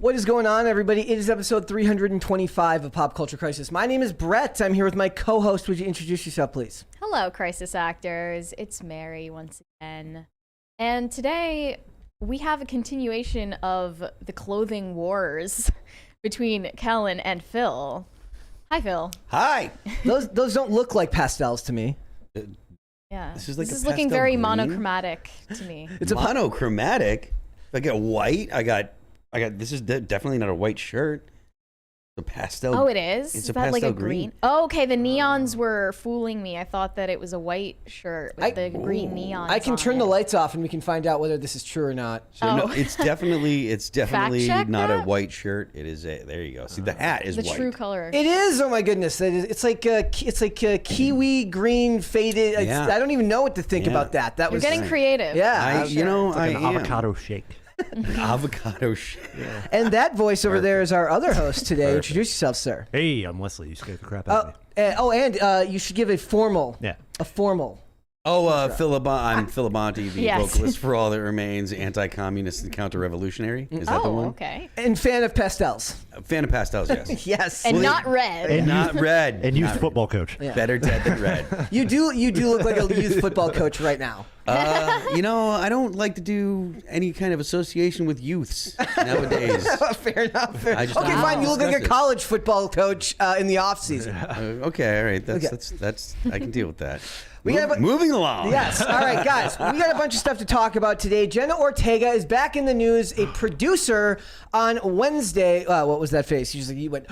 What is going on, everybody? It is episode 325 of Pop Culture Crisis. My name is Brett. I'm here with my co-host. Would you introduce yourself, please? Hello, Crisis Actors. It's Mary once again. And today, we have a continuation of the clothing wars between Kellen and Phil. Hi, Phil. Hi. Those don't look like pastels to me. Yeah. This is looking very green. monochromatic to me. It's monochromatic. I got white. I got. This is definitely not a white shirt. The pastel. Oh, it is? It's is a that like pastel a green. Oh, okay. The neons were fooling me. I thought that it was a white shirt with the green neons. I can on turn it. the lights off and we can find out whether this is true or not. So no, it's definitely Fact-check not that? a white shirt. It is a. There you go. See, the hat is The white. true color. It is. Oh my goodness! It's like kiwi green faded. Yeah. I don't even know what to think about that. That You're was getting creative. Yeah, I An am. avocado shake. An avocado shake. Yeah. And that voice over there is our other host today. Perfect. Introduce yourself, sir. Hey, I'm Wesley. You scared the crap out of me. And you should give a formal. Yeah. A formal. Oh, I'm Philibonte, the Yes. vocalist for All That Remains, anti-communist and counter-revolutionary. Is that the one? Okay. And fan of pastels. A fan of pastels, yes. Yes. And not red. And Not red. And youth Not football coach. Yeah. Better dead than red. You do look like a youth football coach right now. I don't like to do any kind of association with youths nowadays. Fair enough. I just Okay, don't fine. You look like a discuss it. college football coach in the off season. Okay, all right. That's I can deal with that. Moving along. Yes. All right, guys. We got a bunch of stuff to talk about today. Jenna Ortega is back in the news. A producer on Wednesday. What was that face? He went.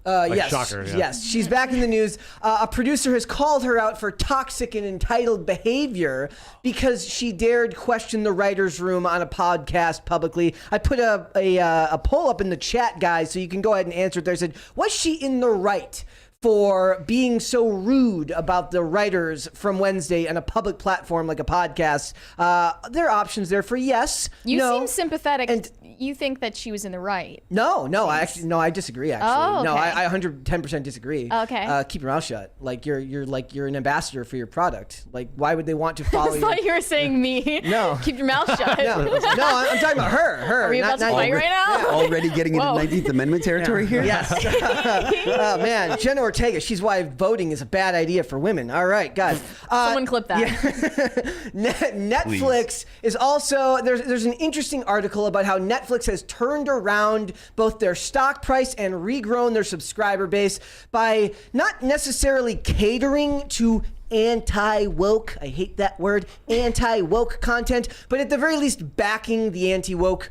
Yes. shocker, yeah. Yes. She's back in the news. A producer has called her out for toxic and entitled behavior because she dared question the writer's room on a podcast publicly. I put a poll up in the chat, guys, so you can go ahead and answer it there. I said, was she in the right for being so rude about the writers from Wednesday on a public platform like a podcast? There are options there for yes, You no, seem sympathetic. and You think that she was in the right. no. I disagree. Actually, Oh, no, okay. I 110% disagree. Okay. Keep your mouth shut. Like you're an ambassador for your product. Like, why would they want to follow I you? thought you were saying me. No. Keep your mouth shut. No, I'm talking about her. Are we not- about to not fight you. right now? Already getting into Whoa. 19th Amendment territory here? Yes. Oh, man. Jenna Ortega, she's why voting is a bad idea for women. All right, guys. Someone clip that. Netflix is also, there's an interesting article about how Netflix has turned around both their stock price and regrown their subscriber base by not necessarily catering to anti-woke, I hate that word, anti-woke content, but at the very least backing the anti-woke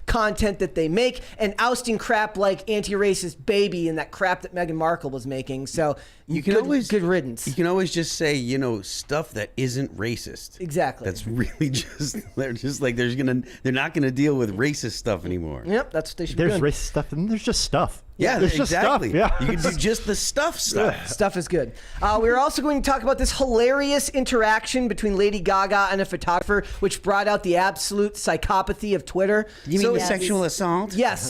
content that they make and ousting crap like anti-racist baby and that crap that Meghan Markle was making. So You can good riddance. You can always just say, stuff that isn't racist. Exactly. That's really they're just like they're not gonna deal with racist stuff anymore. Yep, that's what they should be There's doing. racist stuff and there's just stuff. Yeah, there's exactly. just stuff. Yeah. You can do just the stuff. Stuff is good. We're also going to talk about this hilarious interaction between Lady Gaga and a photographer, which brought out the absolute psychopathy of Twitter. You mean the sexual assault? Yes,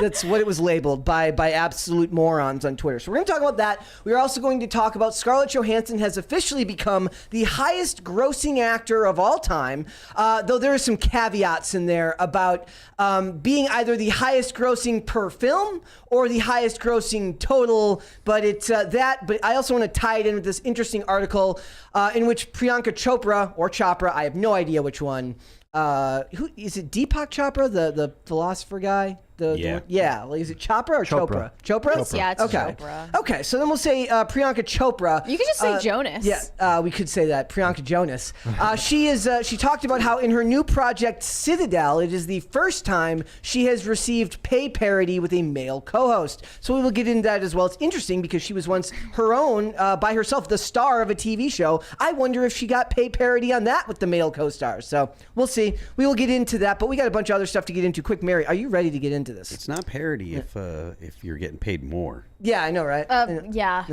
that's what it was labeled by absolute morons on Twitter. So we're going to talk about that. We are also going to talk about Scarlett Johansson has officially become the highest grossing actor of all time, though there are some caveats in there about being either the highest grossing per film or the highest grossing total, but it's that. But I also want to tie it in with this interesting article in which Priyanka Chopra, or Chopra, I have no idea which one. Who is it? Deepak Chopra, the philosopher guy? Well, is it Chopra or Chopra? Chopra? Yeah, it's okay. Chopra. Okay, so then we'll say Priyanka Chopra. You could just say Jonas. Yeah, we could say that. Priyanka Jonas. She talked about how in her new project Citadel, it is the first time she has received pay parity with a male co-host. So we will get into that as well. It's interesting because she was once her own, by herself, the star of a TV show. I wonder if she got pay parity on that with the male co-stars. So we'll see. We will get into that, but we got a bunch of other stuff to get into. Quick, Mary, are you ready to get into this? It's not parody if you're getting paid more. Yeah, I know, right? Yeah.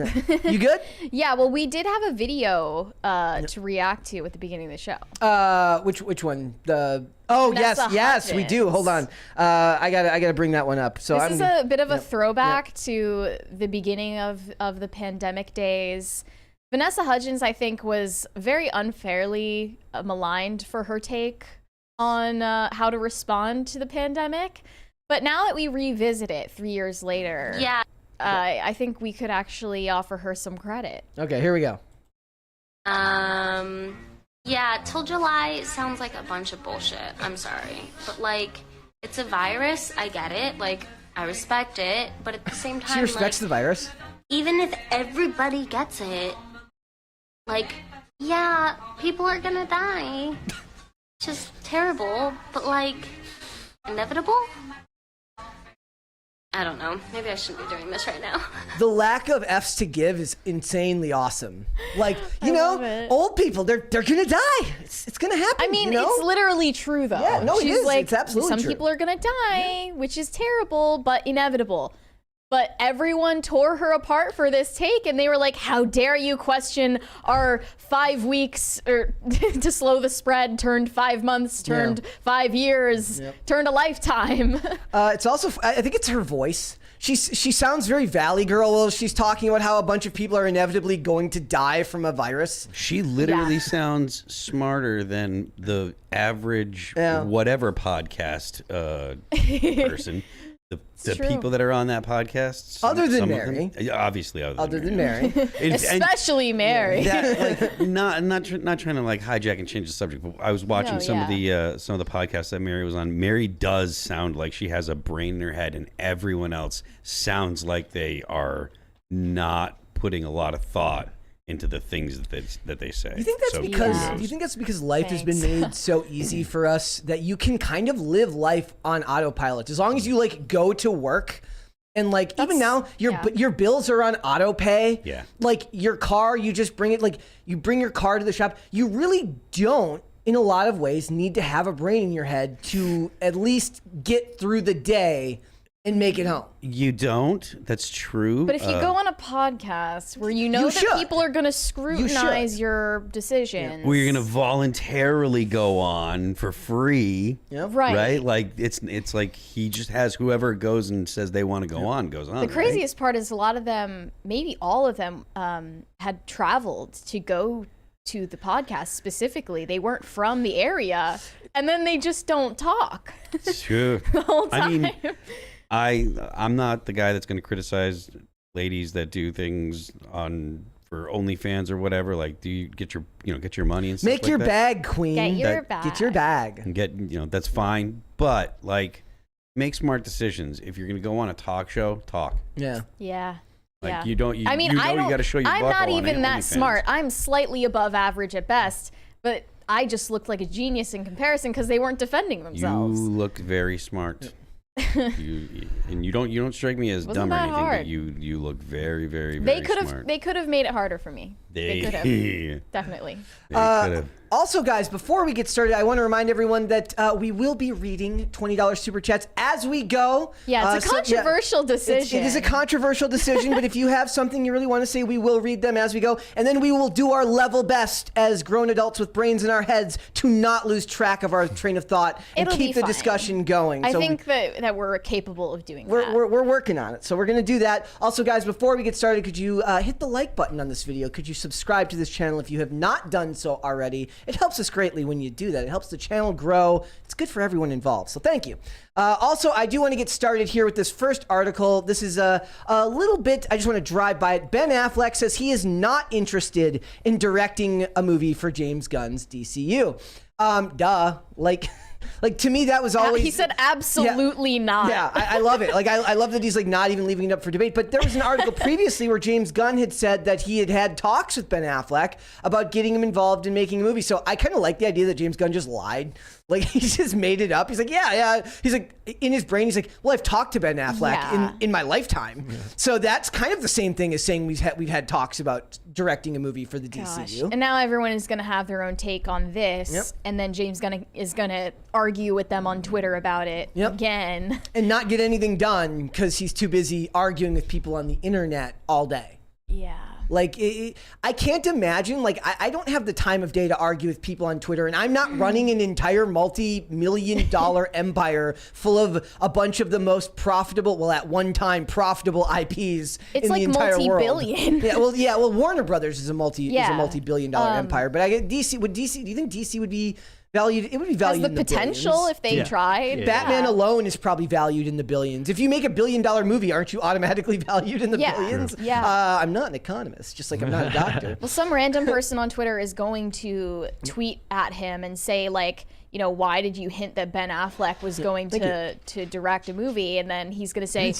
You good? Yeah, well, we did have a video to react to at the beginning of the show. Which one? Yes, Vanessa we do. Hudgens. Hold on. I gotta bring that one up. So This is a bit of a throwback to the beginning of the pandemic days. Vanessa Hudgens, I think, was very unfairly maligned for her take on how to respond to the pandemic. But now that we revisit it 3 years later, Yeah. I think we could actually offer her some credit. Okay, here we go. Yeah, till July sounds like a bunch of bullshit. I'm sorry. But, like, it's a virus. I get it. Like, I respect it. But at the same time, She respects like, the virus. even if everybody gets it, like, yeah, people are gonna die. Just terrible. But, like, inevitable? I don't know. Maybe I shouldn't be doing this right now. The lack of F's to give is insanely awesome. Like, you love know, it. old people, they're gonna die. It's gonna happen. I mean, you know? it's literally true, though. Yeah, no, it She's is. like, It's absolutely some true. people are gonna die, which is terrible, but inevitable. But everyone tore her apart for this take, and they were like, how dare you question our 5 weeks or to slow the spread, turned 5 months, turned 5 years, turned a lifetime. It's also, I think it's her voice. She sounds very Valley Girl while she's talking about how a bunch of people are inevitably going to die from a virus. She literally Yeah. sounds smarter than the average Yeah. whatever podcast person. The true. people that are on that podcast. Other than some of Mary. them- yeah, obviously Other than Mary. And- Especially Mary. that, like, not trying to like hijack and change the subject, but I was watching No, some of the podcasts that Mary was on. Mary does sound like she has a brain in her head, and everyone else sounds like they are not putting a lot of thought into the things that they say. You think that's So because kudos. you think that's because life has been Thanks. made so easy for us that you can kind of live life on autopilot as long as you like go to work and like even now your bills are on auto pay. Yeah. Like your car, you just bring it like you bring your car to the shop. You really don't in a lot of ways need to have a brain in your head to at least get through the day and make it home. You don't. That's true. But if you go on a podcast where you know You that should. people are going to scrutinize your decisions, where you're gonna voluntarily go on for free, Yep. right? Like it's like he just has whoever goes and says they want to go on goes on. The craziest part is a lot of them, maybe all of them, had traveled to go to the podcast specifically. They weren't from the area, and then they just don't talk Right? Sure. the whole time. I mean, I'm not the guy that's going to criticize ladies that do things for OnlyFans or whatever. Like, do you get your money and stuff Make like your that? bag, queen. Get your that- bag. Get your bag. And get that's fine. But like, make smart decisions. If you're going to go on a talk show, talk. Yeah. Yeah. Like yeah. you don't. I mean, you know I don't. you got to show your I'm buckle not on even that OnlyFans. smart. I'm slightly above average at best, but I just looked like a genius in comparison because they weren't defending You themselves. look very smart. you don't strike me as Wasn't dumb or that anything, hard. but you look very, very, They very could have. smart. They could have made it harder for me. They could have. Definitely. They could have. Also, guys, before we get started, I want to remind everyone that we will be reading $20 super chats as we go. Yeah, it's a controversial decision. It is a controversial decision, but if you have something you really want to say, we will read them as we go, and then we will do our level best as grown adults with brains in our heads to not lose track of our train of thought and It'll keep be the fine. discussion going. I So think that we're capable of doing that. we're working on it, so we're going to do that. Also, guys, before we get started, could you hit the like button on this video? Could you subscribe to this channel if you have not done so already? It helps us greatly when you do that. It helps the channel grow. It's good for everyone involved, so thank you. Also, I do want to get started here with this first article. This is a little bit, I just want to drive by it. Ben Affleck says he is not interested in directing a movie for James Gunn's DCU. Duh. Like to me, that was always. He said absolutely not. Yeah, I love it. Like I love that he's like not even leaving it up for debate. But there was an article previously where James Gunn had said that he had talks with Ben Affleck about getting him involved in making a movie. So I kind of like the idea that James Gunn just lied. Like he just made it up. He's like, yeah. He's like in his brain, he's like, well, I've talked to Ben Affleck Yeah. in my lifetime. Yeah. So that's kind of the same thing as saying we've had talks about directing a movie for the DCU. And now everyone is going to have their own take on this, Yep. and then James Gunn is going to argue with them on Twitter about it Yep. again. And not get anything done because he's too busy arguing with people on the internet all day. Yeah. Like, I can't imagine, like, I don't have the time of day to argue with people on Twitter, and I'm not running an entire multi-million-dollar empire full of a bunch of the most profitable, well, at one time, profitable IPs It's in like the entire world. multi-billion. Well, Warner Brothers is a multi-billion-dollar Yeah. empire, but I get DC, do you think DC would be Valued. It would be valued Has the in potential billions. if they tried. Yeah. Batman alone is probably valued in the billions. If you make $1 billion movie, aren't you automatically valued in the billions? Yeah. I'm not an economist, just like I'm not a doctor. Well, some random person on Twitter is going to tweet at him and say, like, you know, why did you hint that Ben Affleck was going to direct a movie? And then he's going to say,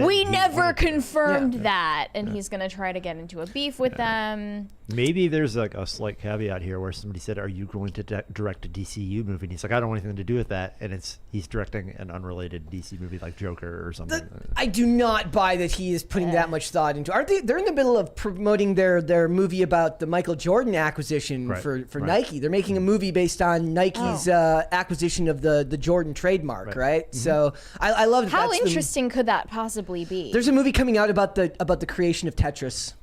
we never confirmed that. And he's going to try to get into a beef with them. Maybe there's like a slight caveat here where somebody said, are you going to direct a DCU movie? And he's like, I don't want anything to do with that. And he's directing an unrelated DC movie like Joker or something. I do not buy that he is putting that much thought into. Aren't they? They're in the middle of promoting their movie about the Michael Jordan acquisition for Nike. They're making a movie based on Nike's acquisition of the Jordan trademark, right? Mm-hmm. So I love that. How interesting could that possibly be? There's a movie coming out about the creation of Tetris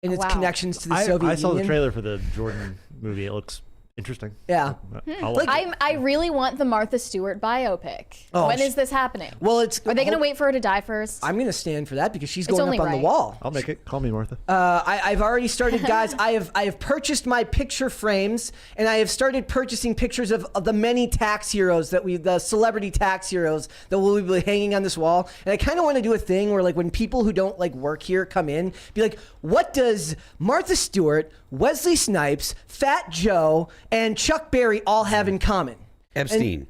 and its connections to the Soviet Union. I saw the trailer for the Jordan movie. It looks interesting. Yeah. I really want the Martha Stewart biopic. When is this happening? Well, Are they going to wait for her to die first? I'm going to stand for that because she's going up on the wall. I'll make it. Call me Martha. I've already started, guys. I have purchased my picture frames, and I have started purchasing pictures of the many tax heroes the celebrity tax heroes that will be hanging on this wall. And I kind of want to do a thing where, like, when people who don't like work here come in, be like, what does Martha Stewart, Wesley Snipes, Fat Joe, and Chuck Berry all have in common? Epstein.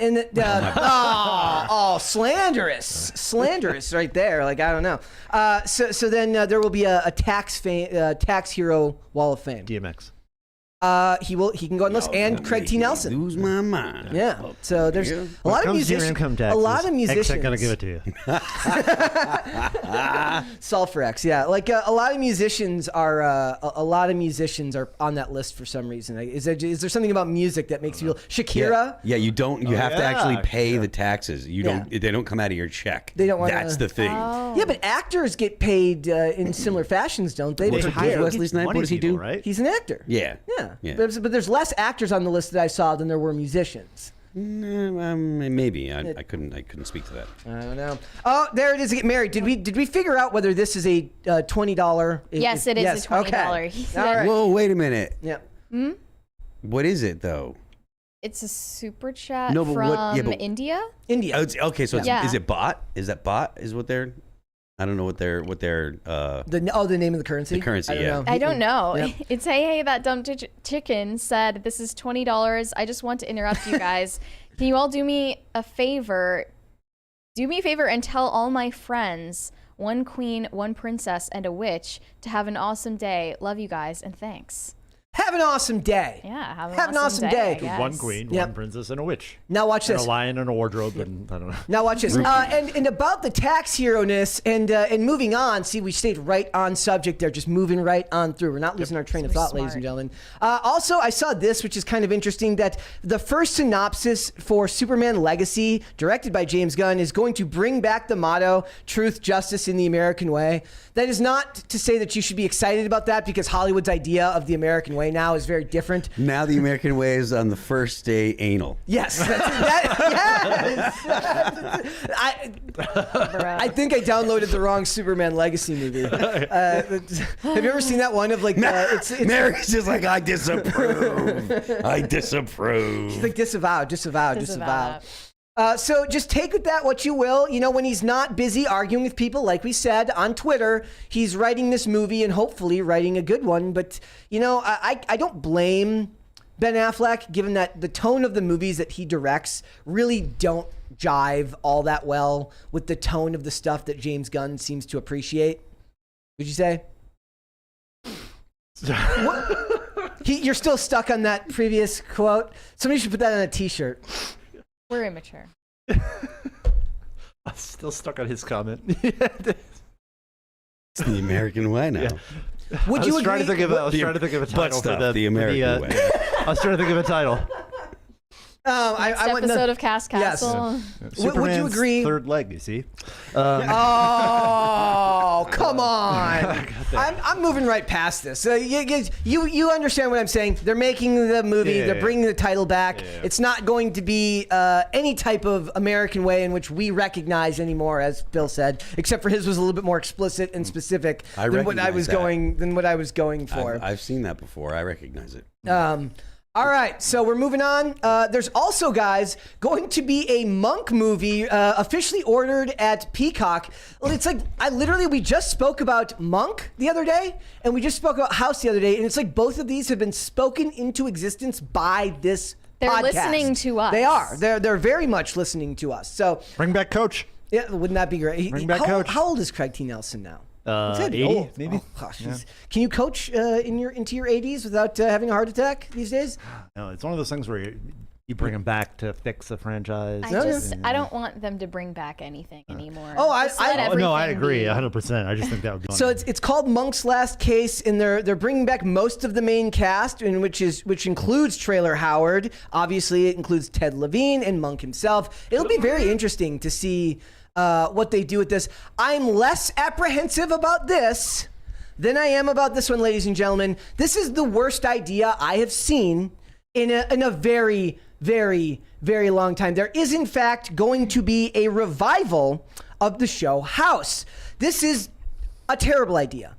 Slanderous right there. Like, I don't know. So then there will be a tax hero wall of fame. DMX. He can go on this, and Craig T. Nelson. Lose my mind. Yeah. So there's a lot of musicians. A lot of musicians. X ain't gonna give it to you. Solve for X. Yeah. Like a lot of musicians are on that list for some reason. Is there something about music that makes you feel Shakira? Yeah. You don't. You have to actually pay the taxes. You don't. They don't come out of your check. They don't want. That's the thing. Yeah, but actors get paid in similar fashions, don't they? What's Wesley Snipes? What does he do? Right? He's an actor. Yeah. Yeah. But there's less actors on the list that I saw than there were musicians. Maybe I couldn't speak to that. I don't know. Oh, there it is. Get married. Did we figure out whether this is a $20? Yes, it is a $20. Okay. All right. Whoa, wait a minute. Yeah. What is it though? It's a super chat No, but from India. India. Oh, okay, so is it bot? Is that bot? Is what they're? I don't know what their the name of the currency. The currency, I don't know. Yep. It's hey that dumb chicken said this is $20. I just want to interrupt you guys. Can you all do me a favor? Do me a favor and tell all my friends, one queen, one princess, and a witch, to have an awesome day. Love you guys and thanks. Have an awesome day. Yeah, have an awesome day. One queen, one princess, and a witch. Now watch this. And a lion and a wardrobe, and I don't know. Now watch this. And about the tax hero-ness and moving on. See, we stayed right on subject there, just moving right on through. We're not losing our train of thought, ladies and gentlemen. Also, I saw this, which is kind of interesting, that the first synopsis for Superman Legacy, directed by James Gunn, is going to bring back the motto, truth, justice in the American way. That is not to say that you should be excited about that, because Hollywood's idea of the American way now is very different. Now the American way is on the first day anal. Yes. I think I downloaded the wrong Superman Legacy movie. Have you ever seen that one of like... Mary's just like, I disapprove. I disapprove. She's like, disavow. So just take with that what you will. You know, when he's not busy arguing with people, like we said, on Twitter, he's writing this movie and hopefully writing a good one. But, you know, I don't blame Ben Affleck, given that the tone of the movies that he directs really don't jive all that well with the tone of the stuff that James Gunn seems to appreciate. Would you say? You're still stuck on that previous quote? Somebody should put that on a t-shirt. We're immature. I'm still stuck on his comment. It's the American way now. Yeah. Would you agree? I was trying to think of a title for the American way. I was trying to think of a title. I went episode of Cast Castle. Yes. Would you agree? Third leg, you see. Oh, come on! I'm moving right past this. You understand what I'm saying? They're making the movie. They're bringing the title back. It's not going to be any type of American way in which we recognize anymore, as Bill said. Except for his was a little bit more explicit and specific than what I was going for. I've seen that before. I recognize it. All right, so we're moving on. There's also, guys, going to be a Monk movie officially ordered at Peacock. It's like we just spoke about Monk the other day, and we just spoke about House the other day, and it's like both of these have been spoken into existence by this They're podcast. listening to us. They are. They're very much listening to us. So Bring back Coach. yeah, wouldn't that be great? Bring back how, Coach. How old is Craig T. Nelson now? He's gotta be 80, old. maybe? Oh, gosh, can you coach into your 80s without having a heart attack these days? No, it's one of those things where you bring him back to fix a franchise. I don't want them to bring back anything anymore. Oh, Just let No, I everything agree be. 100%. I just think that would be So it's called Monk's Last Case, and they're bringing back most of the main cast, and which includes Traylor Howard. Obviously, it includes Ted Levine and Monk himself. It'll be very interesting to see what they do with this. I'm less apprehensive about this than I am about this one, ladies and gentlemen. This is the worst idea I have seen in a very, very, very long time. There is, in fact, going to be a revival of the show House. This is a terrible idea.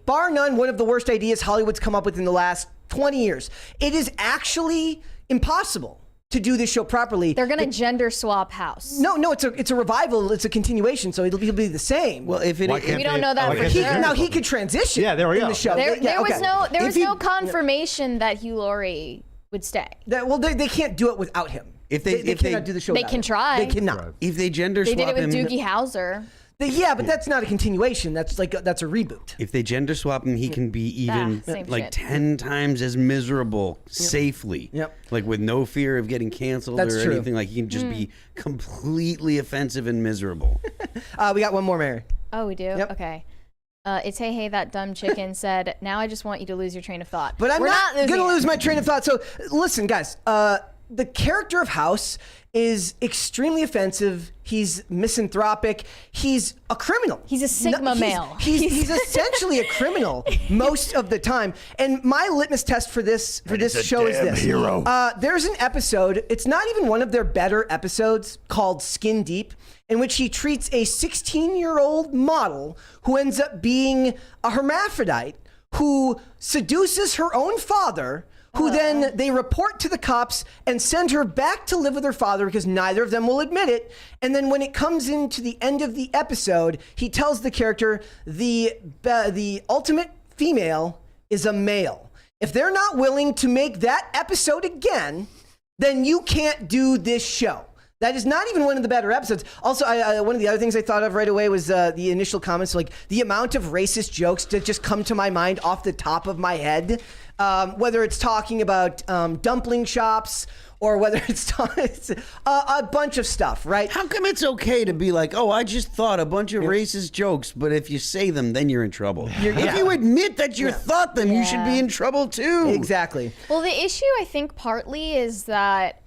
Bar none, one of the worst ideas Hollywood's come up with in the last 20 years. It is actually impossible to do this show properly. They're gonna gender swap House. No, it's a revival. It's a continuation, so it'll be the same. Well, if it, We don't know that for he, sure. now he could transition. Yeah, there we in go. the show. There Yeah, was okay. no confirmation that Hugh Laurie would stay. They can't do it without him. They cannot do the show. They without can him. try. They cannot. if they gender They swap did it with him, Doogie Howser. Yeah, but that's not a continuation. That's a reboot. if they gender swap him, he can be even same like shit. 10 times as miserable safely. Yep. Like with no fear of getting canceled That's or true. anything. Like he can just be completely offensive and miserable. We got one more, Mary. Oh, we do? Yep. Okay. It's hey, that dumb chicken said, now I just want you to lose your train of thought. But I'm We're not losing going to it. lose my train of thought. So listen, guys. The character of House is extremely offensive. He's misanthropic. He's a criminal. He's a Sigma male. He's essentially a criminal most of the time. And my litmus test for this show is this. There's an episode. It's not even one of their better episodes, called Skin Deep, in which he treats a 16-year-old model who ends up being a hermaphrodite who seduces her own father, who then they report to the cops and send her back to live with her father because neither of them will admit it. And then when it comes into the end of the episode, he tells the character the ultimate female is a male. If they're not willing to make that episode again, then you can't do this show. That is not even one of the better episodes. Also, one of the other things I thought of right away was the initial comments, like the amount of racist jokes that just come to my mind off the top of my head. Whether it's talking about dumpling shops or whether it's a bunch of stuff, right? How come it's okay to be like, oh, I just thought a bunch of racist jokes, but if you say them, then you're in trouble. If you admit that you thought them, you should be in trouble too. Exactly. Well, the issue, I think, partly is that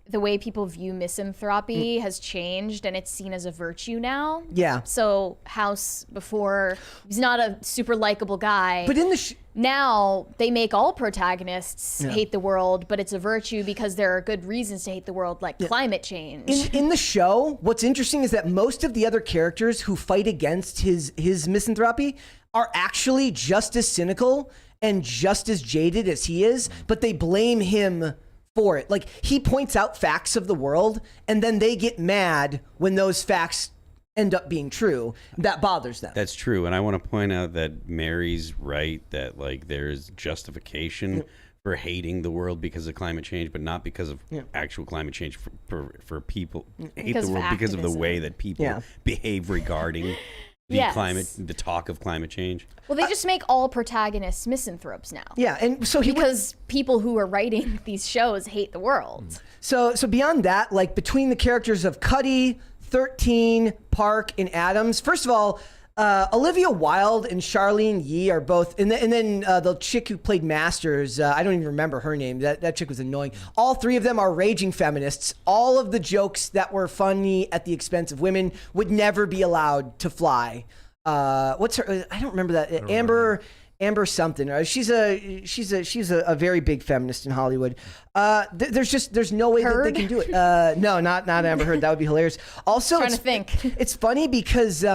the way people view misanthropy has changed and it's seen as a virtue now. Yeah. So House before, he's not a super likable guy. But in the now they make all protagonists hate the world, but it's a virtue because there are good reasons to hate the world, like climate change. in the show, what's interesting is that most of the other characters who fight against his misanthropy are actually just as cynical and just as jaded as he is, but they blame him for it. Like, he points out facts of the world, and then they get mad when those facts end up being true. That bothers them. That's true. And I want to point out that Mary's right that like there's justification for hating the world because of climate change, but not because of actual climate change for people. Hate Because the of world because of the activism. way that people behave regarding the talk of climate change. Well, they just make all protagonists misanthropes now. Yeah, and so because people who are writing these shows hate the world. So beyond that, like between the characters of Cuddy, 13, Park, and Adams, first of all, Olivia Wilde and Charlene Yee are both, and then the chick who played Masters, I don't even remember her name. That chick was annoying. All three of them are raging feminists. All of the jokes that were funny at the expense of women would never be allowed to fly. What's her? I don't remember that. Amber Amber something. She's a very big feminist in Hollywood. There's no way that they can do it. No, not Amber Heard. That would be hilarious. Also, Trying to think. It's funny because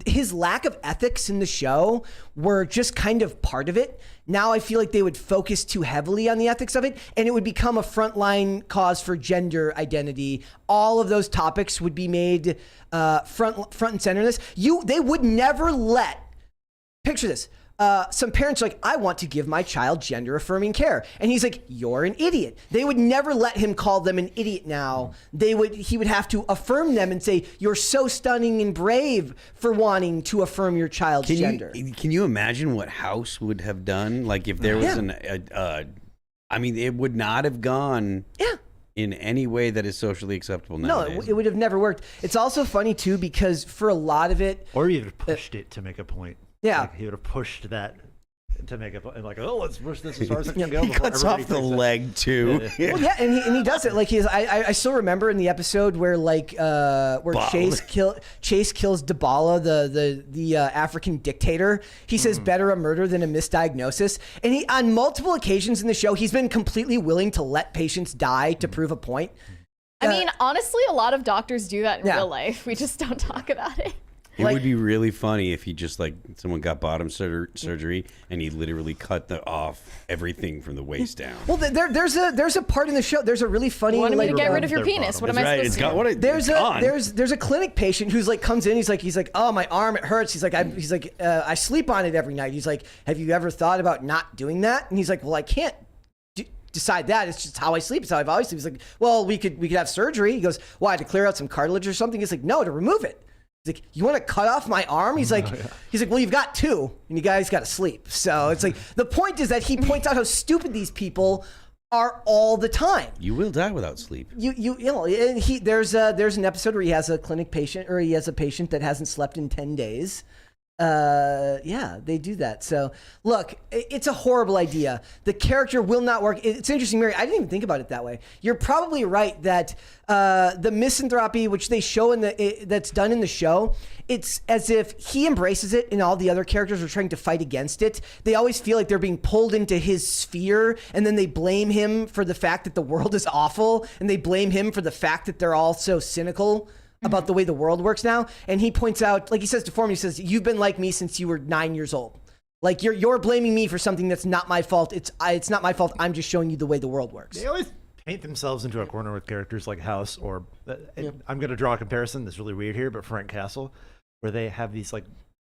his lack of ethics in the show were just kind of part of it. Now I feel like they would focus too heavily on the ethics of it, and it would become a frontline cause for gender identity. All of those topics would be made front and center in this. They would never let. Picture this. Some parents are like, I want to give my child gender affirming care. And he's like, you're an idiot. They would never let him call them an idiot now. He would have to affirm them and say, you're so stunning and brave for wanting to affirm your child's gender. Can you imagine what House would have done? Like if there was I mean, it would not have gone in any way that is socially acceptable nowadays. No, it would have never worked. It's also funny too, because for a lot of it. Or you would have pushed it to make a point. Yeah. Like he would have pushed that to make a and like, oh, let's push this as far as I can go. He cuts off the leg too. Well, yeah, and he does it like I still remember in the episode where Chase kills Dybala, the African dictator. He says better a murder than a misdiagnosis, and he on multiple occasions in the show he's been completely willing to let patients die to prove a point. I mean, honestly, a lot of doctors do that in Yeah. real life. We just don't talk about it. It would be really funny if he just someone got bottom surgery and he literally cut off everything from the waist down. Well, there's a part in the show. There's a really funny. You wanted me to get rid of their your penis. bottom. What am I Right, supposed to do? There's a clinic patient who's like comes in. He's like, oh, my arm, it hurts. He's like, I sleep on it every night. He's like, have you ever thought about not doing that? And he's like, well, I can't decide that. It's just how I sleep. It's how I've always slept. He's like, well, we could have surgery. He goes, why, to clear out some cartilage or something? He's like, no, to remove it. He's like, you want to cut off my arm? He's like, well, you've got two, and you guys got to sleep. So it's like the point is that he points out how stupid these people are all the time. You will die without sleep. You know, and there's an episode where he has a clinic patient, or he has a patient that hasn't slept in 10 days. Yeah, they do that. So look, it's a horrible idea. The character will not work. It's interesting, Mary. I didn't even think about it that way. You're probably right that the misanthropy, which they show that's done in the show, it's as if he embraces it and all the other characters are trying to fight against it. They always feel like they're being pulled into his sphere, and then they blame him for the fact that the world is awful, and they blame him for the fact that they're all so cynical about the way the world works now. And he points out, like he says to Foreman, he says, you've been like me since you were 9 years old. Like you're blaming me for something that's not my fault. It's not my fault. I'm just showing you the way the world works. They always paint themselves into a corner with characters like House or I'm going to draw a comparison that's really weird here, but Frank Castle, where they have these like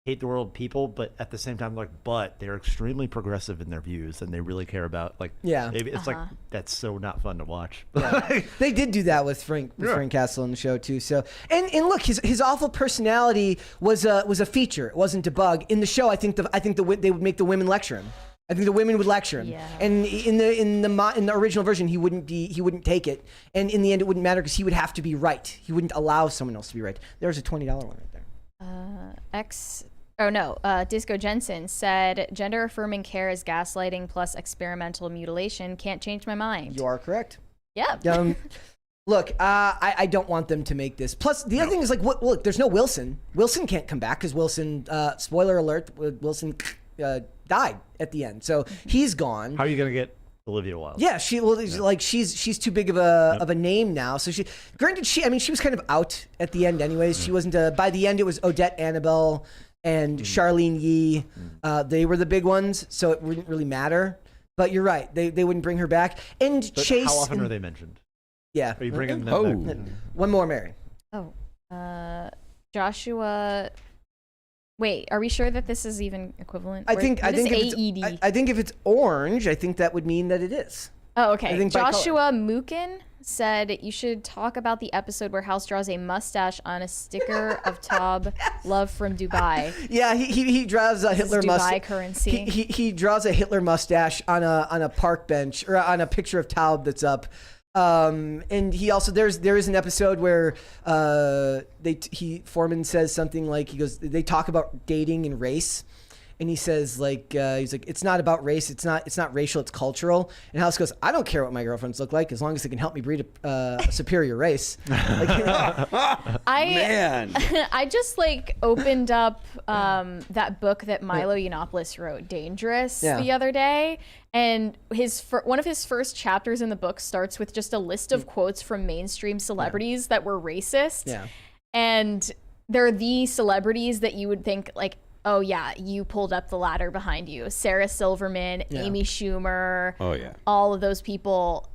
hate the world people, but at the same time, but they're extremely progressive in their views and they really care about it's like that's so not fun to watch. Yeah. They did do that with Frank Castle in the show too. So and look, his awful personality was a feature. It wasn't a bug in the show. I think they would make the women lecture him. I think the women would lecture him. Yeah. And in the original version, he wouldn't take it. And in the end, it wouldn't matter because he would have to be right. He wouldn't allow someone else to be right. There's a $20 one right there. Disco Jensen said, gender affirming care is gaslighting plus experimental mutilation. Can't change my mind. You are correct. Yep. Look, I don't want them to make this. Plus, the other thing is look, there's no Wilson. Wilson can't come back because Wilson, spoiler alert, Wilson died at the end. So he's gone. How are you going to get Olivia Wilde? Yeah, she's too big of a name now. So she was kind of out at the end anyways. She wasn't by the end it was Odette Annabelle and Charlene Yee. They were the big ones, so it wouldn't really matter. But you're right, they wouldn't bring her back. And but Chase, how often are they mentioned? Yeah. Are you bringing them back? One more, Mary. Joshua. Wait, are we sure that this is even equivalent? I think AED? if it's orange, I think that would mean that it is. Oh, okay. I think Joshua Mookin said you should talk about the episode where House draws a mustache on a sticker of Taub Love from Dubai. Yeah, he draws a Hitler mustache. Dubai currency. He draws a Hitler mustache on a park bench or on a picture of Taub that's up. And he also there is an episode where Foreman says something like they talk about dating and race. and he says like he's like, it's not about race, it's not racial, it's cultural. And House goes, I don't care what my girlfriends look like as long as they can help me breed a superior race. Like, Man. I just like opened up that book that Milo Yiannopoulos wrote, Dangerous, the other day, and one of his first chapters in the book starts with just a list of quotes from mainstream celebrities that were racist. Yeah. And they're the celebrities that you would think like, oh yeah, you pulled up the ladder behind you. Sarah Silverman, Amy Schumer, all of those people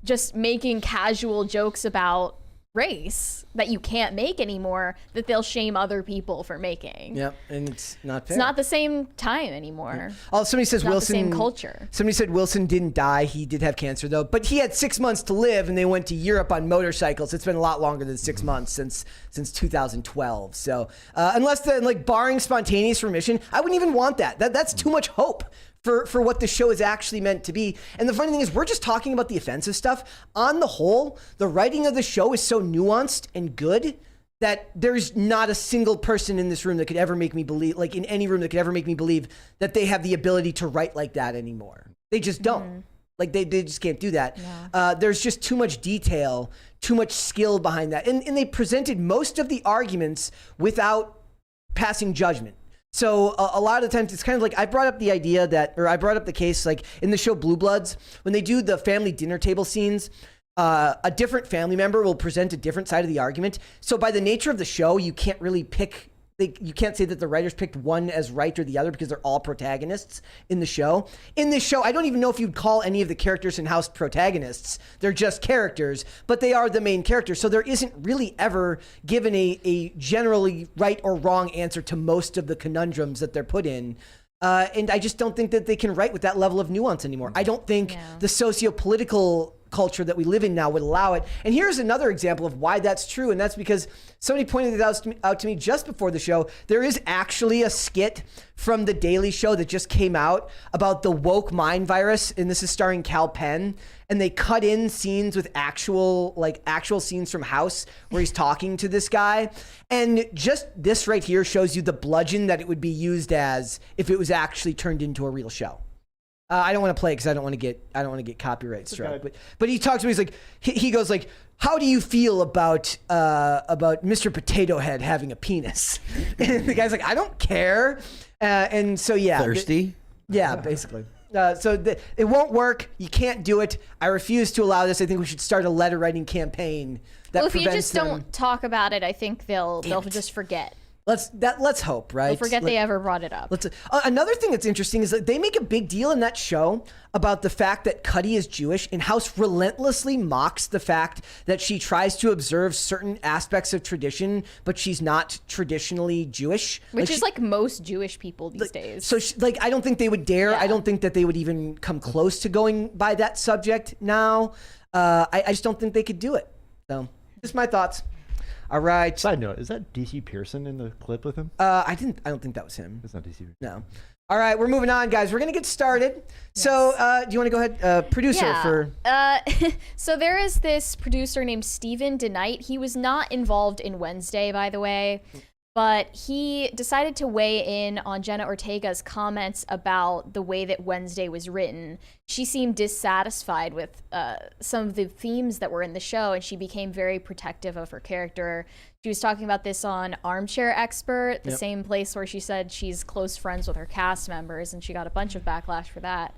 just making casual jokes about race that you can't make anymore, that they'll shame other people for making. Yep, and it's not fair. It's not the same time anymore. Oh, somebody says Not Wilson. the same culture. Somebody said Wilson didn't die. He did have cancer though, but he had 6 months to live, and they went to Europe on motorcycles. It's been a lot longer than 6 months since 2012. So unless barring spontaneous remission, I wouldn't even want that. That's too much hope for what the show is actually meant to be. And the funny thing is, we're just talking about the offensive stuff. On the whole, the writing of the show is so nuanced and good that there's not a single person in this room that could ever make me believe, like in any room that could ever make me believe that they have the ability to write like that anymore. They just don't. Like they just can't do that. Yeah. There's just too much detail, too much skill behind that. And they presented most of the arguments without passing judgment. So a lot of the times it's kind of like I brought up the case like in the show Blue Bloods, when they do the family dinner table scenes, a different family member will present a different side of the argument. So by the nature of the show, you can't really pick. You can't say that the writers picked one as right or the other because they're all protagonists in the show. In this show, I don't even know if you'd call any of the characters in House protagonists. They're just characters, but they are the main characters. So there isn't really ever given a generally right or wrong answer to most of the conundrums that they're put in. And I just don't think that they can write with that level of nuance anymore. I don't think the socio-political culture that we live in now would allow it. And here's another example of why that's true, and that's because somebody pointed it out to me just before the show. There is actually a skit from The Daily Show that just came out about the woke mind virus, and this is starring Cal Penn, and they cut in scenes with actual scenes from House where he's talking to this guy, and just this right here shows you the bludgeon that it would be used as if it was actually turned into a real show. I don't want to play because I don't want to get copyright struck. But he talks to me. He's like, he goes like, how do you feel about Mr. Potato Head having a penis? And the guy's like, I don't care. And so Thirsty. Basically. It won't work. You can't do it. I refuse to allow this. I think we should start a letter writing campaign. If you just don't talk about it, I think they'll just forget. Let's hope, right? They'll forget they ever brought it up. Another thing that's interesting is that they make a big deal in that show about the fact that Cuddy is Jewish, and House relentlessly mocks the fact that she tries to observe certain aspects of tradition, but she's not traditionally Jewish. Which is like most Jewish people these days. So I don't think they would dare. Yeah. I don't think that they would even come close to going by that subject now. I just don't think they could do it. So just my thoughts. All right. Side note, is that DC Pearson in the clip with him? I don't think that was him. It's not DC Pearson. No. All right, we're moving on, guys. We're going to get started. Yes. So do you want to go ahead? Producer for... So there is this producer named Steven DeKnight. He was not involved in Wednesday, by the way, but he decided to weigh in on Jenna Ortega's comments about the way that Wednesday was written. She seemed dissatisfied with some of the themes that were in the show, and she became very protective of her character. She was talking about this on Armchair Expert, the same place where she said she's close friends with her cast members, and she got a bunch of backlash for that.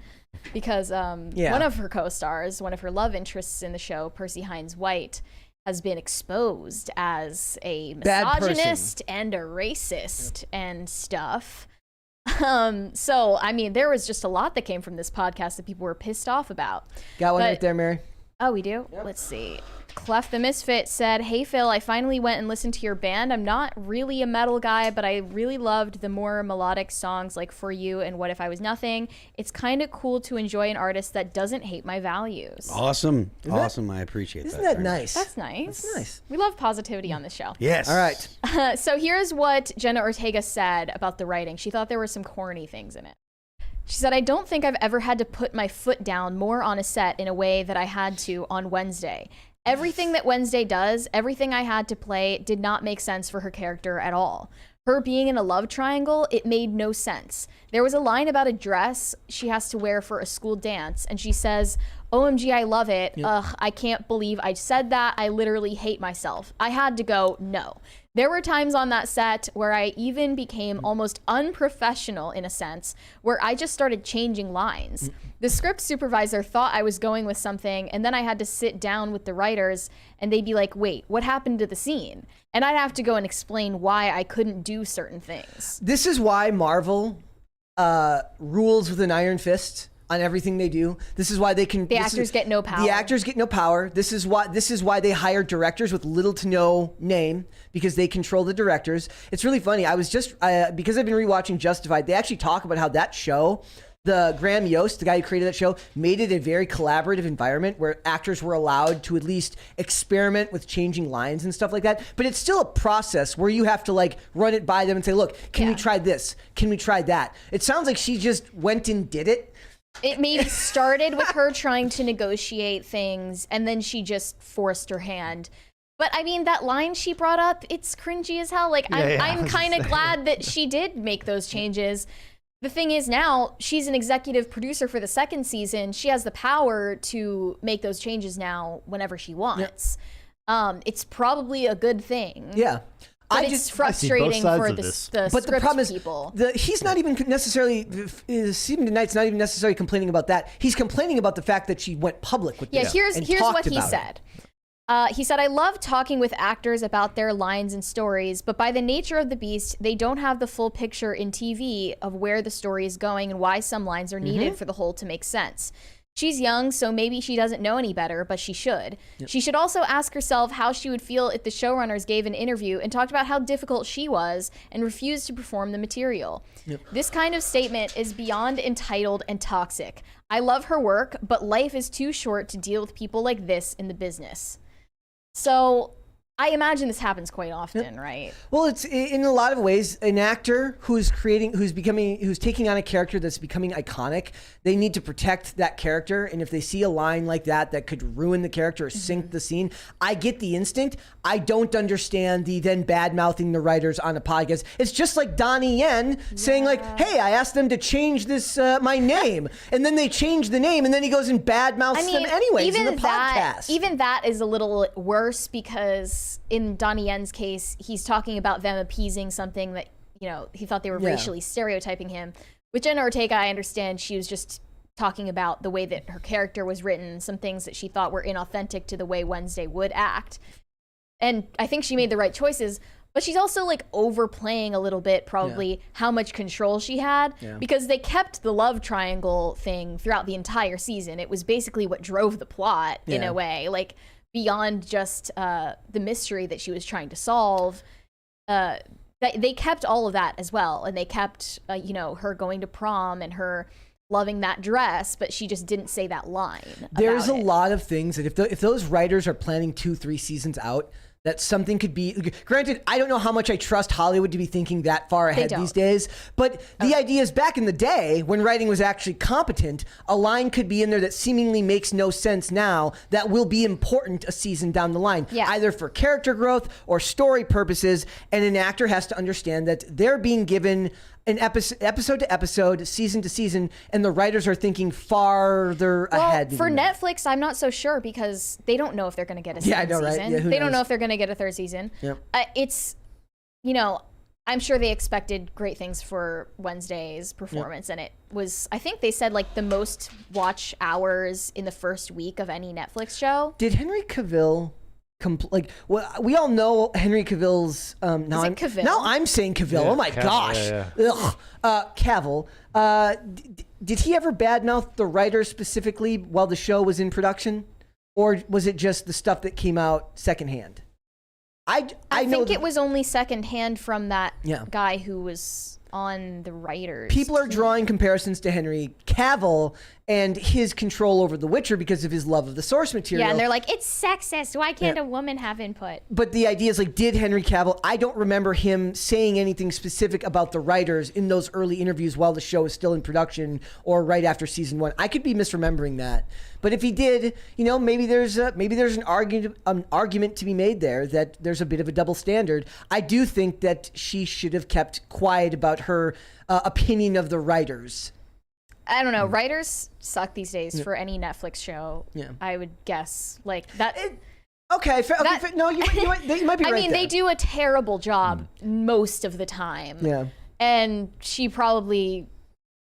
Because one of her co-stars, one of her love interests in the show, Percy Hines-White, has been exposed as a misogynist and a racist and stuff. So, I mean, there was just a lot that came from this podcast that people were pissed off about. Got one right there, Mary. Oh, we do? Yep. Let's see. Clef the Misfit said, "Hey Phil, I finally went and listened to your band. I'm not really a metal guy, but I really loved the more melodic songs like For You and What If I Was Nothing. It's kind of cool to enjoy an artist that doesn't hate my values." Awesome. I appreciate that. Isn't that nice? That's nice. That's nice. We love positivity on this show. Yes. All right. So here's what Jenna Ortega said about the writing. She thought there were some corny things in it. She said, "I don't think I've ever had to put my foot down more on a set in a way that I had to on Wednesday. Everything that Wednesday does, everything I had to play did not make sense for her character at all. her being in a love triangle, it made no sense. There was a line about a dress she has to wear for a school dance, and she says, OMG, I love it. Ugh, I can't believe I said that. I literally hate myself. I had to go, no. There were times on that set where I even became almost unprofessional in a sense, where I just started changing lines. The script supervisor thought I was going with something, and then I had to sit down with the writers, and they'd be like, wait, what happened to the scene? And I'd have to go and explain why I couldn't do certain things. This is why Marvel rules with an iron fist on everything they do. This is why they can. The actors get no power. The actors get no power. This is why they hire directors with little to no name, because they control the directors. It's really funny. I was just because I've been rewatching Justified. They actually talk about how that show, the Graham Yost, the guy who created that show, made it a very collaborative environment where actors were allowed to at least experiment with changing lines and stuff like that. But it's still a process where you have to like run it by them and say, look, can we try this? Can we try that? It sounds like she just went and did it. It maybe started with her trying to negotiate things, and then she just forced her hand. But I mean, that line she brought up, it's cringy as hell. Like, I'm kind of glad that she did make those changes. The thing is now, she's an executive producer for the second season. She has the power to make those changes now whenever she wants. It's probably a good thing. Yeah. But it's frustrating for the but script the problem people. is, he's not even necessarily, Stephen DeKnight's not even necessarily complaining about that. He's complaining about the fact that she went public with this. Here's what he said. He said, I love talking with actors about their lines and stories, but by the nature of the beast, they don't have the full picture in TV of where the story is going and why some lines are needed for the whole to make sense. She's young, so maybe she doesn't know any better, but she should. She should also ask herself how she would feel if the showrunners gave an interview and talked about how difficult she was and refused to perform the material. This kind of statement is beyond entitled and toxic. I love her work, but life is too short to deal with people like this in the business. So I imagine this happens quite often, right? Well, it's in a lot of ways, an actor who's taking on a character that's becoming iconic, they need to protect that character. And if they see a line like that could ruin the character or sink the scene, I get the instinct. I don't understand the then bad-mouthing the writers on a podcast. It's just like Donnie Yen saying like, hey, I asked them to change this, my name. And then they change the name and then he goes and bad-mouths them anyways in the podcast. Even that is a little worse because in Donnie Yen's case, he's talking about them appeasing something that, he thought they were racially stereotyping him. With Jenna Ortega, I understand she was just talking about the way that her character was written, some things that she thought were inauthentic to the way Wednesday would act. And I think she made the right choices, but she's also like overplaying a little bit probably how much control she had because they kept the love triangle thing throughout the entire season. It was basically what drove the plot in a way, like beyond just the mystery that she was trying to solve. They kept all of that as well, and they kept her going to prom and her loving that dress, but she just didn't say that line. There's a lot of things that if those writers are planning 2-3 seasons out, that something could be, granted, I don't know how much I trust Hollywood to be thinking that far ahead these days, but the idea is back in the day when writing was actually competent, a line could be in there that seemingly makes no sense now that will be important a season down the line, either for character growth or story purposes, and an actor has to understand that they're being given an episode to episode, season to season, and the writers are thinking farther ahead. For Netflix, I'm not so sure because they don't know if they're going to get a second season. Right? Yeah, they don't know if they're going to get a third season. Yep. It's, I'm sure they expected great things for Wednesday's performance, and it was, I think they said like the most watch hours in the first week of any Netflix show. Did Henry Cavill... we all know Henry Cavill's. Now I'm saying Cavill. Oh my gosh, Cavill. Did he ever badmouth the writers specifically while the show was in production, or was it just the stuff that came out secondhand? I think it was only secondhand from that guy who was on the writers. People are drawing comparisons to Henry Cavill and his control over The Witcher because of his love of the source material. Yeah, and they're like, it's sexist. Why can't a woman have input? But the idea is like, did Henry Cavill? I don't remember him saying anything specific about the writers in those early interviews while the show is still in production or right after season 1. I could be misremembering that. But if he did, maybe there's an argument to be made there that there's a bit of a double standard. I do think that she should have kept quiet about her opinion of the writers. I don't know. Writers suck these days for any Netflix show. Yeah. I would guess like that. Okay. No, you might be right. I mean, they do a terrible job most of the time. Yeah. And she probably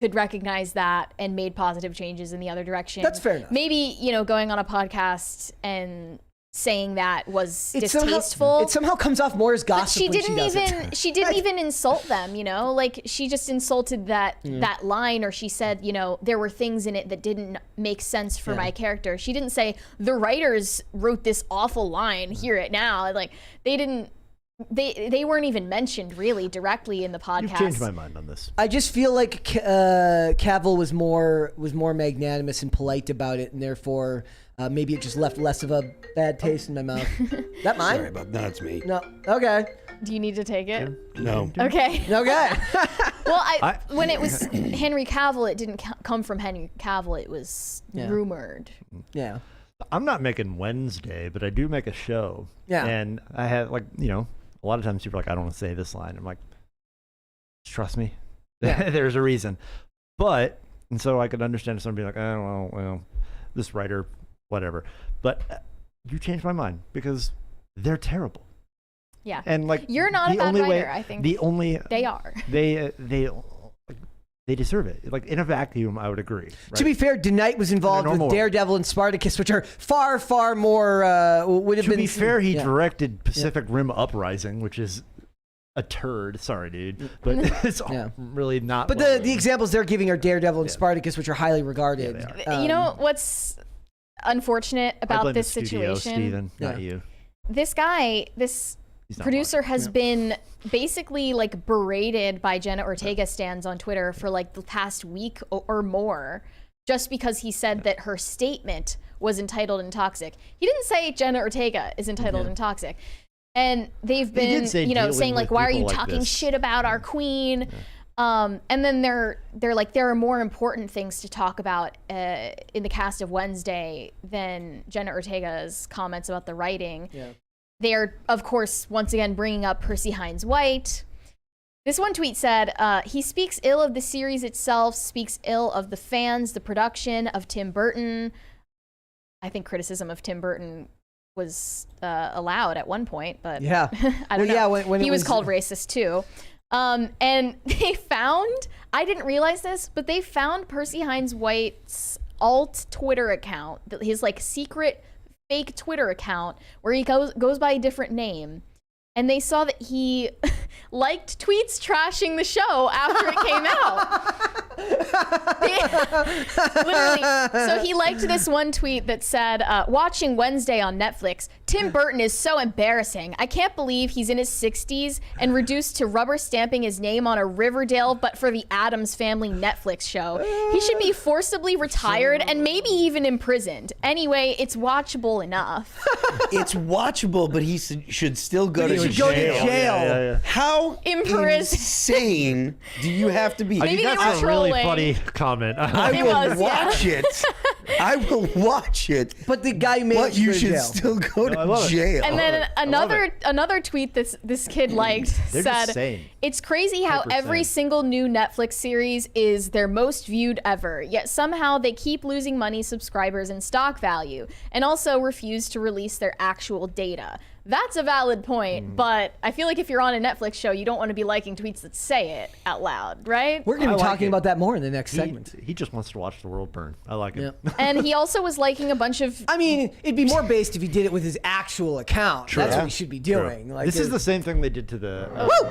could recognize that and made positive changes in the other direction. That's fair enough. Maybe, going on a podcast and saying that was distasteful. It somehow comes off more as gossip. But she didn't even insult them, like she just insulted that line, or she said, there were things in it that didn't make sense for my character. She didn't say the writers wrote this awful line, hear it now. Like they didn't. They weren't even mentioned really directly in the podcast. You've changed my mind on this. I just feel like Cavill was more magnanimous and polite about it, and therefore maybe it just left less of a bad taste in my mouth. That mine? Sorry about that. It's me. No. Okay. Do you need to take it? No. Okay. Okay. Well, when it was Henry Cavill, it didn't come from Henry Cavill. It was rumored. Yeah. I'm not making Wednesday, but I do make a show. Yeah. And I have a lot of times people are like, I don't want to say this line. I'm like, trust me, there's a reason. And so I could understand somebody like, oh, well, this writer, whatever. But you changed my mind because they're terrible. Yeah. And like, you're not a bad writer, I think. They are. They deserve it. Like in a vacuum, I would agree. Right? To be fair, DeKnight was involved with Daredevil and Spartacus, which are far, far more would have been. To be fair, he directed Pacific Rim Uprising, which is a turd. Sorry, dude, but it's really not. But the examples they're giving are Daredevil and Spartacus, which are highly regarded. Yeah, what's unfortunate about this situation? Steven, not you. This guy, this producer has been basically like berated by Jenna Ortega stans on Twitter for like the past week or more, just because he said that her statement was entitled and toxic. He didn't say Jenna Ortega is entitled and toxic. And they've been, saying like, why are you talking shit about our queen? And then they're like, there are more important things to talk about in the cast of Wednesday than Jenna Ortega's comments about the writing. Yeah. They are, of course, once again bringing up Percy Hines-White. This one tweet said, he speaks ill of the series itself, speaks ill of the fans, the production of Tim Burton. I think criticism of Tim Burton was allowed at one point, but I don't know. Yeah, when he was called racist too. And they found, I didn't realize this, but they found Percy Hines-White's alt Twitter account, his like secret fake Twitter account where he goes by a different name, and they saw that he liked tweets trashing the show after it came out. Literally. So he liked this one tweet that said, watching Wednesday on Netflix, Tim Burton is so embarrassing. I can't believe he's in his 60s and reduced to rubber stamping his name on a Riverdale but for the Addams Family Netflix show. He should be forcibly retired and maybe even imprisoned. Anyway, it's watchable enough. It's watchable, but he should still go to jail. Yeah. How insane do you have to be? Maybe that's a really funny comment. I will watch it. I will watch it. But the guy made But you should still go to jail. And then another tweet this kid liked said, it's crazy how every single new Netflix series is their most viewed ever, yet somehow they keep losing money, subscribers, and stock value, and also refuse to release their actual data. That's a valid point, but I feel like if you're on a Netflix show, you don't want to be liking tweets that say it out loud, right? We're going to be talking about that more in the next segment. He just wants to watch the world burn. I like it. Yeah. And he also was liking a bunch of... I mean, it'd be more based if he did it with his actual account. True. That's what he should be doing. Like this is the same thing they did to the... Woo!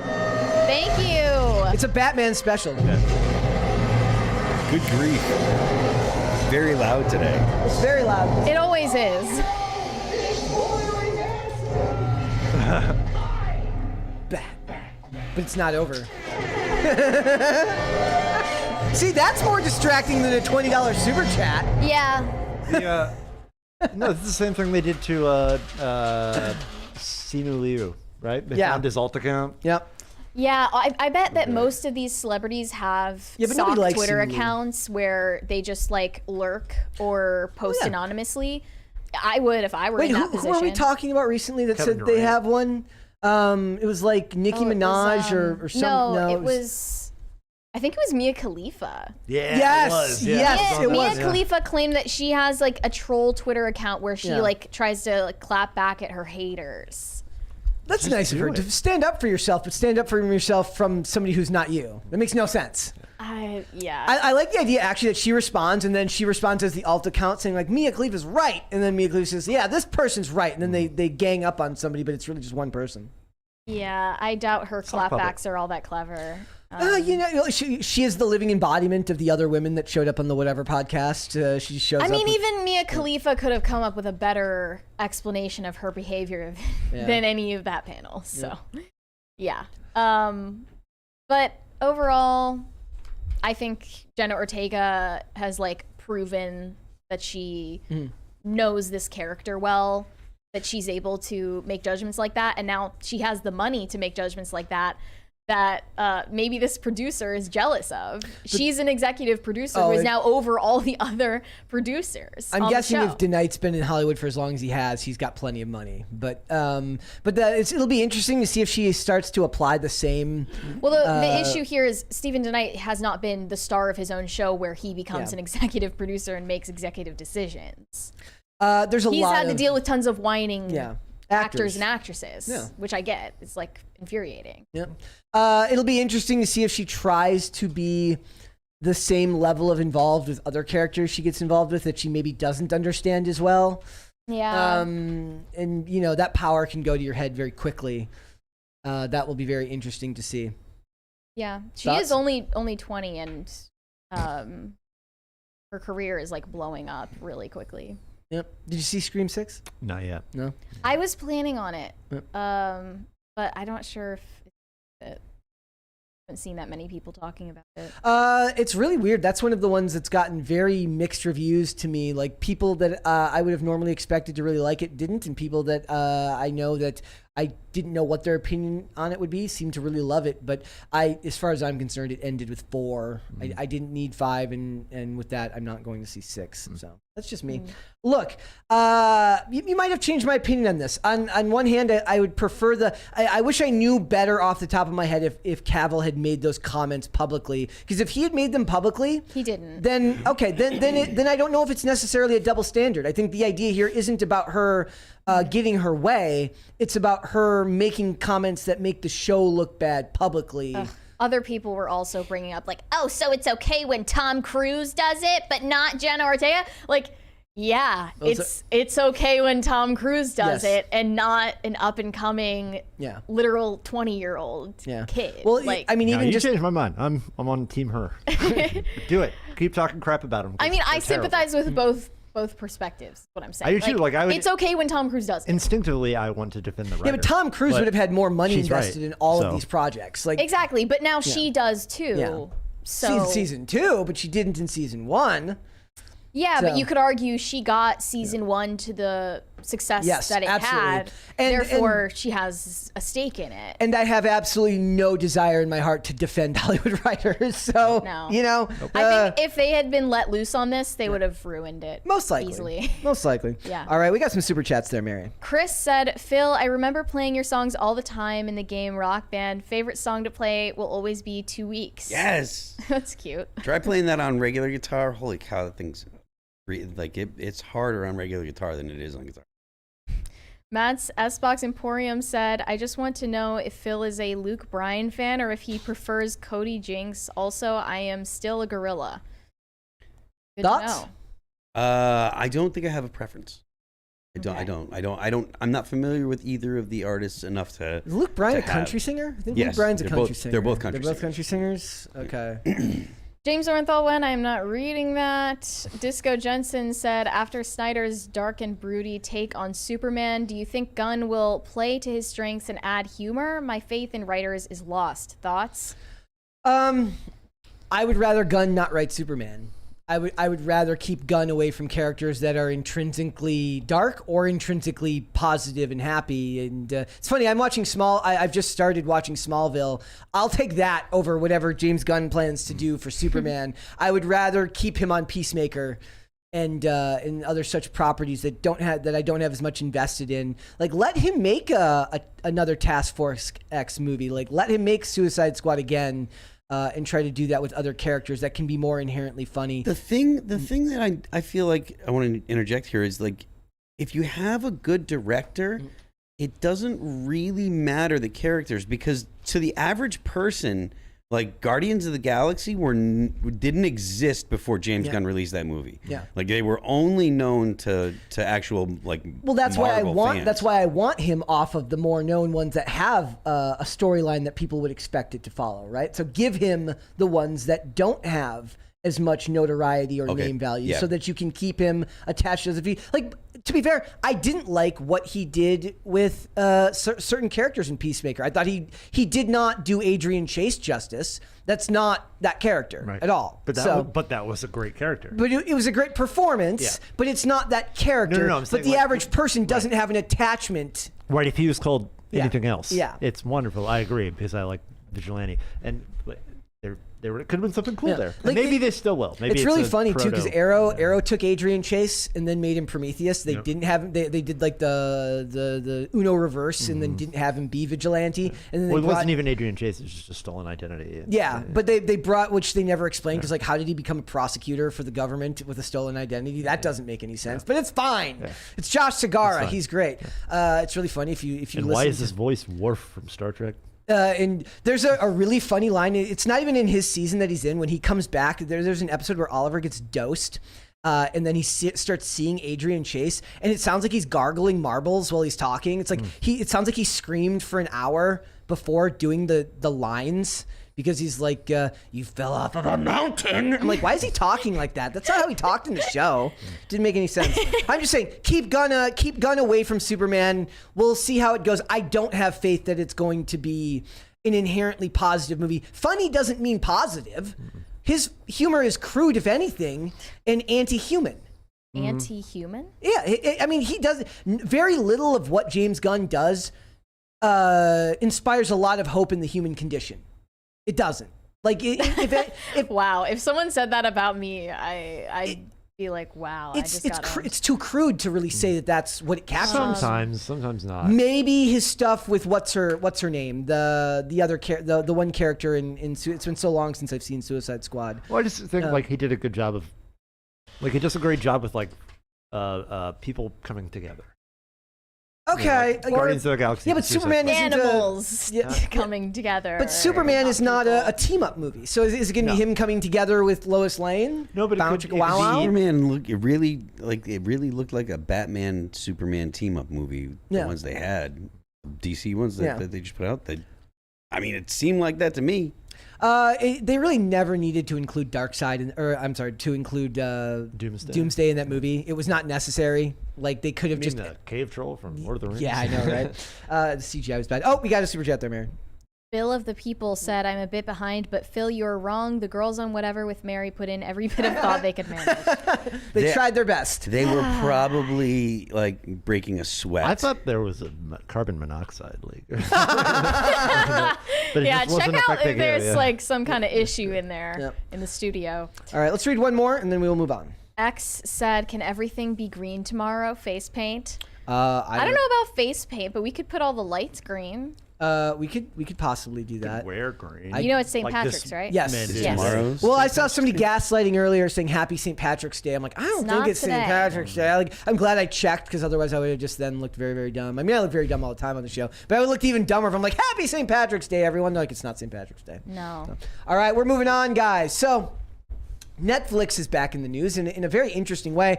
Thank you! It's a Batman special. Yeah. Good grief. Very loud today. It's very loud. It always is. But it's not over. See, that's more distracting than a $20 super chat. Yeah. No, it's the same thing they did to Simu Liu, right? They found his alt account. Yep. Yeah, I bet that most of these celebrities have Yeah, but soft nobody likes Twitter Simu Liu. accounts where they just like lurk or post anonymously. I would if I were Wait, in that who position. were we talking about recently that Kevin said they Durant. have one? It was like Nicki Oh, it Minaj was, or some. No, it was. I think it was Mia Khalifa. Yeah, Yes, it was. Yeah, yes, it was on it that. Mia was. Khalifa claimed that she has like a troll Twitter account where she Yeah. like tries to like clap back at her haters. That's Just nice of do her it. to stand up for yourself, but stand up for yourself from somebody who's not you. That makes no sense. Yeah. I like the idea actually that she responds, and then she responds as the alt account saying like Mia Khalifa's right, and then Mia Khalifa says, yeah, this person's right, and then they gang up on somebody, but it's really just one person. Yeah, I doubt her Sock puppet. clapbacks are all that clever. You know, she is the living embodiment of the other women that showed up on the whatever podcast. She shows I up. mean, with- even Mia Khalifa could have come up with a better explanation of her behavior than any of that panel. So, yeah. But overall, I think Jenna Ortega has like proven that she knows this character well, that she's able to make judgments like that, and now she has the money to make judgments like that. That maybe this producer is jealous of. She's an executive producer who is now over all the other producers. I'm on guessing the if show. DeKnight's been in Hollywood for as long as he has, he's got plenty of money. But it'll be interesting to see if she starts to apply the same. Well, the issue here is Stephen DeKnight has not been the star of his own show where he becomes an executive producer and makes exetive decisions. There's a He's lot had to of deal with tons of whining actors and actresses, Yeah. which I get. It's like infuriating. Yep. It'll be interesting to see if she tries to be the same level of involved with other characters she gets involved with that she maybe doesn't understand as well. Yeah. And you know that power can go to your head very quickly. That will be very interesting to see. Yeah. She Thoughts? is only 20 and her career is like blowing up really quickly. Yep. Did you see Scream 6? Not yet. No. I was planning on it. Yep. But I'm not sure if I haven't seen that many people talking about it. It's really weird. That's one of the ones that's gotten very mixed reviews to me. Like people that I would have normally expected to really like it didn't, and people that I know that I didn't know what their opinion on it would be seem to really love it. But as far as I'm concerned, it ended with 4. I didn't need 5, and with that, I'm not going to see 6. So that's just me. Look, you might have changed my opinion on this. On one hand, I would prefer I wish I knew better off the top of my head if Cavill had made those comments publicly. Because if he had made them publicly, He didn't. then okay, then I don't know if it's necessarily a double standard. I think the idea here isn't about her getting her way. It's about her making comments that make the show look bad publicly. Other people were also bringing up like, oh, so it's okay when Tom Cruise does it, but not Jenna Ortega? Like, yeah, it's okay when Tom Cruise does Yes. it and not an up and coming literal 20-year-old kid. Well, like, I mean, No, even you just changed my mind. I'm on team her. Do it. Keep talking crap about him. I mean, I They're terrible. sympathize with both perspectives. Is what I'm saying. I do too. Like, I would- it's okay when Tom Cruise does it. Instinctively, I want to defend the writer. yeah, but Tom Cruise would have had more money she's invested right, in all of so. these projects. Like Exactly, but now she does too. Yeah. So season 2, but she didn't in season 1. yeah, So- but you could argue she got season 1 to the success Yes, that it absolutely. had. And- Therefore, she has a stake in it. And I have absolutely no desire in my heart to defend Hollywood writers. So, No. you know, I think if they had been let loose on this, they would have ruined it. most likely. Easily. Most likely. Yeah. All right, we got some super chats there, Mary. Chris said, Phil, I remember playing your songs all the time in the game Rock Band. Favorite song to play will always be 2 Weeks. Yes. That's cute. Try playing that on regular guitar. Holy cow, that thing's like it's harder on regular guitar than it is on guitar. Matt's S-Box Emporium said, I just want to know if Phil is a Luke Bryan fan or if he prefers Cody Jinks. Also, I am still a gorilla. Good Thoughts? to know. I don't think I have a preference. I'm not familiar with either of the artists enough to. Is Luke Bryan a to have- country singer? I think Yes, Luke Bryan's a they're country both- singer. they're both country They're both singers. country singers? Okay. James Orenthal went, I am not reading that. Disco Jensen said, after Snyder's dark and broody take on Superman, do you think Gunn will play to his strengths and add humor? My faith in writers is lost. Thoughts? I would rather Gunn not write Superman. I would rather keep Gunn away from characters that are intrinsically dark or intrinsically positive and happy. And it's funny, I've just started watching Smallville. I'll take that over whatever James Gunn plans to do for Superman. I would rather keep him on Peacemaker and other such properties that I don't have as much invested in. Like, let him make another Task Force X movie. Like, let him make Suicide Squad again. And try to do that with other characters that can be more inherently funny. The thing that I feel like I want to interject here is, like, if you have a good director, it doesn't really matter the characters, because to the average person, like, Guardians of the Galaxy didn't exist before James Gunn released that movie. Yeah. Like, they were only known to actual, like, Well, that's Marvel why fans. that's why I want him off of the more known ones that have a storyline that people would expect it to follow, right? So give him the ones that don't have as much notoriety or name value, so that you can keep him attached as a like. To be fair, I didn't like what he did with certain characters in Peacemaker. I thought he did not do Adrian Chase justice. That's not that character at all. But that was a great character. But it was a great performance, but it's not that character. No, I'm but saying, the like, average person doesn't have an attachment. Right, if he was called anything else. Yeah. It's wonderful. I agree, because I like Vigilante. And there could have been something cool there. Like, maybe they still will. Maybe it's really a funny too, because proto- Arrow took Adrian Chase and then made him Prometheus. They didn't have him. They did like the Uno reverse and then didn't have him be Vigilante. And then Well, it wasn't even Adrian Chase. It was just a stolen identity. But they brought, which they never explained, because like, how did he become a prosecutor for the government with a stolen identity? That doesn't make any sense. But it's fine. It's Josh Segarra. He's great. It's really funny if you And listen. why is his voice Worf from Star Trek? And there's a really funny line. It's not even in his season that he's in. When he comes back, there's an episode where Oliver gets dosed. And then he starts seeing Adrian Chase, and it sounds like he's gargling marbles while he's talking. It's like it sounds like he screamed for an hour before doing the lines, because he's like, "You fell off of a mountain." I'm like, why is he talking like that? That's not how he talked in the show. Didn't make any sense. I'm just saying, keep Gunn away from Superman. We'll see how it goes. I don't have faith that it's going to be an inherently positive movie. Funny doesn't mean positive. His humor is crude, if anything, and anti-human. Anti-human? Yeah, I mean, he does very little of what James Gunn does inspires a lot of hope in the human condition. It doesn't. Like, if Wow, if someone said that about me, I'd be like, wow, it's too crude to really say that that's what it captures. Sometimes not. Maybe his stuff with what's her name, the one character in it's been so long since I've seen Suicide Squad. Well, I just think like he did a good job of, like, he does a great job with like people coming together. Okay, Like Guardians of the Galaxy. Yeah, but Superman isn't animals coming together. But Superman is not a team-up movie. So is it going to be him coming together with Lois Lane? No, but it could be. Superman it really looked like a Batman Superman team up movie. The ones they had, DC ones that they just put out. It seemed like that to me. They really never needed to include Darkseid, to include Doomsday in that movie. It was not necessary. Like, they could have just the cave troll from Lord of the Rings. Yeah, I know, right? The CGI was bad. Oh, we got a super chat there, Mary. Bill of the People said, I'm a bit behind, but Phil, you're wrong. The girls on Whatever with Mary put in every bit of thought they could manage. They tried their best. They were probably like breaking a sweat. I thought there was a carbon monoxide leak. But yeah, check out if there's like some kind of issue in there in the studio. All right, let's read one more and then we will move on. X said, can everything be green tomorrow? Face paint. I don't know about face paint, but we could put all the lights green. We could possibly do that. Wear green. You know it's St. Patrick's, right? Yes. Tomorrow's? Well, I saw somebody gaslighting earlier saying Happy St. Patrick's Day. I'm like, I don't think it's St. Patrick's Day. I'm glad I checked, because otherwise I would have just then looked very, very dumb. I mean, I look very dumb all the time on the show, but I would look even dumber if I'm like, Happy St. Patrick's Day, everyone. Like, it's not St. Patrick's Day. No. So, all right, we're moving on, guys. So Netflix is back in the news in a very interesting way.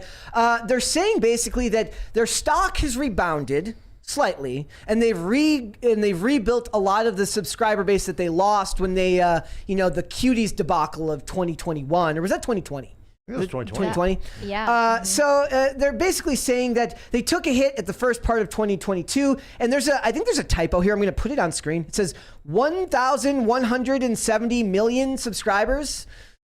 They're saying basically that their stock has rebounded slightly, and they've rebuilt a lot of the subscriber base that they lost when they the Cuties debacle of 2021, or was that 2020? It was 2020. 2020. Yeah. So they're basically saying that they took a hit at the first part of 2022, and I think there's a typo here. I'm going to put it on screen. It says 1,170 million subscribers.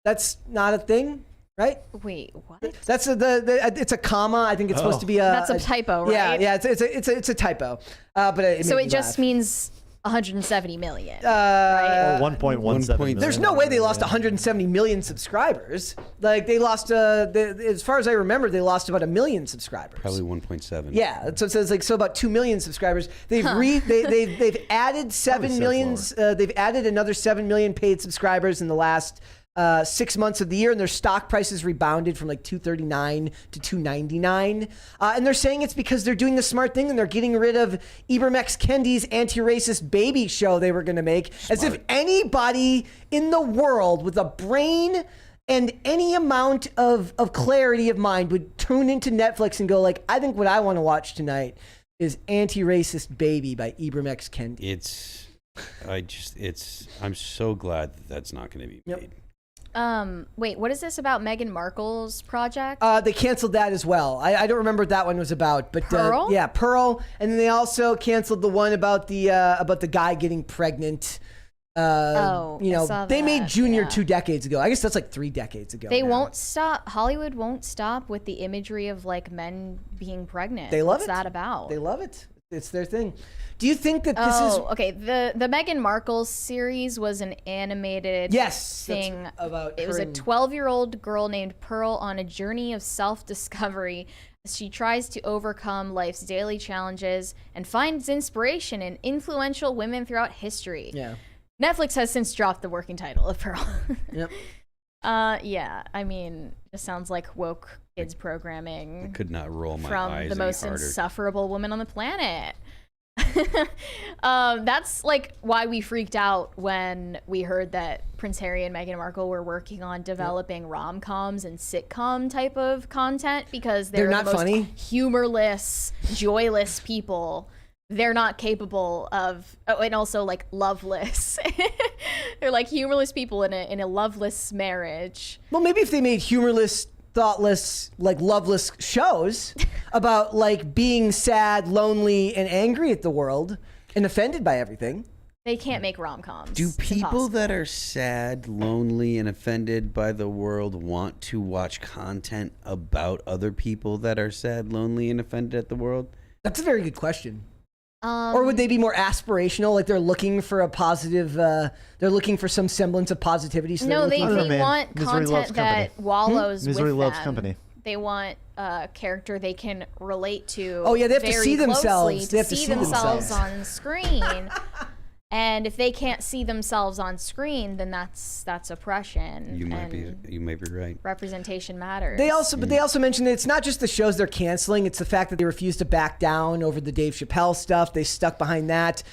That's not a thing, right? Wait, what? That's it's a comma. I think it's supposed to be a. That's a typo, right? Yeah. It's a typo. But it just means 170 million. right? Or 1.17 million. There's no way they lost 170 million subscribers. Like they lost, as far as I remember, they lost about 1 million subscribers. Probably 1.7. Yeah, so it says about 2 million subscribers. They've they've added 7 million. They've added another 7 million paid subscribers in the last 6 months of the year, and their stock prices rebounded from like $239 to $299. And they're saying it's because they're doing the smart thing and they're getting rid of Ibram X. Kendi's anti-racist baby show they were going to make. As if anybody in the world with a brain and any amount of clarity of mind would tune into Netflix and go like, I think what I want to watch tonight is Anti-Racist Baby by Ibram X. Kendi. I'm so glad that's not going to be made. Wait, what is this about Meghan Markle's project? They canceled that as well. I don't remember what that one was about, but Pearl? Yeah, Pearl, and then they also canceled the one about the guy getting pregnant. I saw they made that, Junior yeah. 2 decades ago. I guess that's like 3 decades ago. They now. won't stop. Hollywood won't stop with the imagery of like men being pregnant. They love What's it. that about? They love it. It's their thing. Do you think that this is? Okay. The Meghan Markle series was an animated thing that's about. It was a 12-year-old girl named Pearl on a journey of self-discovery as she tries to overcome life's daily challenges and finds inspiration in influential women throughout history. Yeah. Netflix has since dropped the working title of Pearl. Yep. Yeah. I mean, it sounds like woke kids programming. I could not roll my from eyes the most any harder. insufferable woman on the planet. That's like why we freaked out when we heard that Prince Harry and Meghan Markle were working on developing rom-coms and sitcom type of content because they're not the most funny, humorless, joyless people. They're not capable of, and also like loveless. They're like humorless people in a loveless marriage. Well, maybe if they made humorless, thoughtless, like loveless shows about like being sad, lonely, and angry at the world and offended by everything. They can't make rom-coms. Do It's people impossible. that are sad, lonely, and offended by the world want to watch content about other people that are sad, lonely, and offended at the world? That's a very good question. Or would they be more aspirational? Like they're looking for a positive, they're looking for some semblance of positivity. So No, they I don't know, man. want Misery loves content that company. wallows Misery with loves them. company. They want a character they can relate to. Oh, yeah, they have to very see themselves. closely They have to see themselves. on screen. And if they can't see themselves on screen, then that's oppression. You might be right. Representation matters. But they also mentioned that it's not just the shows they're canceling; it's the fact that they refuse to back down over the Dave Chappelle stuff. They stuck behind that.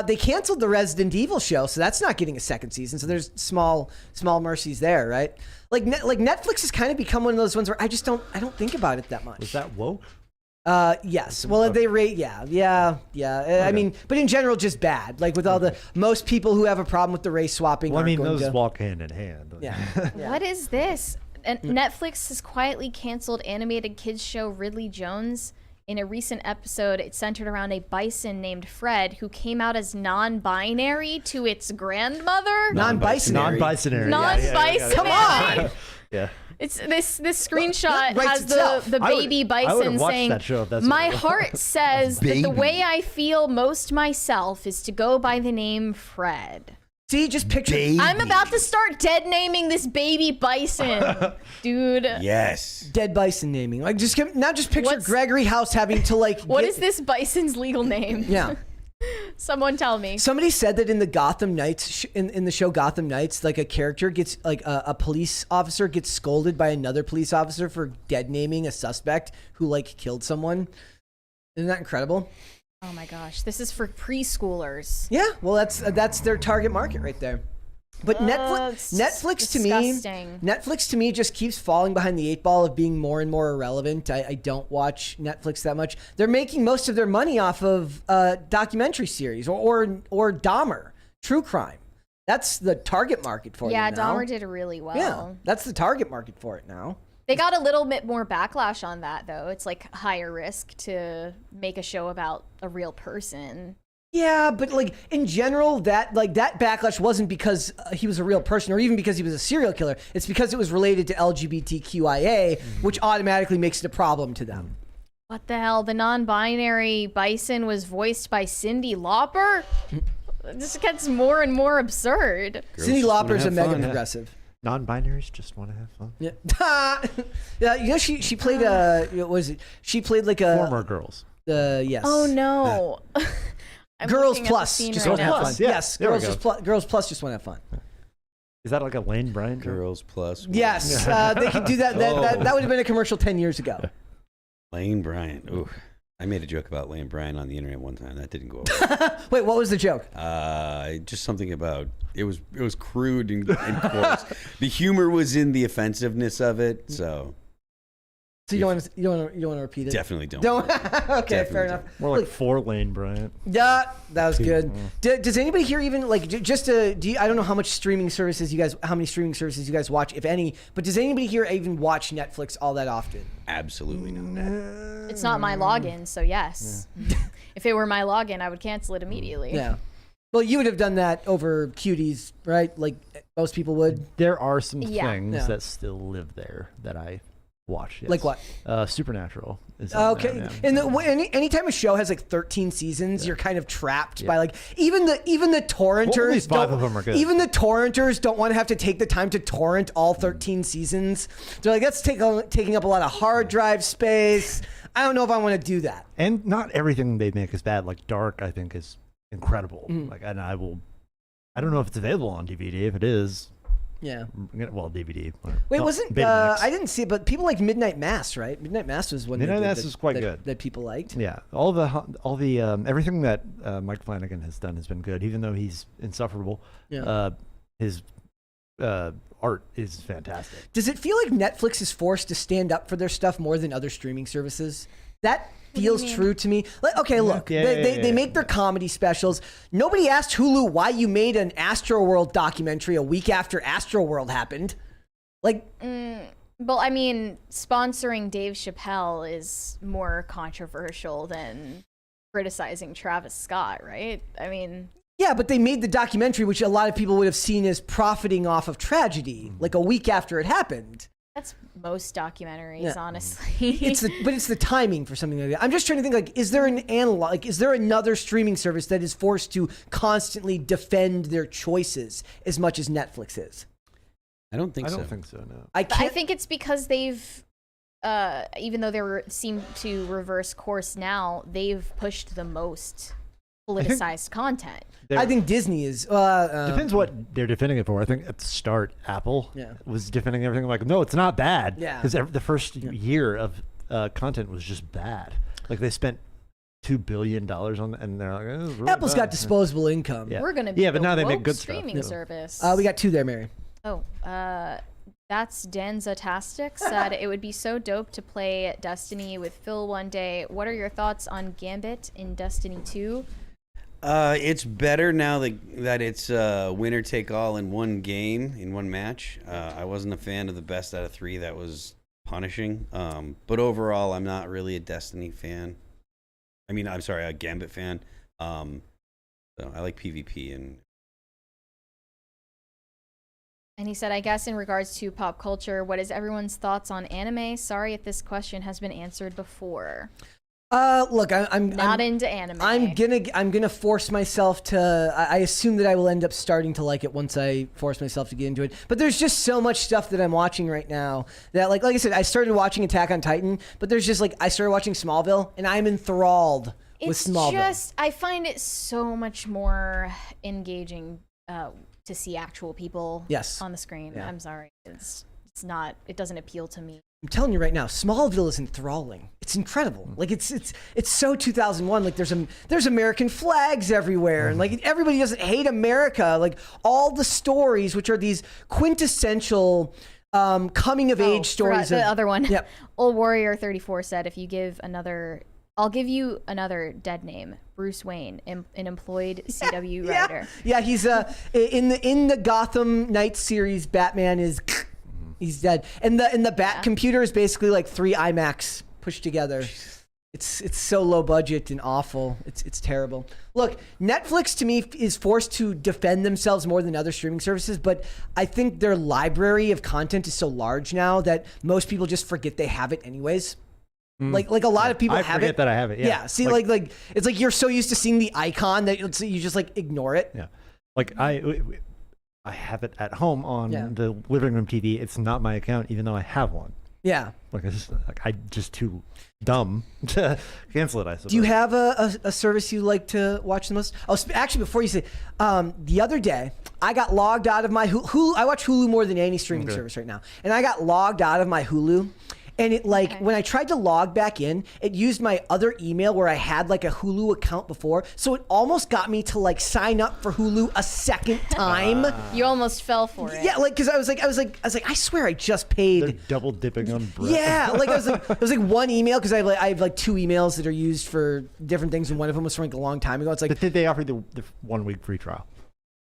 They canceled the Resident Evil show, so that's not getting a second season. So there's small mercies there, right? Like Netflix has kind of become one of those ones where I don't think about it that much. Was that woke? Yes. Well, they rate, yeah. I mean, but in general, just bad. Like with all most people who have a problem with the race swapping. Well, I mean, aren't going those to, walk hand in hand. Yeah. What is this? And Netflix has quietly canceled animated kids show Ridley Jones. In a recent episode, it centered around a bison named Fred who came out as non-binary to its grandmother. Non-binary. Non-binary. Non-binary. Come on. Yeah. It's this screenshot writes has itself. the baby I bison would've watched saying, that show if that's what "My it was." heart says that the Baby. way I feel most myself is to go by the name Fred." See, just picture. Baby. I'm about to start dead naming this baby bison, dude. Yes. Dead bison naming. Like just picture What's- Gregory House having to like. What is this bison's legal name? Yeah. Someone tell me. Somebody said that in the Gotham Knights in the show Gotham Knights, like a character gets like a police officer gets scolded by another police officer for dead naming a suspect who like killed someone. Isn't that incredible? Oh my gosh, this is for preschoolers. Yeah. Well, that's their target market right there. But it's Netflix disgusting. to me just keeps falling behind the 8 ball of being more and more irrelevant. I don't watch Netflix that much. They're making most of their money off of documentary series or Dahmer, true crime. That's the target market for Yeah, them now. Dahmer did really well. Yeah, that's the target market for it now. They got a little bit more backlash on that, though. It's like higher risk to make a show about a real person. Yeah, but like in general, that backlash wasn't because he was a real person or even because he was a serial killer. It's because it was related to LGBTQIA, which automatically makes it a problem to them. What the hell? The non-binary Bison was voiced by Cyndi Lauper? This gets more and more absurd. Girls Cyndi just wanna Lauper's a have mega fun. progressive. Non-binaries just want to have fun. Yeah, yeah. You know, she played what was it? She played like a Former girls. Yes. Oh no. I'm Girls looking at the Plus scene just right want to have now. fun. Yeah, Yes, there we Girls Plus just want to have fun. Is that like a Lane Bryant joke? Girls plus. Yes, they could do that. That would have been a commercial 10 years ago. Lane Bryant. Ooh. I made a joke about Lane Bryant on the internet one time. That didn't go over. Wait, what was the joke? Just something about it was crude and coarse. The humor was in the offensiveness of it. So So you don't want to repeat it? definitely don't. Don't. Okay, Definitely fair enough. More like Look, 4 Lane Bryant. yeah, that was good. Does anybody here even like just to? I don't know how many streaming services you guys watch, if any. But does anybody here even watch Netflix all that often? Absolutely not. It's not my login, so yes. If it were my login, I would cancel it immediately. Yeah. Well, you would have done that over cuties, right? Like most people would. There are some Yeah. things Yeah. that still live there that I watch. Yes. Like what? Supernatural. Is on Okay. there, yeah. And anytime a show has like 13 seasons, you're kind of trapped by like even the torrenters. Well, at least 5 don't- of them are good. Even the torrenters don't want to have to take the time to torrent all 13 seasons. They're like, that's taking up a lot of hard drive space. I don't know if I want to do that. And not everything they make is bad. Like Dark, I think, is incredible. Like, and I don't know if it's available on DVD. If it is, Yeah. well, DVD. Wait, No, wasn't Betamax. I didn't see it, but people like Midnight Mass, right? Midnight Mass was one. Midnight they did Mass is quite good. that people liked. Yeah, all the everything that Mike Flanagan has done has been good. Even though he's insufferable, Yeah. his art is fantastic. Does it feel like Netflix is forced to stand up for their stuff more than other streaming services? That feels true to me. Like, okay, look, they make their comedy specials. Nobody asked Hulu why you made an Astroworld documentary a week after Astroworld happened. Like, Well, I mean, sponsoring Dave Chappelle is more controversial than criticizing Travis Scott, right? I mean, yeah, but they made the documentary, which a lot of people would have seen as profiting off of tragedy, like a week after it happened. that's most documentaries, Yeah. honestly. But it's the timing for something like that. I'm just trying to think, like, is there an analog? Like, is there another streaming service that is forced to constantly defend their choices as much as Netflix is? I don't think I so. don't think so. No. I I can't. think it's because they've, even though they seem to reverse course now, they've pushed the most politicized content. I think Disney is. Depends what they're defending it for. I think at the start, Apple was defending everything. Like, no, it's not bad. Yeah. Because the first year of content was just bad. Like, they spent $2 billion on, and they're like, oh, it's really Apple's bad. got disposable income. Yeah. We're gonna be but the now they make woke good stuff. streaming Yeah. service. We got 2 there, Mary. Oh, that's Denzatastic said it would be so dope to play Destiny with Phil one day. What are your thoughts on Gambit in Destiny 2? It's better now that it's winner take all in one game, in one match. I wasn't a fan of the best out of 3. That was punishing. But overall, I'm not really a Destiny fan. I mean, I'm sorry, a Gambit fan. So I like PvP And he said, I guess in regards to pop culture, what is everyone's thoughts on anime? Sorry if this question has been answered before. Look, I'm Not into anime. I'm gonna force myself to. I assume that I will end up starting to like it once I force myself to get into it. But there's just so much stuff that I'm watching right now that, like I said, I started watching Attack on Titan, but there's just like I started watching Smallville, and I'm enthralled with It's Smallville. just, I find it so much more engaging to see actual people Yes. on the screen. Yeah. I'm sorry. It's not, it doesn't appeal to me. I'm telling you right now, Smallville is enthralling. It's incredible. Like it's so 2001. Like there's American flags everywhere, and like everybody doesn't hate America. Like all the stories, which are these quintessential coming of age stories. The other one. Yep. Old Warrior 34 said, if you give another I'll give you another dead name, Bruce Wayne, an employed CW writer. Yeah, he's in the Gotham Knights series, Batman is he's dead. And the Bat computer is basically like 3 iMacs pushed together. It's so low budget and awful. It's terrible. Look, Netflix to me is forced to defend themselves more than other streaming services, but I think their library of content is so large now that most people just forget they have it anyways. Like a lot of people I have forget it. that I have it. Yeah. See, like it's like you're so used to seeing the icon that you just like ignore it. Yeah. Like I have it at home on Yeah. the living room TV. It's not my account, even though I have one. Yeah. Like I'm just too dumb to cancel it. I suppose. Do you have a service you like to watch the most? Oh, actually, before you say, the other day I got logged out of my Hulu. I watch Hulu more than any streaming service right now, and I got logged out of my Hulu. And it when I tried to log back in, it used my other email where I had like a Hulu account before. So it almost got me to like sign up for Hulu a second time. You almost fell for it. Yeah, like because I was like, I swear I just paid. They're double dipping on bread. Yeah, like I was like, it was like one email because I have like 2 emails that are used for different things, and one of them was from like a long time ago. It's like, But did they offer the 1 week free trial?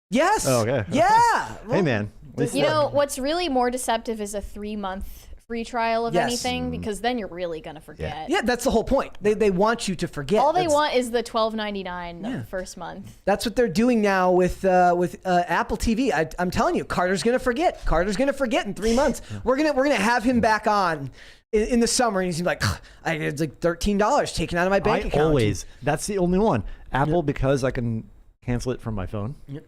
yes. Oh, okay. Yeah. Hey man, You know, what's really more deceptive is a 3-month free trial of Yes. anything, because then you're really going to forget. Yeah, that's the whole point. They want you to forget. All they That's- want is the $12.99 the first month. That's what they're doing now with Apple TV. I'm telling you, Carter's gonna forget. Carter's gonna forget in 3 months. We're gonna have him back on in the summer, and he's gonna be like, it's like $13 taken out of my bank account. Always. That's the only one. Apple, because I can cancel it from my phone. Yep.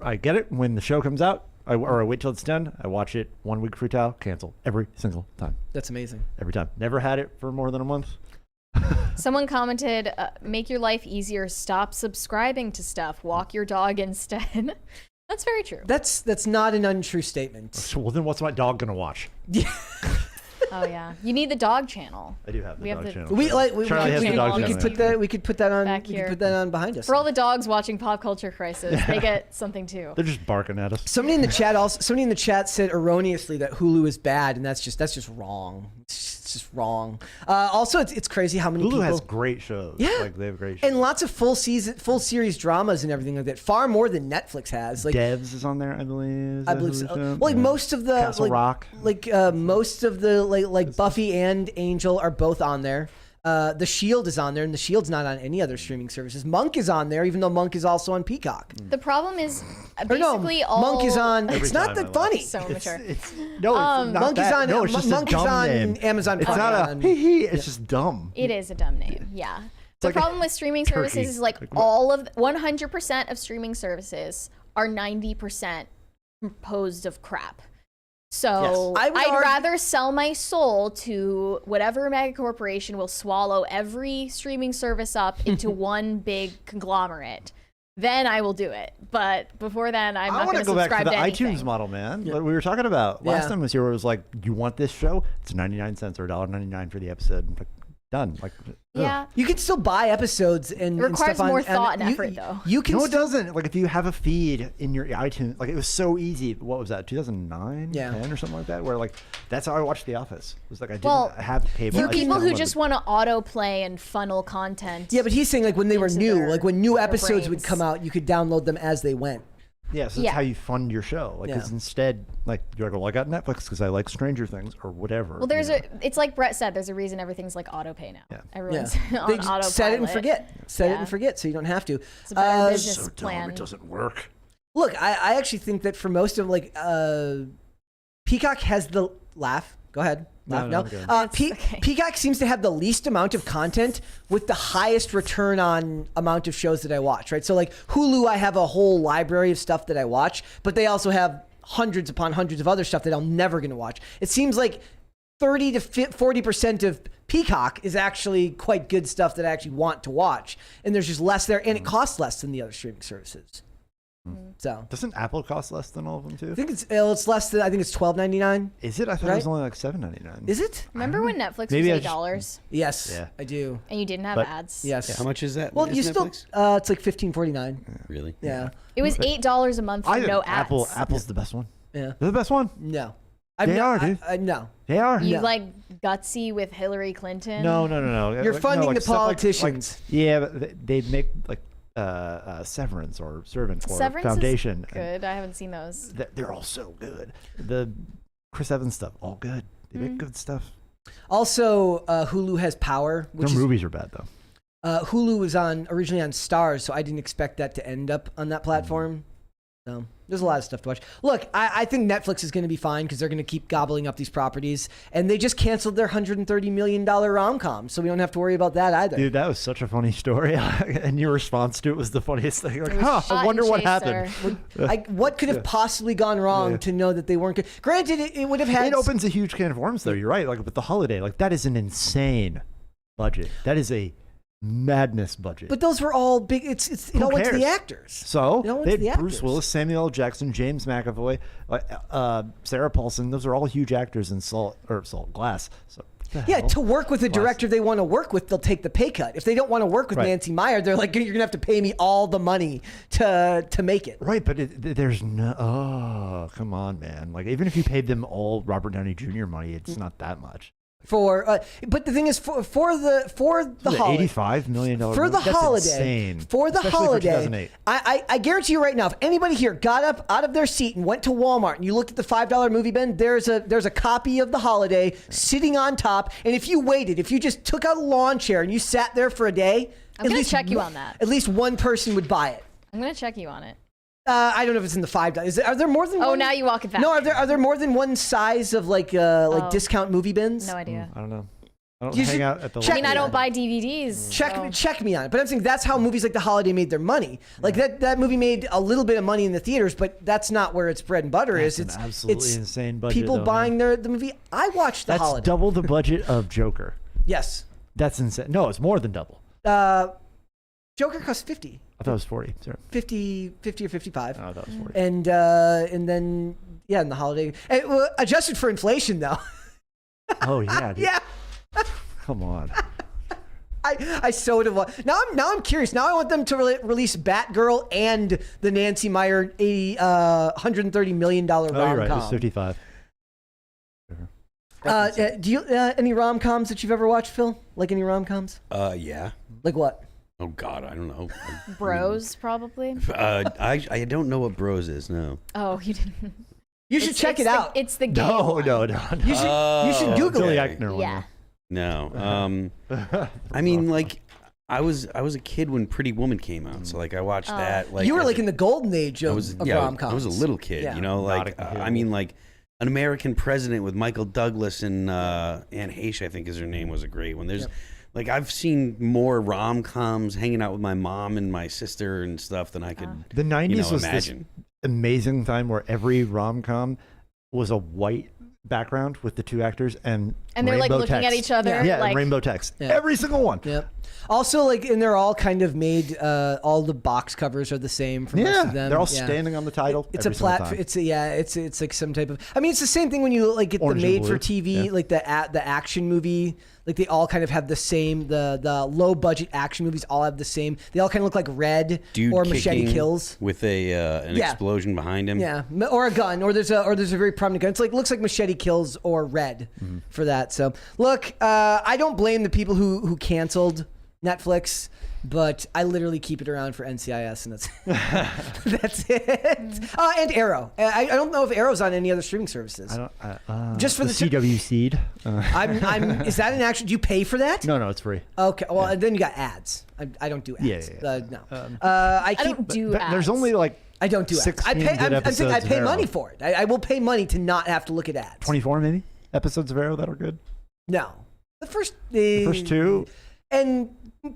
I get it when the show comes out. I wait till it's done. I watch it 1 week free trial, cancel every single time. That's amazing. Every time. Never had it for more than a month. Someone commented, make your life easier, stop subscribing to stuff, walk your dog instead. That's very true. That's not an untrue statement. So, well, then what's my dog gonna watch? Oh yeah, you need the dog channel. I do have the We have dog the- channel. we Charlie has the could- dog we channel. could put that. We could put that on. Back we here. could put that on behind us. For all the dogs watching Pop Culture Crisis, they get something too. They're just barking at us. Somebody in the chat said erroneously that Hulu is bad, and that's just wrong. It's just wrong. Also, it's crazy how many Hulu people has great shows. Yeah. Like they have great shows. and lots of full series dramas and everything like that. Far more than Netflix has. Like Devs is on there, I believe. Is I that believe Hulu so. show? Well, like Yeah. most of the Castle Rock. most of the like Buffy and Angel are both on there. The Shield is on there, and the Shield's not on any other streaming services. Monk is on there, even though Monk is also on Peacock. The problem is Or no, basically all Monk is on. Every It's not time that I funny. so mature. It's not Monk is that. on. No, it's just Monk a is dumb on name. Amazon. It's Prime. not a hee hee. It's just dumb. It is a dumb name. Yeah. The like problem with streaming turkey. services is like Like, what? all of 100% of streaming services are 90% composed of crap. So Yes. I would I'd argue- rather sell my soul to whatever mega corporation will swallow every streaming service up into one big conglomerate. Then I will do it. But before then, I'm I not want going to to go back to subscribe the to anything. iTunes model, man. What we were talking about last Yeah. time was here. Where it was like, you want this show? It's 99 cents or $1.99 for the episode. Like, done. Like, ugh. Yeah. You can still buy episodes and It requires stuff on, more thought and you- effort, though. You can No, it still doesn't. Like, if you have a feed in your iTunes, like, it was so easy. What was that? 2009, Yeah. 10 or something like that. Where like, that's how I watched The Office. It was like I didn't Well, have cable. For I just people who downloaded just want to autoplay and funnel content. Yeah, but he's saying like when they were into new, their- like when new their episodes would brains. come out, you could download them as they went. Yeah, so that's Yeah. how you fund your show. Like, 'cause Yeah. instead, like, you're like, well, I got Netflix because I like Stranger Things or whatever. Well, there's you know? it's like Brett said, there's a reason everything's like autopay now. Yeah. Everyone's Yeah, on they just autopilot. set it and forget. Set it Yeah. and forget, so you don't have to. It's a better business so dumb, plan. it doesn't work. Look, I actually think that for most of like Peacock has the laugh. Go ahead. Laugh. No, No. good. okay. Peacock seems to have the least amount of content with the highest return on amount of shows that I watch, right? So like Hulu, I have a whole library of stuff that I watch, but they also have hundreds upon hundreds of other stuff that I'm never going to watch. It seems like 30 to 40% of Peacock is actually quite good stuff that I actually want to watch. And there's just less there, and it costs less than the other streaming services. So Doesn't Apple cost less than all of them too? I think it's less than, I think it's $12.99. Is it? I thought it Right? was only like $7.99. Is it? Remember when Netflix Maybe I was $8 Yes, Yeah. I do. and you didn't have But- ads? Yes. How much is that? Well, Is you still, Netflix? it's like $15.49. Really? Yeah. It was $8 a month for I no ads. Apple's the best one. Yeah. They're the best one. No. They are, dude. No. They are. You No. like gutsy with Hillary Clinton? No. You're funding the stuff like- politicians. yeah, but they make like Severance or Servant or Severance Foundation. is good. I haven't seen those. They're all so good. The Chris Evans stuff, all good. They make good stuff. Also, Hulu has Power, which Their is movies are bad though. Hulu was originally on Stars, so I didn't expect that to end up on that platform. So there's a lot of stuff to watch. Look, I think Netflix is going to be fine because they're going to keep gobbling up these properties, and they just canceled their $130 million rom-com, so we don't have to worry about that either. Dude, that was such a funny story, and your response to it was the funniest thing. Like, It was shot I wonder and what chaser. happened. What could have possibly gone wrong to know that they weren't good? Granted, it would have had. It opens a huge can of worms, though. You're right. Like with the holiday, like that is an insane budget. That is a madness budget. But those were all big. It all went to the cares? actors. So It all went they to the had Bruce actors. Willis, Samuel L. Jackson, James McAvoy, Sarah Paulson. Those are all huge actors in Salt Glass. So what the Yeah, hell? to work with a director they want to work with, they'll take the pay cut. If they don't want to work with Right. Nancy Meyer, they're like, you're gonna have to pay me all the money to make it. Right, but there's no. Oh, come on, man! Like even if you paid them all Robert Downey Jr. money, it's not that much. But the thing is, for the holiday, $85 million for the That's holiday, insane. for the Especially holiday, 2008. I guarantee you right now, if anybody here got up out of their seat and went to Walmart and you looked at the $5 movie bin, there's a copy of the holiday sitting on top. And if you just took out a lawn chair and you sat there for a day, I'm gonna check you on that. At least one person would buy it. I'm gonna check you on it. I don't know if it's in the $5. Are there more than? Oh, one? now you walk it back. No, are there more than one size of like discount movie bins? No idea. I don't know. I don't You hang should out at the. check I mean, I me don't on buy DVDs. Check me on it. But I'm saying that's how movies like The Holiday made their money. Like that movie made a little bit of money in the theaters, but that's not where its bread and butter is. That's It's an absolutely it's insane budget. people though, buying man. the movie. I watched The That's Holiday. double the budget of Joker. Yes. That's insane. No, it's more than double. Joker cost 50. I thought it was 40. Sorry. 50 or 55. Oh, I thought it was 40. And then in The Holiday, adjusted for inflation though. Oh yeah. Dude. Yeah. Come on. I so would have. Now I'm curious. Now I want them to release Batgirl and the Nancy Meyer $130 million Oh, you're right. It was rom-com. 55. Do you any rom-coms that you've ever watched, Phil? Like any rom-coms? Yeah. Like what? Oh God, I don't know. Bros, probably. I don't know what Bros is. No. Oh, you didn't. You should check it out. It's the gay No, one. no. You should Google Billy it. Eichner one. Yeah. No. I mean, like, I was a kid when Pretty Woman came out, so like I watched that. Like You were as like a- in the golden age of rom-coms. I was a little kid, Yeah. you know, like Notting Hill. I mean, like An American President with Michael Douglas and Anne Heche, I think is her name, was a great one. There's like I've seen more rom-coms hanging out with my mom and my sister and stuff than I could The 90s was this imagine. amazing time where every rom-com was a white background with the two actors and they're like rainbow looking at text. each other. Yeah, like, and rainbow text. Yeah. Every single one. Yep. Also, like, and they're all kind of made. All the box covers are the same for most Yeah, of them. they're all Yeah. standing on the title. It's every a single platform. time. It's like some type of. I mean, it's the same thing when you like get Orange the and made for blue. TV, Yeah. like the action movie. Like they all kind of have the same. The low budget action movies all have the same. They all kind of look like Red Dude or Machete kicking Kills. with an Yeah. explosion behind him. Yeah, or a gun, or there's a very prominent gun. It's like looks like Machete Kills or Red for that. So look, I don't blame the people who canceled Netflix, but I literally keep it around for NCIS, and that's it. And Arrow. I don't know if Arrow's on any other streaming services. I don't. Just for the CW Seed. Is that an action? Do you pay for that? No, it's free. Okay. Well, and then you got ads. I don't do ads. Yeah. No. I I keep. don't do But ads. there's only like I don't do ads. 16 I pay. good I'm saying I episodes of pay Arrow. money for it. I will pay money to not have to look at ads. 24 maybe episodes of Arrow that are good. No. The first two. and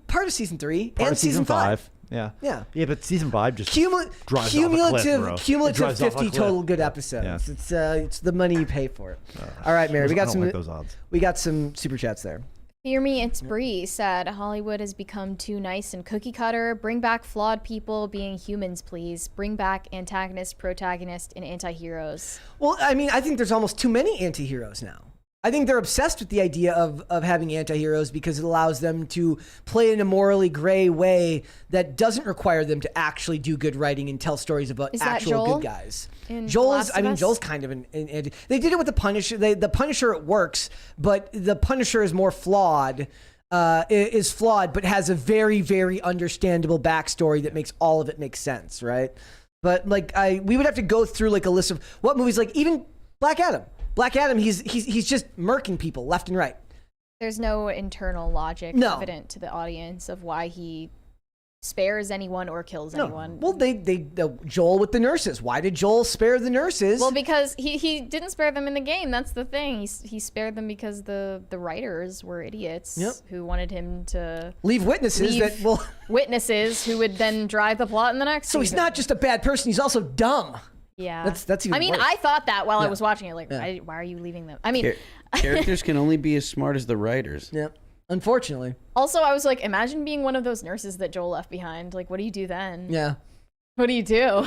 part of season 3 Part and of season 5. Yeah. Yeah. Yeah, but season 5 just drives off a cliff, bro. It Cumulative drives off a 50 cliff. total good episodes. Yeah. It's the money you pay for it. All right, Mary, we I got don't some like those odds. we got some super chats there. Fear Me, It's Bree said, Hollywood has become too nice and cookie cutter. Bring back flawed people being humans, please. Bring back antagonist, protagonist, and anti-heroes. Well, I mean, I think there's almost too many anti-heroes now. I think they're obsessed with the idea of having anti-heroes because it allows them to play in a morally gray way that doesn't require them to actually do good writing and tell stories about Is that actual Joel good guys. in The Joel Last is, of Us? Joel's kind of an anti. They did it with the Punisher. The Punisher, it works, but the Punisher is more flawed. Is flawed, but has a very, very understandable backstory that makes all of it make sense, right? But like, we would have to go through like a list of what movies, like even Black Adam. Black Adam, he's just murking people left and right. There's no internal logic evident to the audience of why he spares anyone or kills anyone. Well, Joel with the nurses. Why did Joel spare the nurses? Well, because he didn't spare them in the game. That's the thing. He spared them because the writers were idiots who wanted him to leave witnesses witnesses who would then drive the plot in the next So season. he's not just a bad person, he's also dumb. Yeah. That's even I mean, worse. I thought that while I was watching it. Like, why are you leaving them? I mean... Characters can only be as smart as the writers. Yeah. Unfortunately. Also, I was like, imagine being one of those nurses that Joel left behind. Like, what do you do then? Yeah. What do you do?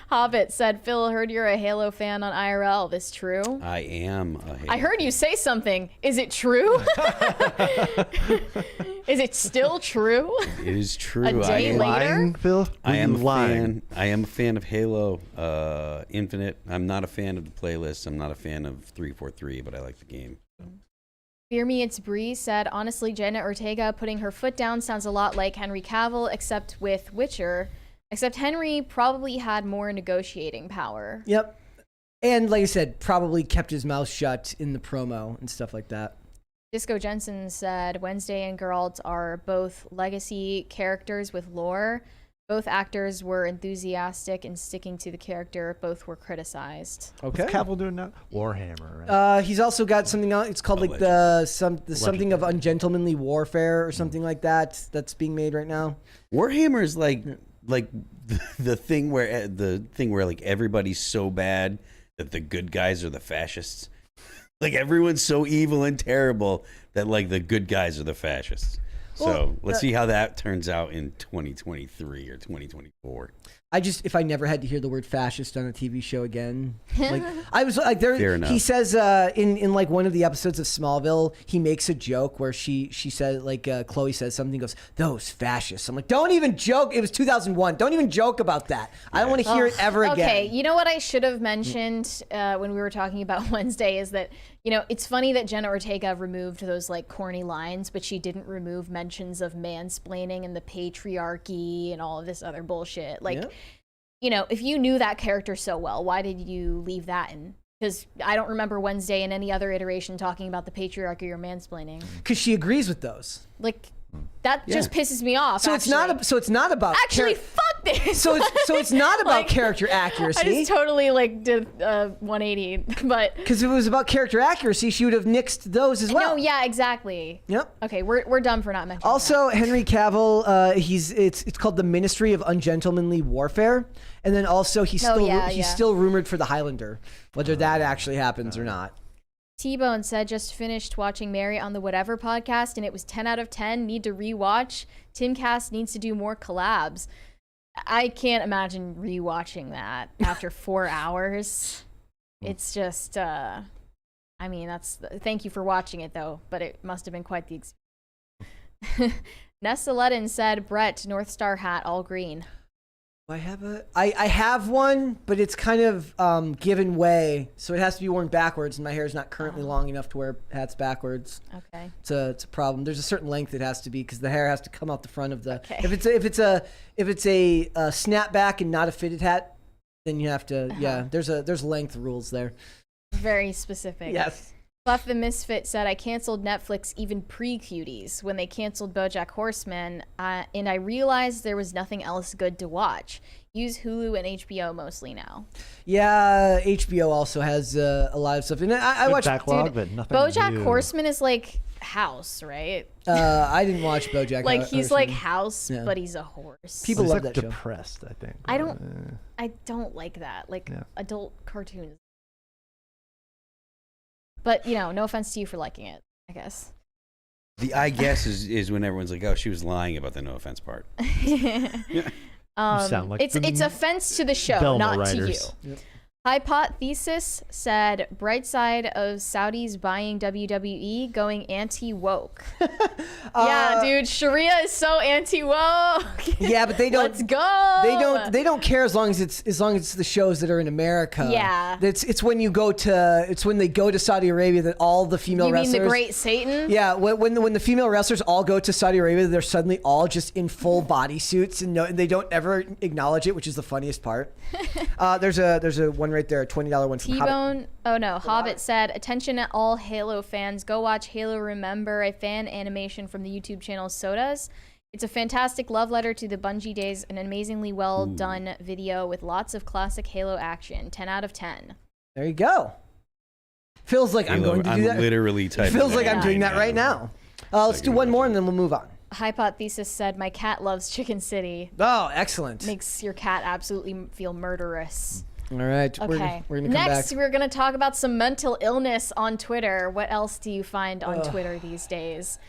Hobbit said, Phil, heard you're a Halo fan on IRL. This true? I am a Halo. I heard you say something. Is it true? Is it still true? It is true. A day later? Lying, Phil? I am a lying. fan. I am a fan of Halo Infinite. I'm not a fan of the playlist. I'm not a fan of 343, but I like the game. Fear Me It's Bree said, honestly, Jenna Ortega putting her foot down sounds a lot like Henry Cavill, except with Witcher. Except Henry probably had more negotiating power. Yep. And like I said, probably kept his mouth shut in the promo and stuff like that. Disco Jensen said, Wednesday and Geralt are both legacy characters with lore. Both actors were enthusiastic in sticking to the character. Both were criticized. Okay. What's Cavill doing now? Warhammer, right? He's also got something else. It's called like the something of ungentlemanly warfare or something like that. That's being made right now. Warhammer is like the thing where like everybody's so bad that the good guys are the fascists. Like everyone's so evil and terrible that like the good guys are the fascists. So let's see how that turns out in 2023 or 2024. If I never had to hear the word fascist on a TV show again, like I was like there. Fair enough. He says in like one of the episodes of Smallville, he makes a joke where she said like Chloe says something, goes, "Those fascists." I'm like, don't even joke. It was 2001. Don't even joke about that. I don't want to hear it ever again. Okay, you know what I should have mentioned when we were talking about Wednesday is that, you know, it's funny that Jenna Ortega removed those like corny lines, but she didn't remove mentions of mansplaining and the patriarchy and all of this other bullshit. Like, you know, if you knew that character so well, why did you leave that in? Because I don't remember Wednesday in any other iteration talking about the patriarchy or mansplaining. Because she agrees with those. Like, that just pisses me off. So it's not about actually fuck this. So it's not about Like, character accuracy. I just totally like did 180, but because if it was about character accuracy, she would have nixed those as well. no, yeah, exactly. Yep. Okay, we're dumb for not mentioning. Also, Henry Cavill, it's called the Ministry of Ungentlemanly Warfare, and then also he's still rumored for the Highlander, whether that actually happens or not. T-Bone said, just finished watching Mary on the Whatever podcast, and it was 10 out of 10. Need to rewatch. Timcast needs to do more collabs. I can't imagine rewatching that after 4 hours. It's just, I mean, thank you for watching it, though, but it must have been quite the experience. Nessa Ledden said, Brett, North Star hat, all green. I have one, but it's kind of given way, so it has to be worn backwards, and my hair is not currently long enough to wear hats backwards. Okay. It's a problem. There's a certain length it has to be because the hair has to come out the front of the. Okay. If it's a snapback and not a fitted hat, then you have to. Yeah, there's length rules there. Very specific. Yes. Buff the Misfit said, I canceled Netflix even pre-Cuties when they canceled BoJack Horseman, and I realized there was nothing else good to watch. Use Hulu and HBO mostly now. Yeah, HBO also has a lot of stuff. And I watched backlog, but nothing BoJack new. Horseman is like House, right? I didn't watch BoJack. Like he's Horseman. like House, Yeah. but he's a horse. People He's love like that show. depressed, I think. I don't like that. Like adult cartoons. But, you know, no offense to you for liking it, I guess. The I guess is when everyone's like, oh, she was lying about the no offense part. sound like it's offense to the show, Velma not writers. to you. Yep. Hypothesis said, bright side of Saudis buying WWE going anti-woke. Yeah, dude, Sharia is so anti-woke. Yeah, but they don't. Let's go. They don't care as long as it's the shows that are in America. Yeah. It's when they go to Saudi Arabia that all the female wrestlers. You mean the Great Satan? Yeah, when the female wrestlers all go to Saudi Arabia, they're suddenly all just in full bodysuits and they don't ever acknowledge it, which is the funniest part. There's a one right there, a $20 one from T-Bone. Oh no, Hobbit said, attention at all Halo fans, go watch Halo Remember, a fan animation from the YouTube channel Sodas. It's a fantastic love letter to the Bungie days, an amazingly well done video with lots of classic Halo action. 10 out of 10. There you go. Feels like I'm going to do that. I'm literally typing. Feels like I'm doing that right now. Let's do one more and then we'll move on. Hypothesis said, my cat loves Chicken City. Oh, excellent. Makes your cat absolutely feel murderous. All right. Okay. We're gonna come Next, back. we're going to talk about some mental illness on Twitter. What else do you find on Twitter these days?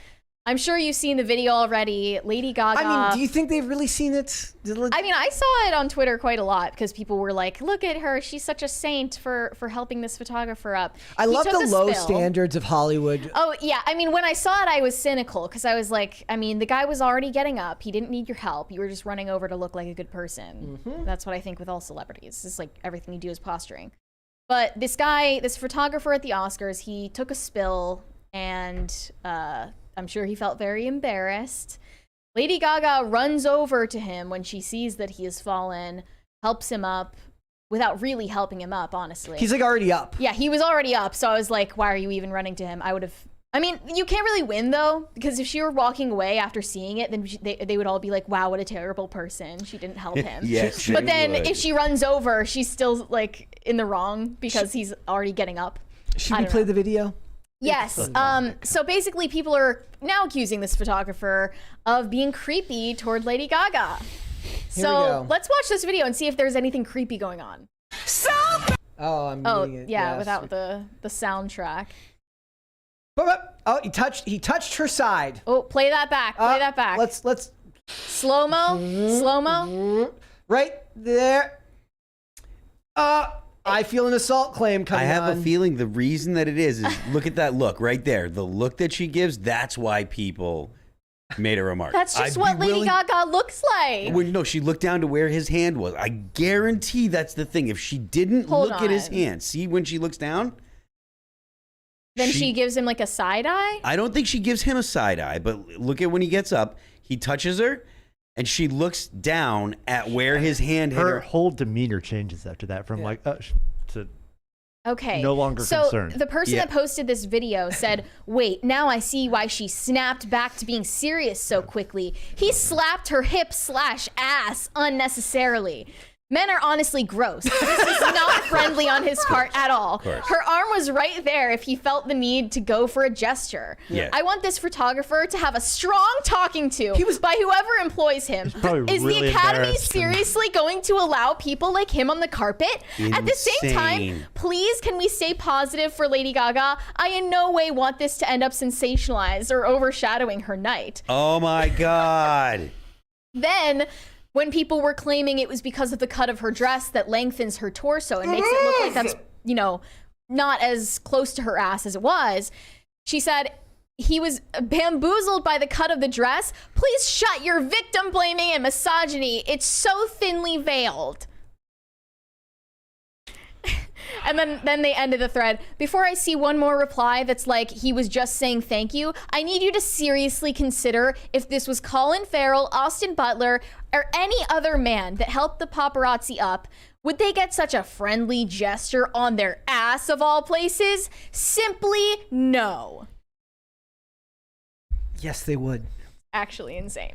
I'm sure you've seen the video already. Lady Gaga. I mean, do you think they've really seen it? I mean, I saw it on Twitter quite a lot because people were like, look at her. She's such a saint for helping this photographer up. I love the low standards of Hollywood. Oh, yeah. I mean, when I saw it, I was cynical because I was like, I mean, the guy was already getting up. He didn't need your help. You were just running over to look like a good person. That's what I think with all celebrities. It's like everything you do is posturing. But this guy, this photographer at the Oscars, he took a spill and I'm sure he felt very embarrassed. Lady Gaga runs over to him when she sees that he has fallen, helps him up without really helping him up, honestly. He's like already up. Yeah, he was already up. So I was like, why are you even running to him? I mean, you can't really win though, because if she were walking away after seeing it, then they would all be like, wow, what a terrible person. She didn't help him. Yes, but then would. if she runs over, she's still like in the wrong because he's already getting up. Should we play the video? Yes. So basically people are now accusing this photographer of being creepy toward Lady Gaga. So let's watch this video and see if there's anything creepy going on. Oh, I'm reading it. Yeah, without the soundtrack. Oh, he touched her side. Oh, play that back. Play that back. Let's slow-mo. Right there. I feel an assault claim coming on. I have a feeling the reason that it is look at that look right there. The look that she gives, that's why people made a remark. That's just what Lady Gaga looks like. Well, no, she looked down to where his hand was. I guarantee that's the thing. If she didn't look at his hand, see when she looks down? Then she gives him like a side eye? I don't think she gives him a side eye, but look at when he gets up. He touches her, and she looks down at where his hand hit Her her. whole demeanor changes after that from to okay. no longer concerned. So the person that posted this video said, wait, now I see why she snapped back to being serious so quickly. He slapped her hip/ass unnecessarily. Men are honestly gross. This is not friendly on his part at all. Her arm was right there if he felt the need to go for a gesture. Yeah. I want this photographer to have a strong talking to by whoever employs him. Is really the Academy embarrassed. seriously going to allow people like him on the carpet? At the same time, Insane. please can we stay positive for Lady Gaga? I in no way want this to end up sensationalized or overshadowing her night. Oh my God. Then, when people were claiming it was because of the cut of her dress that lengthens her torso and makes it look like that's, not as close to her ass as it was, she said he was bamboozled by the cut of the dress. Please shut your victim blaming and misogyny. It's so thinly veiled. And then they ended the thread. Before I see one more reply that's like, he was just saying thank you, I need you to seriously consider if this was Colin Farrell, Austin Butler, or any other man that helped the paparazzi up, would they get such a friendly gesture on their ass of all places? Simply no. Yes, they would. Actually insane.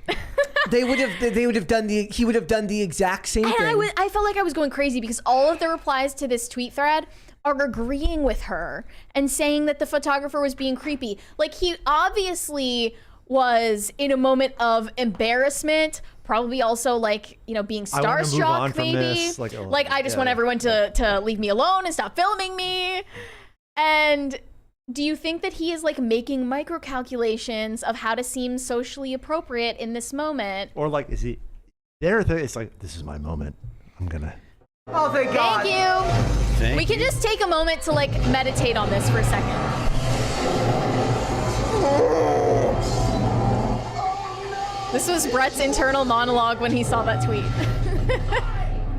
He would have done the exact same thing. And I felt like I was going crazy because all of the replies to this tweet thread are agreeing with her and saying that the photographer was being creepy. Like, he obviously was in a moment of embarrassment, probably also like, being I wanna move on starstruck from maybe. this. Like I just want everyone to leave me alone and stop filming me. And do you think that he is like making micro calculations of how to seem socially appropriate in this moment? Or like, is he there? It's like, this is my moment. I'm gonna. Oh, thank God. Thank you. Thank We can you. just take a moment to like meditate on this for a second. This was Brett's internal monologue when he saw that tweet.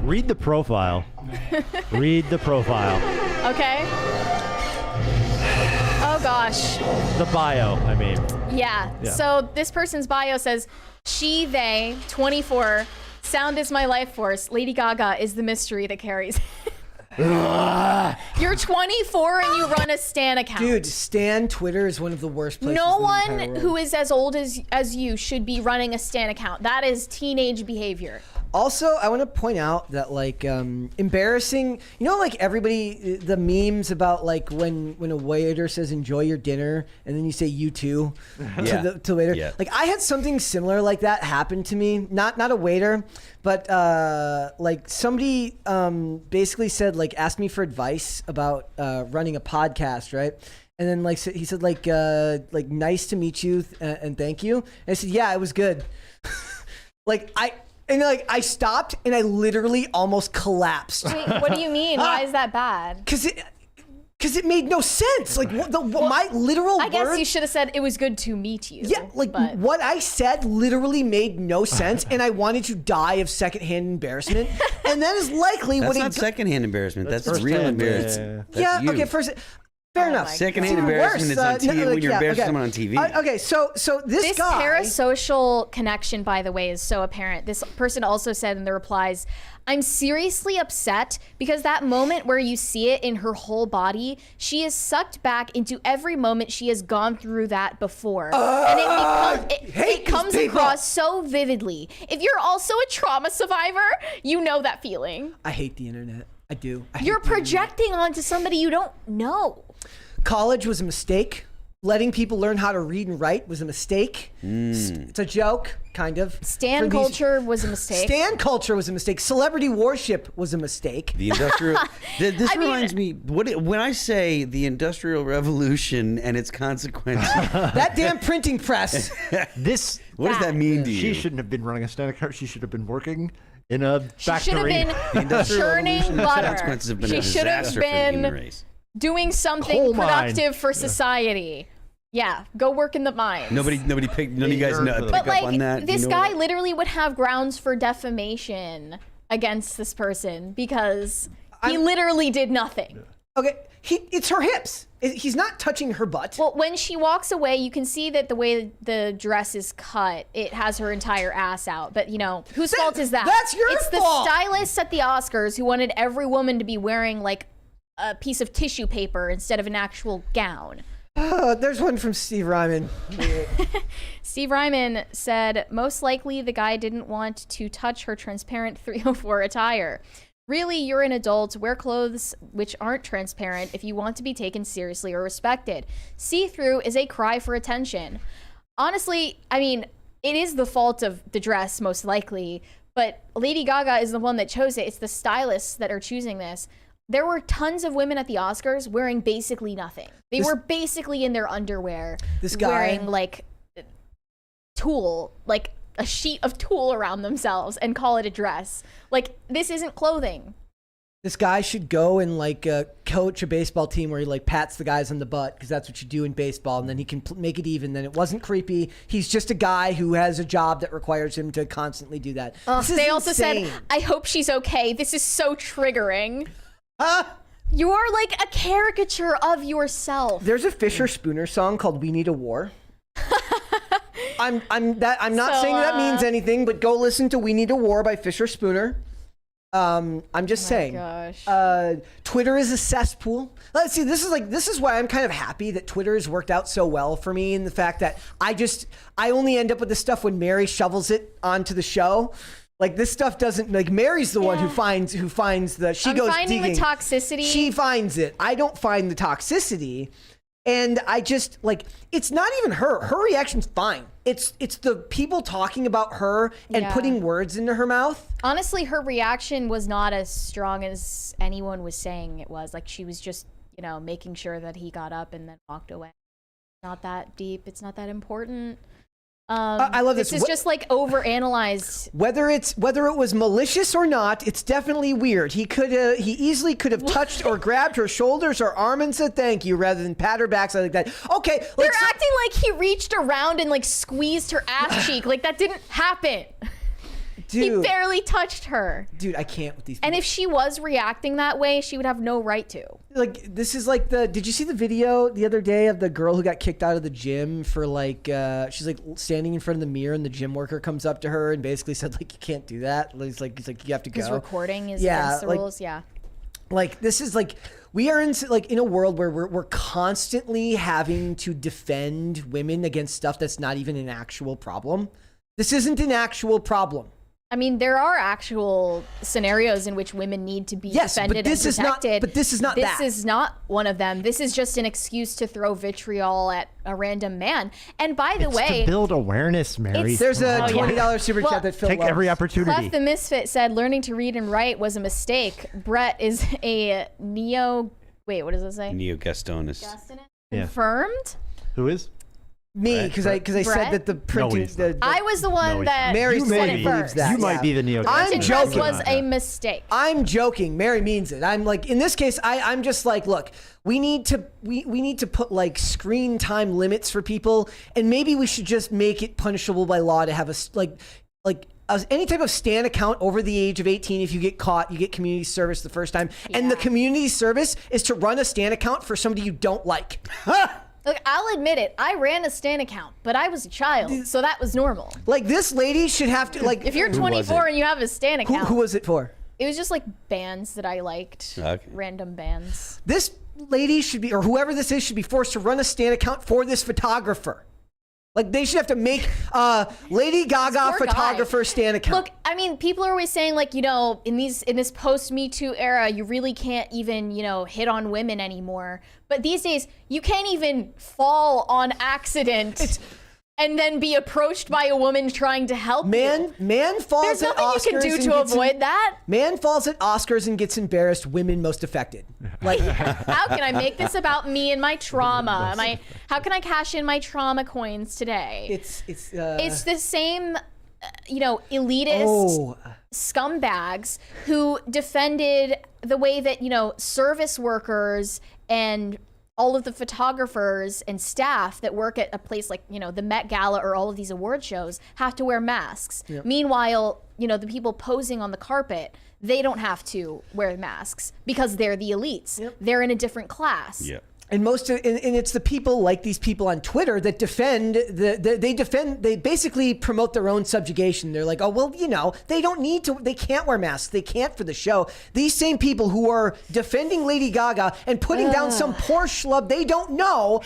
Read the profile. Read the profile. Okay. Oh gosh. The bio, I mean. Yeah. So this person's bio says, she, they, 24, sound is my life force. Lady Gaga is the mystery that carries. You're 24 and you run a Stan account. Dude, Stan Twitter is one of the worst places. No in the entire one world. who is as old as you should be running a Stan account. That is teenage behavior. Also, I want to point out that like embarrassing, you know, like everybody, the memes about like when a waiter says enjoy your dinner and then you say you too to waiter. Yeah. Like I had something similar like that happen to me. Not a waiter, but like somebody basically said like asked me for advice about running a podcast, right? And then like he said like nice to meet you and thank you. And I said yeah, it was good. I stopped and I literally almost collapsed. Wait, what do you mean? Why is that bad? Because it made no sense. Like my literal I guess words, you should have said it was good to meet you. yeah, like but- what I said literally made no sense, and I wanted to die of secondhand embarrassment. And that is likely That's what not secondhand embarrassment. That's real firsthand, embarrassment. yeah. That's you. Okay, first. Fair enough. my Secondhand God. embarrassment is on TV when you're embarrassing someone on TV. Okay, so this This guy. parasocial connection, by the way, is so apparent. This person also said in the replies, I'm seriously upset because that moment where you see it in her whole body, she is sucked back into every moment she has gone through that before. And hate it these comes people. across so vividly. If you're also a trauma survivor, you know that feeling. I hate the internet. I do. I hate You're the internet. projecting onto somebody you don't know. College was a mistake. Letting people learn how to read and write was a mistake. It's a joke, kind of. Stan For these- culture was a mistake. Stan culture was a mistake. Celebrity worship was a mistake. The industrial. This I mean- reminds me. When I say the Industrial Revolution and its consequences, That damn printing press. This what does that mean to you? she shouldn't have been running a Stan account. She should have been working in a She should have factory. been Industrial churning Revolution and its butter. consequences have been She a should have disaster for the human been race. doing something Coal mine. productive for society. Yeah, go work in the mines. None of you guys know, pick But up like, on that. this You know guy what? literally would have grounds for defamation against this person because he literally did nothing. Okay, it's her hips. He's not touching her butt. Well, when she walks away, you can see that the way the dress is cut, it has her entire ass out. But, you know, whose fault is that? that's your It's fault. the stylists at the Oscars who wanted every woman to be wearing, like, a piece of tissue paper instead of an actual gown. There's one from Steve Ryman. Steve Ryman said, most likely the guy didn't want to touch her transparent 304 attire. Really, you're an adult. Wear clothes which aren't transparent if you want to be taken seriously or respected. See-through is a cry for attention. Honestly, I mean, it is the fault of the dress, most likely, but Lady Gaga is the one that chose it. It's the stylists that are choosing this. There were tons of women at the Oscars wearing basically nothing. They were basically in their underwear, This guy- wearing like tulle, like a sheet of tulle around themselves and call it a dress. Like, this isn't clothing. This guy should go and like coach a baseball team where he like pats the guys on the butt because that's what you do in baseball, and then he can make it even. Then it wasn't creepy. He's just a guy who has a job that requires him to constantly do that. This is They also insane. said, I hope she's okay. This is so triggering. You are like a caricature of yourself. There's a Fisher Spooner song called "We Need a War." I'm not So, saying that means anything, but go listen to "We Need a War" by Fisher Spooner. I'm just saying. Gosh. Twitter is a cesspool. Let's see. This is why I'm kind of happy that Twitter has worked out so well for me, in the fact that I only end up with this stuff when Mary shovels it onto the show. Like, this stuff doesn't, like, Mary's the one who finds the, she I'm goes finding digging. the toxicity. She finds it. I don't find the toxicity. And I just, like, it's not even her. Her reaction's fine. It's the people talking about her and Yeah. putting words into her mouth. Honestly, her reaction was not as strong as anyone was saying it was. Like, she was just, you know, making sure that he got up and then walked away. Not that deep. It's not that important. I love this. This is just like overanalyzed. Whether it was malicious or not, it's definitely weird. He easily could have touched or grabbed her shoulders or arm and said thank you rather than pat her back like that. Okay, They're acting like he reached around and like squeezed her ass cheek. Like that didn't happen. He barely touched her. Dude, I can't with these people. And if she was reacting that way, she would have no right to. Like, this is like did you see the video the other day of the girl who got kicked out of the gym for like, she's like standing in front of the mirror and the gym worker comes up to her and basically said like, you can't do that. He's like, you have to go. Because recording is against the rules, yeah. Like, this is like, we are in a world where we're constantly having to defend women against stuff that's not even an actual problem. This isn't an actual problem. I mean, there are actual scenarios in which women need to be defended and protected. But this is not that. This is not one of them. This is just an excuse to throw vitriol at a random man. And by the way, to build awareness, Mary. There's a $20 super chat that Phil take loves. every opportunity. Clef the Misfit said, learning to read and write was a mistake. Brett is a wait, what does it say? Neo-Gastonist. Confirmed? Who is? Me, because I said that the printing. I was the one that Mary said it first. that. You might be the neo. I'm joking. Was a mistake. I'm joking. Mary means it. I'm like, in this case, I'm just like, look, we need to put like screen time limits for people, and maybe we should just make it punishable by law to have any type of Stan account over the age of 18. If you get caught, you get community service the first time, and the community service is to run a Stan account for somebody you don't like. Look, I'll admit it. I ran a Stan account, but I was a child, so that was normal. Like, this lady should have to, like, if you're 24 and you have a Stan account, who was it for? It was just like bands that I liked, Okay. random bands. This lady should be, or whoever this is, should be forced to run a Stan account for this photographer. Like, they should have to make Lady Gaga photographer Stan account. Look, I mean, people are always saying, like, you know, in this post-Me Too era, you really can't even, you know, hit on women anymore. But these days, you can't even fall on accident and then be approached by a woman trying to help you. Man falls There's at nothing Oscars you can do to avoid that. Man falls at Oscars and gets embarrassed. Women most affected. Like, how can I make this about me and my trauma? How can I cash in my trauma coins today? It's the same, you know, elitist scumbags who defended the way that, you know, service workers and all of the photographers and staff that work at a place like, you know, the Met Gala or all of these award shows have to wear masks. Yep. Meanwhile, you know, the people posing on the carpet, they don't have to wear masks because they're the elites. Yep. They're in a different class. Yep. And it's the people like these people on Twitter that they basically promote their own subjugation. They're like, oh, well, you know, they can't wear masks. They can't for the show. These same people who are defending Lady Gaga and putting down some poor schlub they don't know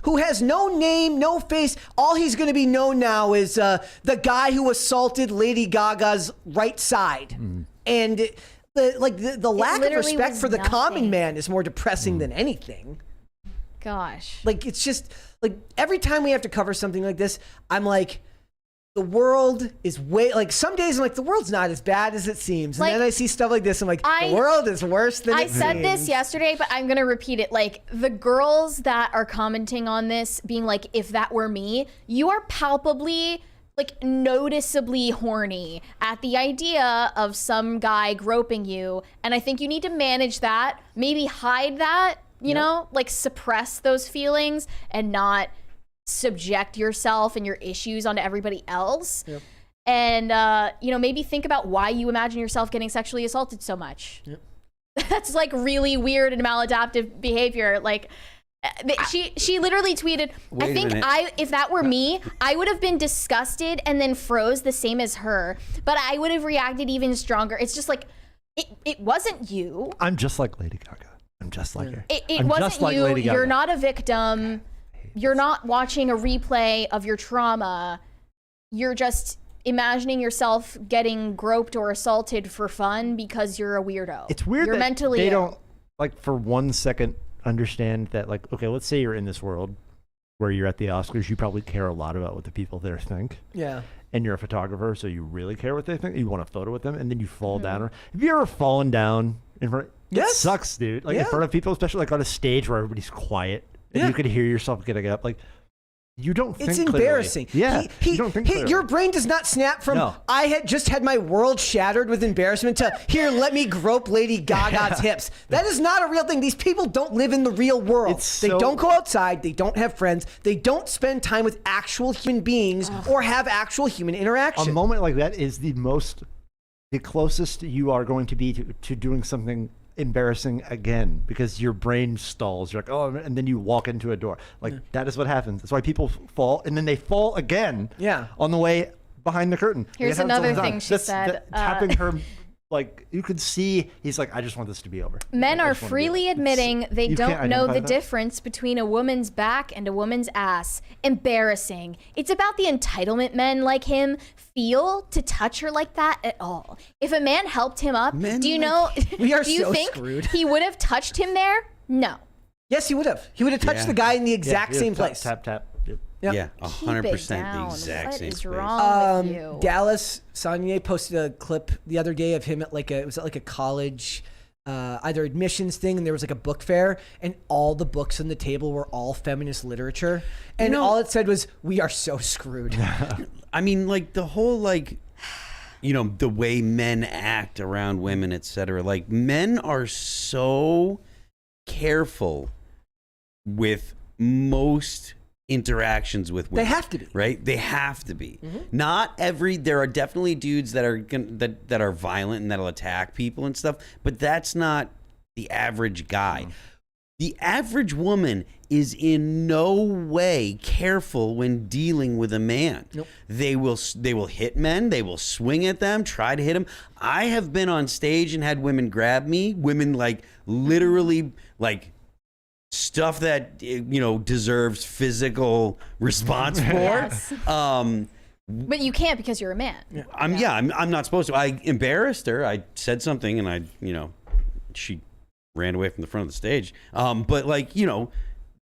who has no name, no face. All he's going to be known now is the guy who assaulted Lady Gaga's right side. And the lack of respect for the common man is more depressing than anything. Gosh. Like, it's just, like, every time we have to cover something like this, I'm like, the world is some days I'm like, the world's not as bad as it seems. And then I see stuff like this, I'm like, the world is worse than it seems. I said this yesterday, but I'm going to repeat it. Like, the girls that are commenting on this being like, if that were me, you are palpably, like, noticeably horny at the idea of some guy groping you. And I think you need to manage that, maybe hide that. You know, like, suppress those feelings and not subject yourself and your issues onto everybody else. Yep. And, you know, maybe think about why you imagine yourself getting sexually assaulted so much. Yep. That's, like, really weird and maladaptive behavior. Like, she literally tweeted, I think if that were me, I would have been disgusted and then froze the same as her. But I would have reacted even stronger. It's just like, it wasn't you. I'm just like Lady Gaga. I'm just like her. It wasn't you. You're not a victim. You're not watching a replay of your trauma. You're just imagining yourself getting groped or assaulted for fun because you're a weirdo. It's weird you're that mentally they ill. don't, like, for 1 second understand that, like, okay, let's say you're in this world where you're at the Oscars. You probably care a lot about what the people there think. Yeah. And you're a photographer, so you really care what they think. You want a photo with them, and then you fall down. Have you ever fallen down in front? It sucks, dude. Like, in front of people, especially like on a stage where everybody's quiet and you can hear yourself getting up. Like, You don't think It's clearly. embarrassing. Yeah, you don't think clearly. Your brain does not snap from, No. I had just had my world shattered with embarrassment to, here, let me grope Lady Gaga's hips. That is not a real thing. These people don't live in the real world. It's They so- don't go outside. They don't have friends. They don't spend time with actual human beings or have actual human interaction. A moment like that is the closest you are going to be to doing something embarrassing again, because your brain stalls. You're like, oh, and then you walk into a door. Like that is what happens. That's why people fall, and then they fall again. Yeah. On the way behind the curtain. Here's It happens all the another time. thing she said, tapping her, like you could see. He's like, I just want this to be over. Men I are just wanna do freely it. admitting they You can't don't know identify the that? difference between a woman's back and a woman's ass. Embarrassing. It's about the entitlement men like him feel to touch her like that at all. If a man helped him up, Men do you like- know? We are do you so think screwed. he would have touched him there? No. Yes, he would have. He would have touched Yeah. the guy in the Yeah, exact yeah, same tap, place. Tap tap. Yep. Yep. Yeah, Keep it 100% the down. exact What same is space. wrong with you? Dallas Saunier posted a clip the other day of him at it was at like a college either admissions thing, and there was like a book fair, and all the books on the table were all feminist literature, and all it said was, "We are so screwed." I mean, like the whole the way men act around women, etc. Like men are so careful with most interactions with women. They have to be. Right? They have to be. Not every. There are definitely dudes that are that are violent and that'll attack people and stuff, but that's not the average guy. The average woman is in no way careful when dealing with a man. Nope. They will hit men. They will swing at them, try to hit them. I have been on stage and had women grab me. Women literally stuff that deserves physical response for. Yes. Um, But you can't because you're a man. I'm not supposed to. I embarrassed her. I said something, and she ran away from the front of the stage. But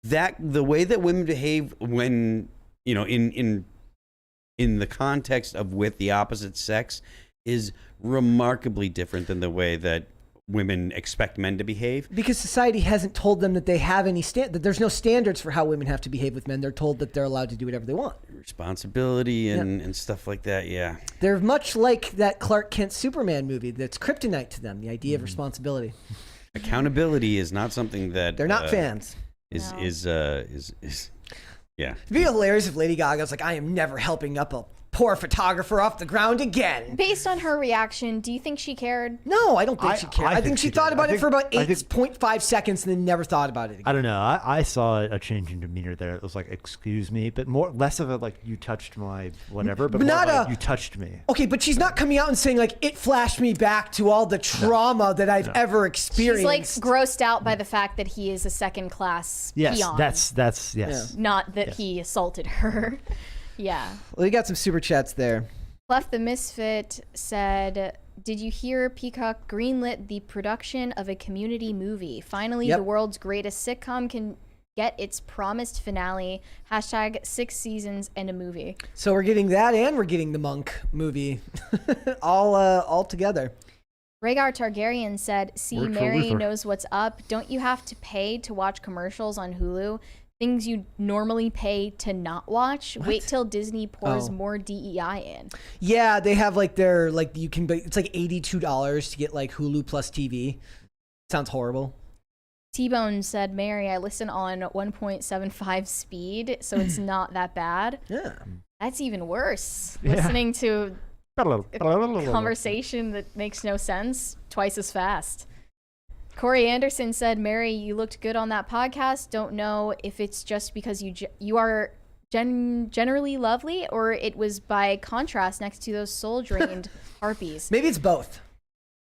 that the way that women behave when in the context of with the opposite sex is remarkably different than the way that women expect men to behave. Because society hasn't told them that they have any that there's no standards for how women have to behave with men. They're told that they're allowed to do whatever they want. Responsibility and stuff like that. Yeah. They're much like that Clark Kent Superman movie that's kryptonite to them, the idea of responsibility. Accountability is not something that They're not fans. Is yeah. It'd be hilarious if Lady Gaga was like, I am never helping up a poor photographer off the ground again. Based on her reaction, do you think she cared? No, I don't think she cared. I think she thought did. about I it for about think- I think- 8.5 seconds and then never thought about it again. I don't know. I saw a change in demeanor there. It was like, excuse me, but less of a you touched my whatever, but more Not of a- you touched me. Okay, but she's not coming out and saying it flashed me back to all the trauma that I've ever experienced. She's grossed out by the fact that he is a second class Yes, peon. that's yes. Not that he assaulted her. Yeah. Well, we got some super chats there. Clef the Misfit said, did you hear Peacock greenlit the production of a Community movie? Finally, Yep. the world's greatest sitcom can get its promised finale. # 6 seasons and a movie. So we're getting that, and we're getting the Monk movie, all together. Rhaegar Targaryen said, see, Word for Mary Luther. knows what's up. Don't you have to pay to watch commercials on Hulu? Things you normally pay to not watch. Wait till Disney pours Oh. more DEI in. Yeah, they have you can. It's like $82 to get Hulu plus TV. Sounds horrible. T-Bone said, Mary, I listen on 1.75 speed, so it's not that bad. Yeah. That's even worse. Yeah. Listening to a conversation that makes no sense twice as fast. Corey Anderson said, Mary, you looked good on that podcast. Don't know if it's just because you are generally lovely, or it was by contrast next to those soul-drained harpies. Maybe it's both.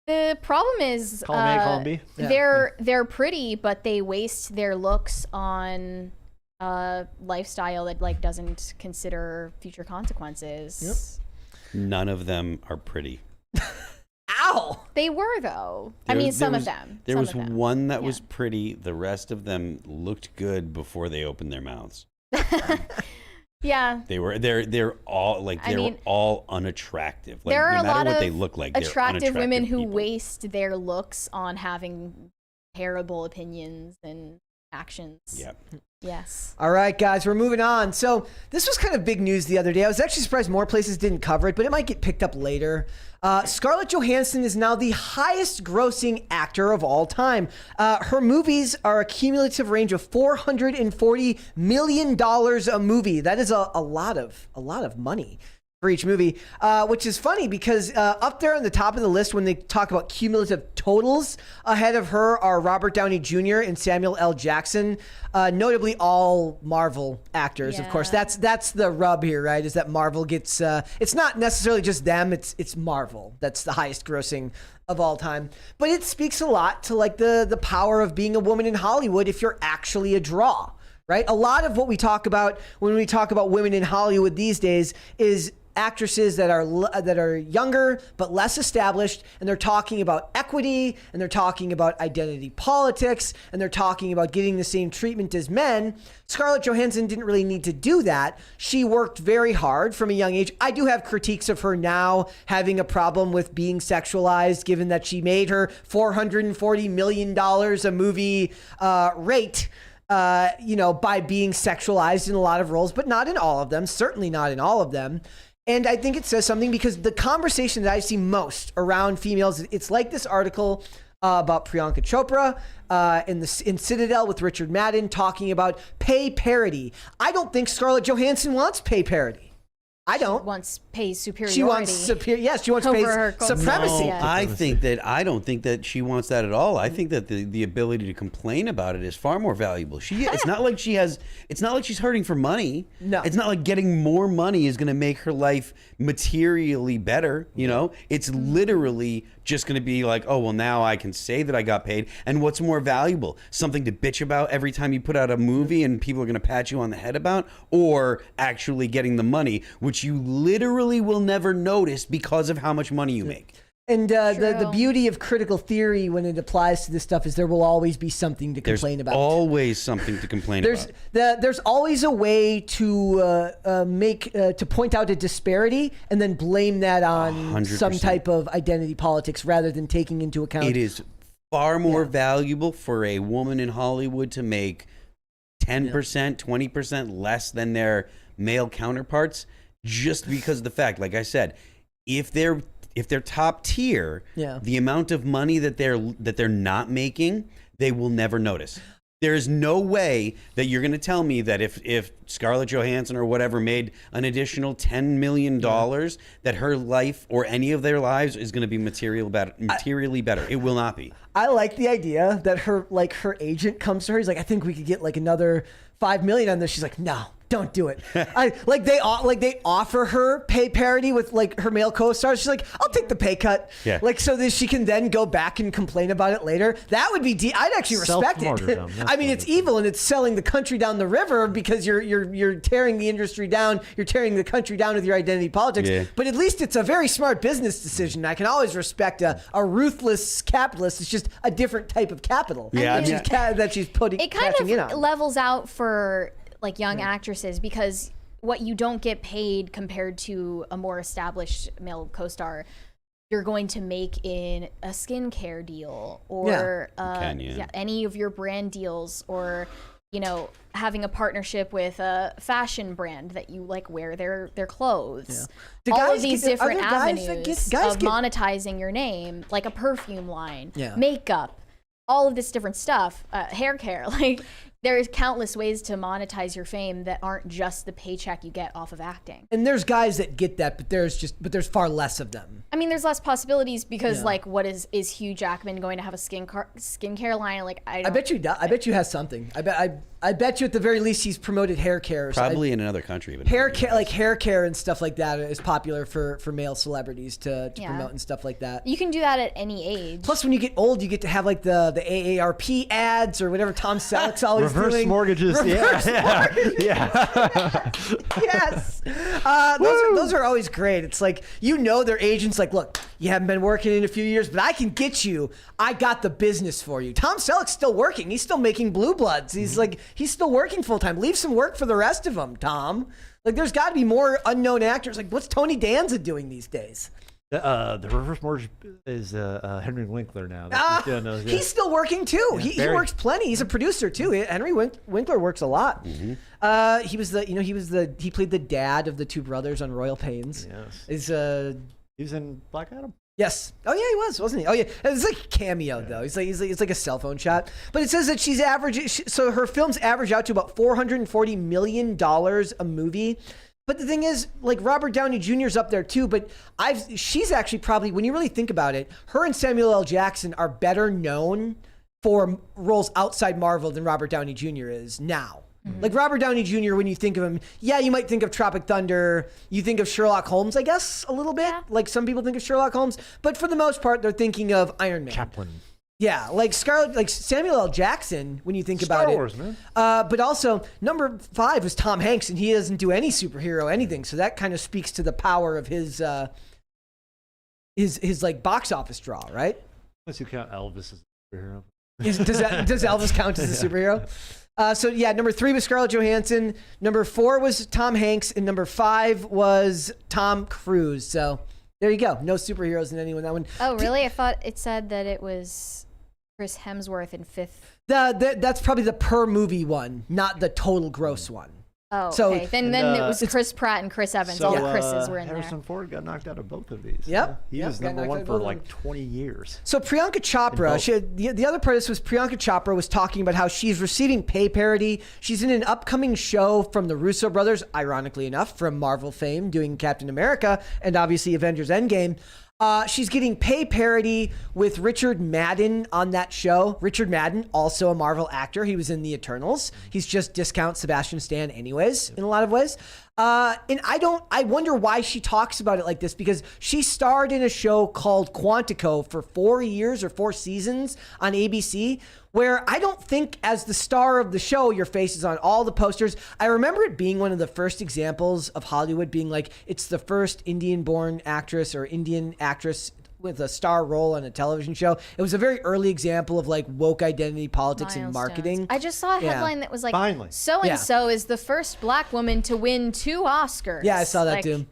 The problem is Column A, column B. Yeah. they're pretty, but they waste their looks on a lifestyle that doesn't consider future consequences. None of them are pretty. Ow! They were though. I mean, some of them. There Some was of them. one that Yeah. was pretty. The rest of them looked good before they opened their mouths. Yeah. They're all I mean, all unattractive. There are no a matter lot what of they look like, they're attractive women who people. waste their looks on having terrible opinions and actions. Yep. Yes. All right, guys, we're moving on. So this was kind of big news the other day. I was actually surprised more places didn't cover it, but it might get picked up later. Scarlett Johansson is now the highest grossing actor of all time. Her movies are a cumulative range of $440 million a movie. That is a lot of money for each movie, which is funny because up there on the top of the list when they talk about cumulative totals, ahead of her are Robert Downey Jr. and Samuel L. Jackson, notably all Marvel actors. Of course, that's the rub here, right? Is that Marvel gets it's not necessarily just them, it's Marvel that's the highest grossing of all time. But it speaks a lot to like the power of being a woman in Hollywood if you're actually a draw, right? A lot of what we talk about when we talk about women in Hollywood these days is actresses that are younger but less established, and they're talking about equity, and they're talking about identity politics, and they're talking about getting the same treatment as men. Scarlett Johansson didn't really need to do that. She worked very hard from a young age. I do have critiques of her now having a problem with being sexualized, given that she made her $440 million a movie rate by being sexualized in a lot of roles, but not in all of them, certainly not in all of them. And I think it says something because the conversation that I see most around females, it's like this article about Priyanka Chopra in Citadel with Richard Madden talking about pay parity. I don't think Scarlett Johansson wants pay parity. I don't. She wants pay superiority. She wants she wants pay supremacy. No, I don't think that she wants that at all. I think that the ability to complain about it is far more valuable. It's not like she's hurting for money. No. It's not like getting more money is going to make her life materially better, you know? It's literally just going to be like, oh, well, now I can say that I got paid. And what's more valuable? Something to bitch about every time you put out a movie and people are going to pat you on the head about, or actually getting the money, which you literally will never notice because of how much money you make. And the beauty of critical theory when it applies to this stuff is there will always be something to complain about. There's always something to complain about. There's always a way to to point out a disparity and then blame that on 100%. some type of identity politics rather than taking into account. It is far more valuable for a woman in Hollywood to make 10%, 20% less than their male counterparts, just because of the fact, like I said, if they're top tier, the amount of money that they're not making, they will never notice. There is no way that you're going to tell me that if Scarlett Johansson or whatever made an additional $10 million, that her life or any of their lives is going to be materially better. It will not be. I like the idea that her agent comes to her. He's like, I think we could get like another $5 million on this. She's like, no. Don't do it. They offer her pay parity with like her male co-stars. She's like, I'll take the pay cut. Yeah. Like so that she can then go back and complain about it later. That would be I'd actually respect it. I mean, it's evil and it's selling the country down the river because you're tearing the industry down. You're tearing the country down with your identity politics. Yeah. But at least it's a very smart business decision. I can always respect a ruthless capitalist. It's just a different type of capital. Yeah. That she's putting. It kind of levels out for like young actresses because what you don't get paid compared to a more established male co-star, you're going to make in a skincare deal or any of your brand deals, or having a partnership with a fashion brand that you like wear their clothes. All of these different avenues of monetizing your name, like a perfume line, makeup, all of this different stuff, hair care, like. There's countless ways to monetize your fame that aren't just the paycheck you get off of acting. And there's guys that get that, but there's far less of them. I mean, there's less possibilities because like, what is Hugh Jackman going to have a skincare line? Like, I bet you he has something. I bet you at the very least he's promoted hair care. Probably in another country. But hair care and stuff like that is popular for male celebrities to promote and stuff like that. You can do that at any age. Plus, when you get old, you get to have like the AARP ads or whatever Tom Selleck's always reverse mortgages. Reverse mortgages. Yes. Those are always great. It's like, their agent's like, look, you haven't been working in a few years, but I can get you. I got the business for you. Tom Selleck's still working. He's still making Blue Bloods. He's like, he's still working full time. Leave some work for the rest of them, Tom. Like, there's got to be more unknown actors. Like, what's Tony Danza doing these days? The reverse mortgage is Henry Winkler now. That's who's doing those, He's still working too. He works plenty. He's a producer too. Henry Winkler works a lot. He played the dad of the two brothers on Royal Pains. Yes. He was in Black Adam. Yes. Oh yeah, he was, wasn't he? Oh yeah. It's like a cameo though. It's like a cell phone shot. But it says that she's so her films average out to about $440 million a movie. But the thing is, like, Robert Downey Jr.'s up there too, but she's actually probably, when you really think about it, her and Samuel L. Jackson are better known for roles outside Marvel than Robert Downey Jr. is now. Mm-hmm. Like Robert Downey Jr., when you think of him, yeah, you might think of Tropic Thunder, you think of Sherlock Holmes, I guess, a little bit. Yeah. Like some people think of Sherlock Holmes, but for the most part, they're thinking of Iron Man. Chaplin. Yeah, like Samuel L. Jackson, when you think about Star Wars, man. But also, number 5 was Tom Hanks, and he doesn't do any superhero anything. So that kind of speaks to the power of his like box office draw, right? Unless you count Elvis as a superhero. Does Elvis count as a superhero? So yeah, number 3 was Scarlett Johansson. Number 4 was Tom Hanks, and number 5 was Tom Cruise. So there you go. No superheroes in anyone. That one. Oh, really? I thought it said that it was Chris Hemsworth in 5th. That's probably the per movie one, not the total gross one. Oh, so, okay. Then it was Chris Pratt and Chris Evans. All the Chris's were in Harrison there. Ford got knocked out of both of these. Yep. He was number 1 for like 20 years. So Priyanka Chopra, the other part of this was Priyanka Chopra was talking about how she's receiving pay parity. She's in an upcoming show from the Russo brothers, ironically enough, from Marvel fame, doing Captain America and obviously Avengers Endgame. She's getting pay parity with Richard Madden on that show. Richard Madden, also a Marvel actor. He was in The Eternals. He's just discount Sebastian Stan anyways, in a lot of ways. And I wonder why she talks about it like this, because she starred in a show called Quantico for 4 years or 4 seasons on ABC, where I don't think as the star of the show, your face is on all the posters. I remember it being one of the first examples of Hollywood being like, it's the first Indian-born actress or Indian actress with a star role on a television show. It was a very early example of like woke identity politics and marketing. I just saw a headline that was like, Finally. so-and-so is the first black woman to win 2 Oscars. Yeah, I saw that too.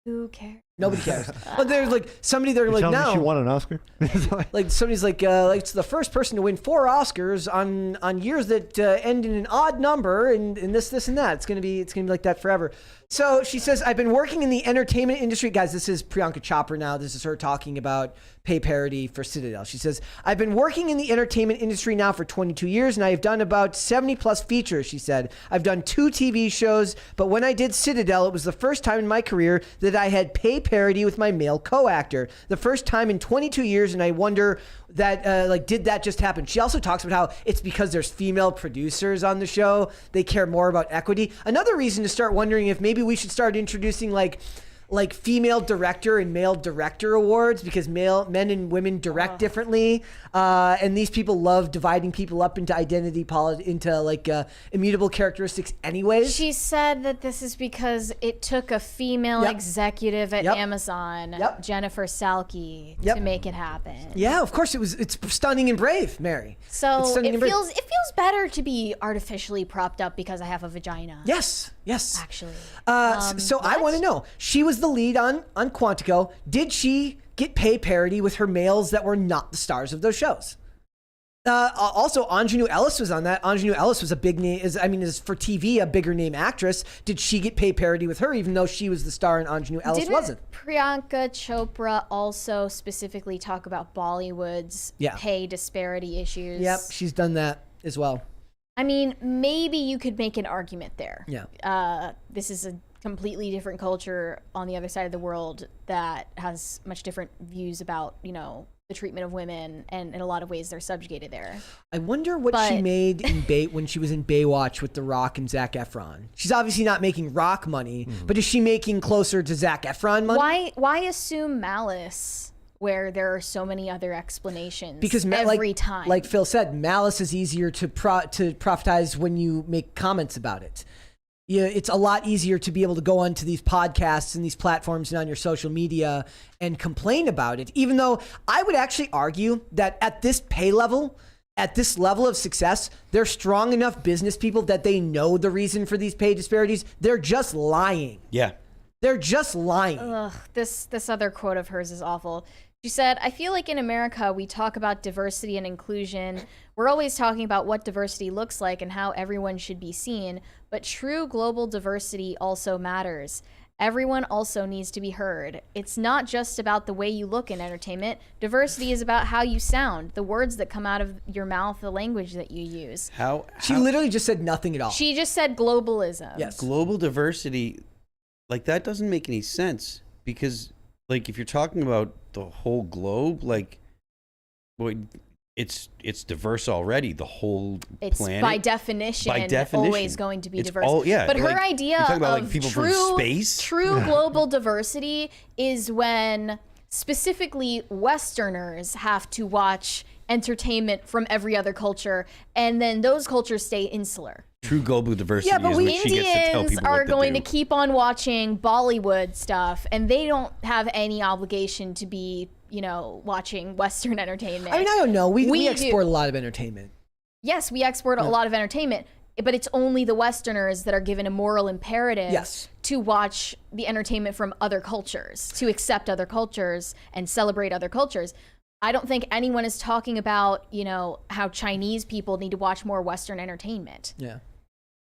Who cares? Nobody cares. But there's like somebody they're like, no. She won an Oscar. Like somebody's like it's the first person to win 4 Oscars on years that end in an odd number and this and that. It's gonna be like that forever. So she says, I've been working in the entertainment industry. Guys, this is Priyanka Chopra now. This is her talking about pay parity for Citadel. She says, I've been working in the entertainment industry now for 22 years, and I have done about 70 plus features, she said. I've done 2 TV shows, but when I did Citadel, it was the first time in my career that I had pay parity with my male co-actor. The first time in 22 years, and I wonder that, did that just happen? She also talks about how it's because there's female producers on the show. They care more about equity. Another reason to start wondering if maybe we should start introducing like female director and male director awards, because men and women direct differently, and these people love dividing people up into into immutable characteristics anyways. She said that this is because it took a female executive at Amazon, Jennifer Salke, to make it happen. Yeah, of course it's stunning and brave, Mary. So it feels better to be artificially propped up because I have a vagina. Yes. Actually. So I want to know, she was the lead on Quantico. Did she get pay parity with her males that were not the stars of those shows? Also, Anjanou Ellis was on that. Anjanou Ellis was a big name, is for TV a bigger name actress. Did she get pay parity with her, even though she was the star and Anjanou Ellis wasn't? Priyanka Chopra also specifically talk about Bollywood's pay disparity issues? Yep, she's done that as well. I mean, maybe you could make an argument there. Yeah. This is a completely different culture on the other side of the world that has much different views about, the treatment of women, and in a lot of ways they're subjugated there. I wonder what she made in when she was in Baywatch with The Rock and Zac Efron. She's obviously not making Rock money, but is she making closer to Zac Efron money? Why assume malice where there are so many other explanations? Because every time, like Phil said, malice is easier to profitize when you make comments about it. Yeah, it's a lot easier to be able to go onto these podcasts and these platforms and on your social media and complain about it. Even though I would actually argue that at this pay level, at this level of success, they're strong enough business people that they know the reason for these pay disparities. They're just lying. Yeah. They're just lying. Ugh, this other quote of hers is awful. She said, I feel like in America, we talk about diversity and inclusion. We're always talking about what diversity looks like and how everyone should be seen, but true global diversity also matters. Everyone also needs to be heard. It's not just about the way you look in entertainment. Diversity is about how you sound, the words that come out of your mouth, the language that you use. She literally just said nothing at all. She just said globalism. Yes. Global diversity, like that doesn't make any sense because, like, if you're talking about the whole globe, like, well, it's diverse already. The whole planet, by definition, always going to be diverse. But her idea you're talking about, of like, people true, from space? true global diversity is when specifically Westerners have to watch entertainment from every other culture, and then those cultures stay insular. True global diversity Yeah, but is when she gets to tell Indians people are what going to to do. keep on watching Bollywood stuff, and they don't have any obligation to be, watching Western entertainment. I mean, I don't know. We do. export a lot of entertainment. Yes, we export a lot of entertainment, but it's only the Westerners that are given a moral imperative to watch the entertainment from other cultures, to accept other cultures and celebrate other cultures. I don't think anyone is talking about, how Chinese people need to watch more Western entertainment. Yeah.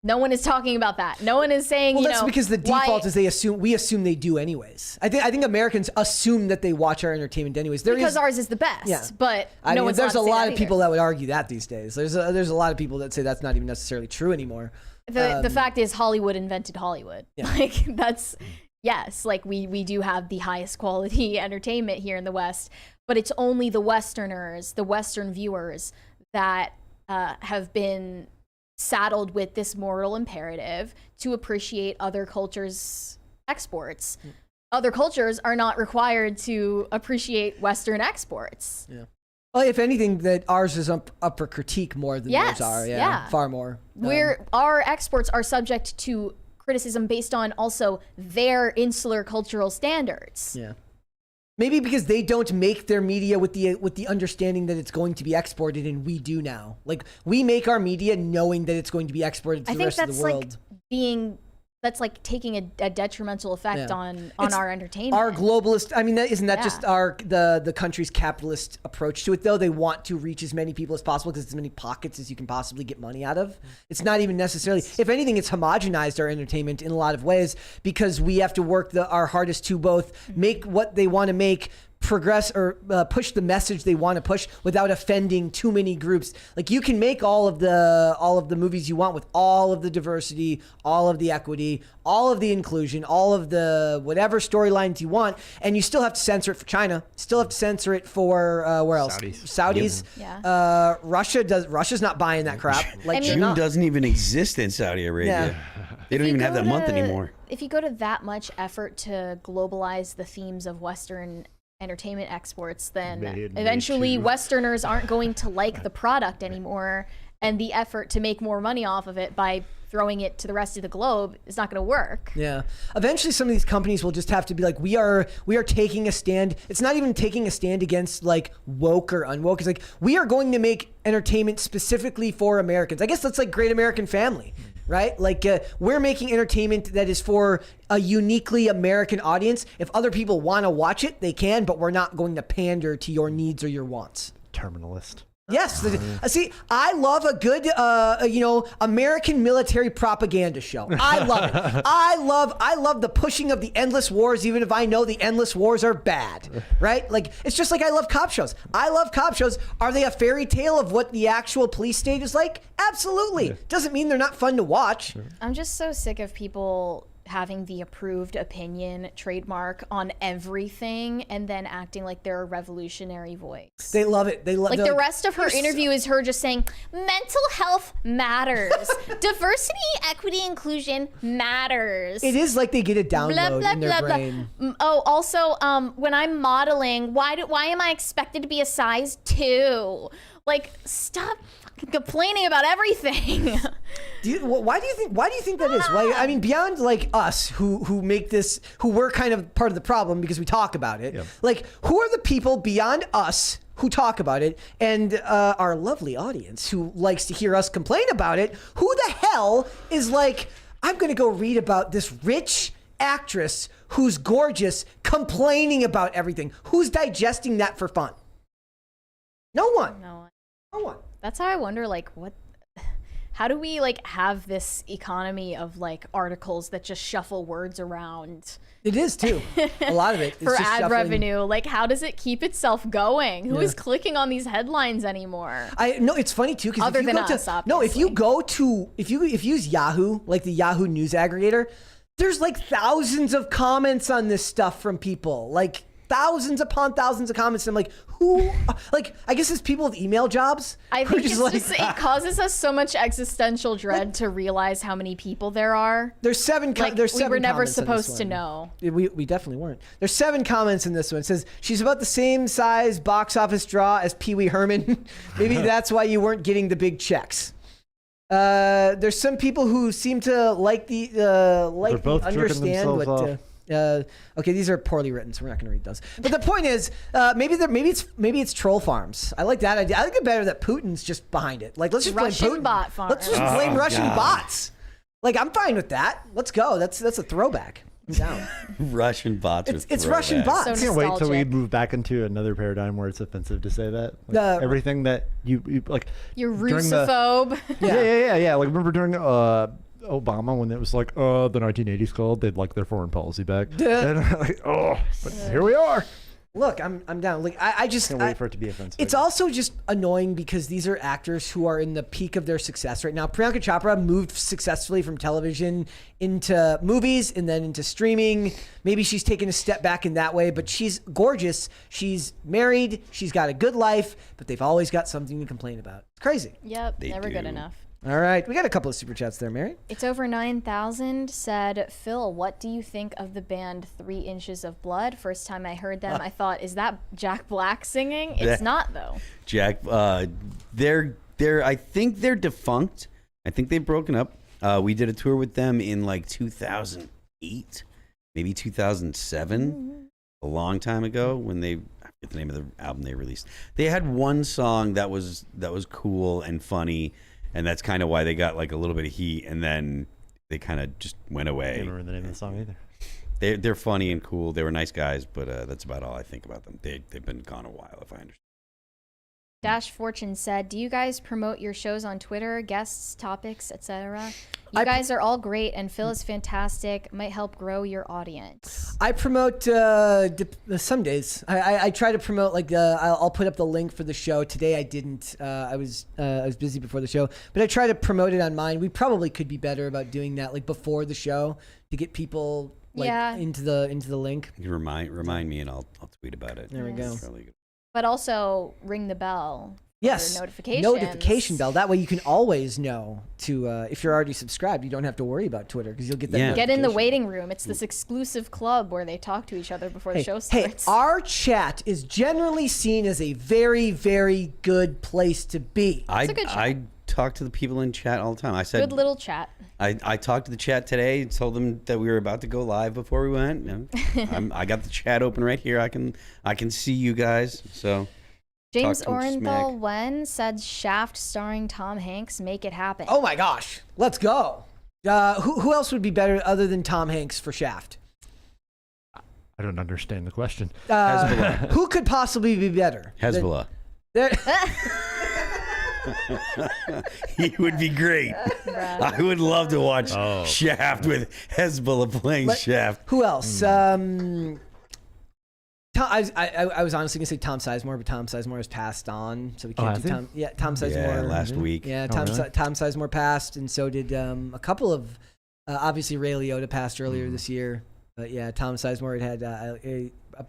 No one is talking about that. No one is saying, Well, that's because the default is we assume they do anyways. I think Americans assume that they watch our entertainment anyways. Because ours is the best. But no one's there's a allowed to say lot that of people that would argue that these days. There's a lot of people that say that's not even necessarily true anymore. The fact is Hollywood invented Hollywood. Yeah. Like that's yes, like we do have the highest quality entertainment here in the West, but it's only the Westerners, the Western viewers that have been saddled with this moral imperative to appreciate other cultures' exports. Other cultures are not required to appreciate Western exports. Yeah. Well, if anything, that ours is up for critique more than theirs are. Yeah, far more. Our exports are subject to criticism based on also their insular cultural standards. Yeah. Maybe because they don't make their media with the understanding that it's going to be exported, and we do now. Like, we make our media knowing that it's going to be exported to the rest of the world. That's like taking a detrimental effect on our entertainment. Our globalist, I mean, isn't that just the country's capitalist approach to it, though? They want to reach as many people as possible because it's as many pockets as you can possibly get money out of. It's not even necessarily, if anything, it's homogenized our entertainment in a lot of ways because we have to work our hardest to both make what they want to make, progress or push the message they want to push without offending too many groups. Like, you can make all of the movies you want with all of the diversity, all of the equity, all of the inclusion, all of the whatever storylines you want, and you still have to censor it for China. Still have to censor it for where else? Saudis. Yeah. Russia's not buying that crap. Like, June June doesn't even exist in Saudi Arabia. Yeah. They don't even have that month anymore. If you go to that much effort to globalize the themes of Western entertainment exports, then eventually Westerners aren't going to like the product anymore, and the effort to make more money off of it by throwing it to the rest of the globe is not going to work. Yeah. Eventually some of these companies will just have to be like, we are taking a stand. It's not even taking a stand against like woke or unwoke. It's like, we are going to make entertainment specifically for Americans. I guess that's like Great American Family, right? Like, we're making entertainment that is for a uniquely American audience. If other people want to watch it, they can, but we're not going to pander to your needs or your wants. Terminalist. Yes. See, I love a good, American military propaganda show. I love it. I love the pushing of the endless wars, even if I know the endless wars are bad, right? Like, it's just like I love cop shows. I love cop shows. Are they a fairy tale of what the actual police state is like? Absolutely. Doesn't mean they're not fun to watch. I'm just so sick of people having the approved opinion trademark on everything and then acting like they're a revolutionary voice. They love it. They love like the rest of her interview is her just saying mental health matters. Diversity, equity, inclusion matters. It is like they get a download in their brain. Oh, also, when I'm modeling, why am I expected to be a size 2? Like, stop complaining about everything. Why do you think that is? Why, I mean, beyond like us who make this, who we're kind of part of the problem because we talk about it. Yep. Like, who are the people beyond us who talk about it, and our lovely audience who likes to hear us complain about it? Who the hell is like, I'm going to go read about this rich actress who's gorgeous complaining about everything. Who's digesting that for fun? No one. No. No one. That's how I wonder, like, how do we like have this economy of like articles that just shuffle words around It is too. A lot of it is for just ad shuffling. revenue? Like, how does it keep itself going? Who is clicking on these headlines anymore? I no, it's funny too because Other if you than go us, to no, if you obviously. go to if you use Yahoo, like the Yahoo News aggregator, there's like thousands of comments on this stuff from people, like thousands upon thousands of comments. And I'm like, who? Like, I guess it's people with email jobs. I who are think it causes us so much existential dread to realize how many people there are. There's seven. Like, There's we seven were never comments on this supposed to one. know. We definitely weren't. There's 7 comments in this one. It says she's about the same size box office draw as Pee Wee Herman. Maybe that's why you weren't getting the big checks. There's some people who seem to like both jerking understand what. themselves Okay, these are poorly written, so we're not going to read those. But the point is, maybe it's troll farms. I like that idea. I think it better that Putin's just behind it. Like, let's just blame Russian Putin. bot farm. Let's just blame Russian bots. Like, I'm fine with that. Let's go. That's a throwback. I'm down. Russian bots. It's Russian bots. So I can't wait till we nostalgic. move back into another paradigm where it's offensive to say that. Like, everything that you like. You're during the- Russophobe. Yeah. Like, remember during Obama when it was like, the 1980s called, they'd like their foreign policy back. And like, but here we are. Look, I'm down. Like, I just Can't wait for it to be offensive. It's also just annoying because these are actors who are in the peak of their success right now. Priyanka Chopra moved successfully from television into movies and then into streaming. Maybe she's taken a step back in that way, but she's gorgeous. She's married. She's got a good life, but they've always got something to complain about. It's crazy. Yep, They never good do. enough. All right. We got a couple of super chats there, Mary. It's over 9,000. Said, Phil, what do you think of the band 3 Inches of Blood? First time I heard them, I thought, is that Jack Black singing? It's not, though. Jack, they're I think they're defunct. I think they've broken up. We did a tour with them in like 2008, maybe 2007, a long time ago when I forget the name of the album they released. They had one song that was cool and funny, and that's kind of why they got like a little bit of heat, and then they kind of just went I away. can't remember the name of the song either. They're funny and cool. They were nice guys, but that's about all I think about them. They've been gone a while, if I understand. Dash Fortune said, do you guys promote your shows on Twitter, guests, topics, etc.? You guys are all great, and Phil is fantastic. Might help grow your audience. I promote some days. I try to promote like I'll put up the link for the show. Today I didn't. I was busy before the show, but I try to promote it on mine. We probably could be better about doing that like before the show to get people like into the link. You remind me, and I'll tweet about it. There we go. It's really good. But also ring the bell. Yes, Notifications. notification bell. That way you can always know to if you're already subscribed, you don't have to worry about Twitter because you'll get that. Yeah. Get in the notification. waiting room. It's this exclusive club where they talk to each other before the show Hey, starts. our chat is generally seen as a very, very good place to be. a good chat. I talk to the people in chat all the time. I said Good little chat. I talked to the chat today, told them that we were about to go live before we went. I got the chat open right here. I can see you guys. So James Talk some Orenthal smack. Wen said Shaft starring Tom Hanks, make it happen. Oh my gosh, let's go. Who else would be better other than Tom Hanks for Shaft? I don't understand the question. Hezbollah. Who could possibly be better? Hezbollah. There- He would be great. I would love to watch Shaft with Hezbollah playing Shaft. Who else? I was honestly gonna say Tom Sizemore, but Tom Sizemore has passed on, so we can't has do he? Tom. Yeah, Tom Sizemore. Yeah, last week. Yeah, Oh, really? Tom Sizemore passed, and so did a couple of. Obviously, Ray Liotta passed earlier this year, but yeah, Tom Sizemore had a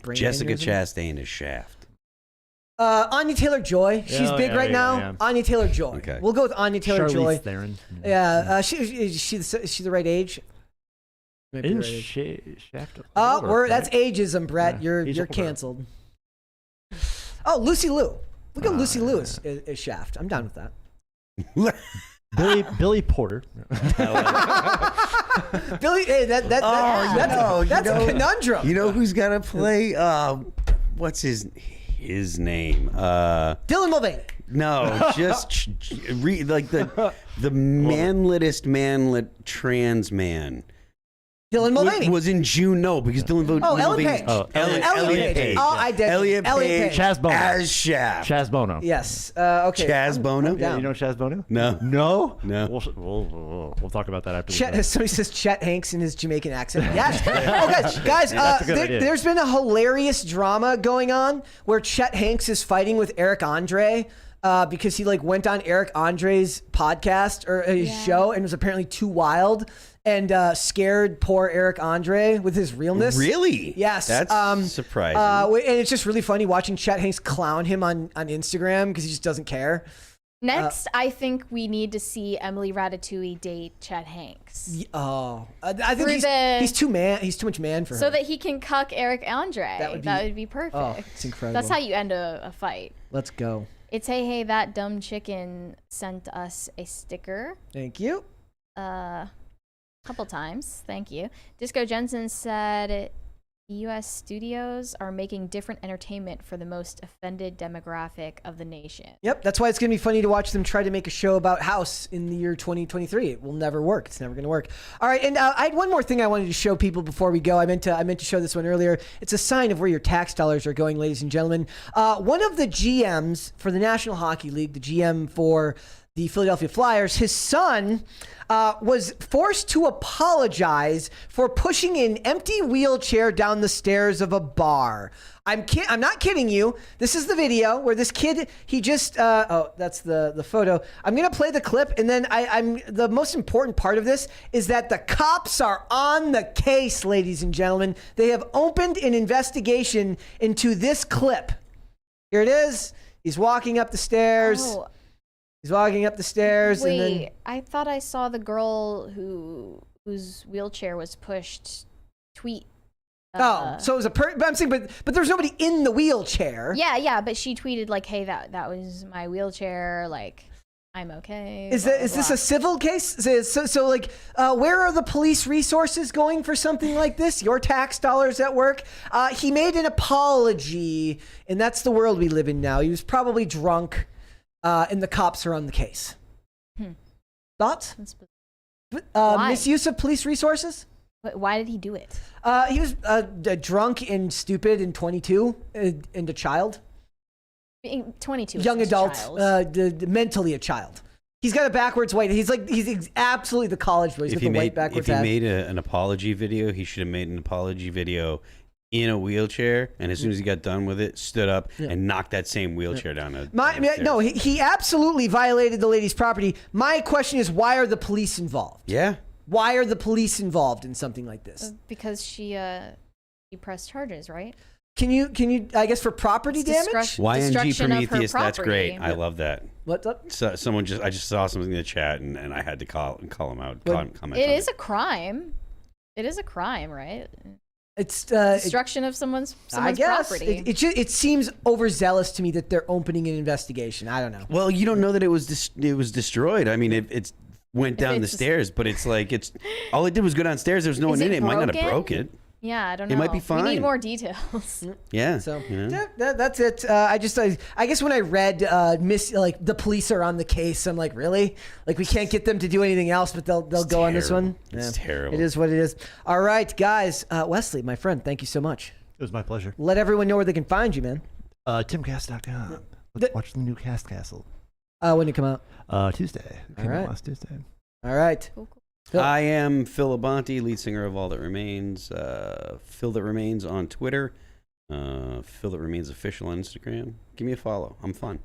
brain. Jessica aneurysm. Chastain is Shaft. Anya Taylor-Joy. She's Oh, big yeah, right yeah, now. yeah. Anya Taylor-Joy. Okay. We'll go with Anya Taylor-Joy. Charlize Theron. Yeah, is she the right age? Might be the Isn't right age. Shaft? Oh, older, that's right? ageism, Brett. Yeah, You're he's older. canceled. Oh, Lucy Liu. We got Lucy Liu as Shaft. I'm down with that. Billy Porter. Billy, hey, that's a conundrum. You know who's gonna play? What's his name? Dylan Mulvaney. No, just like the manlittest manlit trans man. Dylan Mulvaney. Was in June, no, because Dylan Ellen Mulvaney. Page. Elliot Page. Oh, I did. Elliot Page. Chaz Bono. As Shaft. Chaz Bono. Yes. Okay. Chaz Bono? down. You know Chaz Bono? No. No? No. We'll talk about that after. Somebody says Chet Hanks in his Jamaican accent. Yes. Okay, guys, That's a good idea. there's been a hilarious drama going on where Chet Hanks is fighting with Eric Andre because he went on Eric Andre's podcast or his show and was apparently too wild and scared poor Eric Andre with his realness. Really? Yes. That's surprising. And it's just really funny watching Chet Hanks clown him on Instagram because he just doesn't care. Next, I think we need to see Emily Ratatouille date Chet Hanks. I think he's too much man for her. So that he can cuck Eric Andre. That would be perfect. Oh, it's incredible. That's how you end a fight. Let's go. It's hey, that dumb chicken sent us a sticker. Thank you. Couple times. Thank you. Disco Jensen said U.S. studios are making different entertainment for the most offended demographic of the nation. Yep, that's why it's going to be funny to watch them try to make a show about House in the year 2023. It will never work. It's never going to work. All right, and I had one more thing I wanted to show people before we go. I meant to show this one earlier. It's a sign of where your tax dollars are going, ladies and gentlemen. One of the GMs for the National Hockey League, the GM for the Philadelphia Flyers, his son was forced to apologize for pushing an empty wheelchair down the stairs of a bar. I'm not kidding you. This is the video where this kid, he just, that's the photo. I'm going to play the clip, and then the most important part of this is that the cops are on the case, ladies and gentlemen. They have opened an investigation into this clip. Here it is. He's walking up the stairs. Oh. He's walking up the stairs. Wait, and then I thought I saw the girl whose wheelchair was pushed tweet. so it was but I'm saying, but there's nobody in the wheelchair. Yeah, but she tweeted hey, that was my wheelchair. I'm okay. Is blah, this blah. a civil case? So where are the police resources going for something like this? Your tax dollars at work. He made an apology, and that's the world we live in now. He was probably drunk. And the cops are on the case. Thoughts? Misuse of police resources? But why did he do it? He was drunk and stupid and 22 and a child. Being 22. Young is adult, a child. mentally a child. He's got a backwards white. He's absolutely the college boy. He's got the white backwards hat. If he made an apology video, he should have made an apology video in a wheelchair, and as soon as he got done with it, stood up and knocked that same wheelchair down. No, he absolutely violated the lady's property. My question is, why are the police involved? Yeah. Why are the police involved in something like this? Because she pressed charges, right? Can you? I guess for property damage. YNG Destruction of her Prometheus, that's great. property. I love that. What's up? So I just saw something in the chat, and I had to call him out. Comment It on is a crime. It is a crime, right? It's Destruction of someone's I guess property. it seems overzealous to me that they're opening an investigation. I don't know. Well, you don't know that it was destroyed. I mean, it went down the stairs, but it's all it did was go downstairs. There was no one in it. It might not have broke it. Yeah, I don't know. It might be fine. We need more details. Yeah. So that's it. I guess when I read the police are on the case, I'm like, really? We can't get them to do anything else, but they'll go on this one. It's terrible. It is what it is. All right, guys. Wesley, my friend, thank you so much. It was my pleasure. Let everyone know where they can find you, man. Timcast.com. Let's watch the new Cast Castle. When did it come out? Tuesday. All right. Last Tuesday. All right. Cool. Phil. I am Phil Abonte, lead singer of All That Remains. Phil That Remains on Twitter. Phil That Remains official on Instagram. Give me a follow. I'm fun.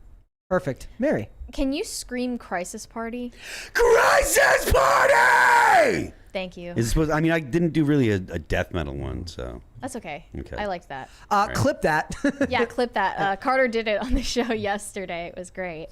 Perfect. Mary. Can you scream "Crisis Party"? Crisis Party! Thank you. Is it supposed? I mean, I didn't do really a death metal one, so. That's okay. Okay. I liked that. Clip that. Yeah, clip that. Carter did it on the show yesterday. It was great.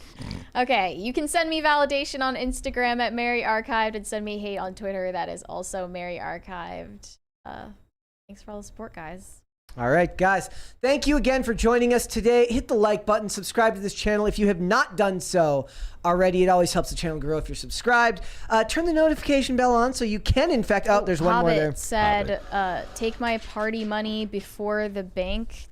Okay, you can send me validation on Instagram at Mary Archived and send me hate on Twitter. That is also Mary Archived. Thanks for all the support, guys. All right, guys. Thank you again for joining us today. Hit the like button. Subscribe to this channel if you have not done so already. It always helps the channel grow if you're subscribed. Turn the notification bell on so you can, in fact... Oh, there's one more there. Hobbit said, take my party money before the bank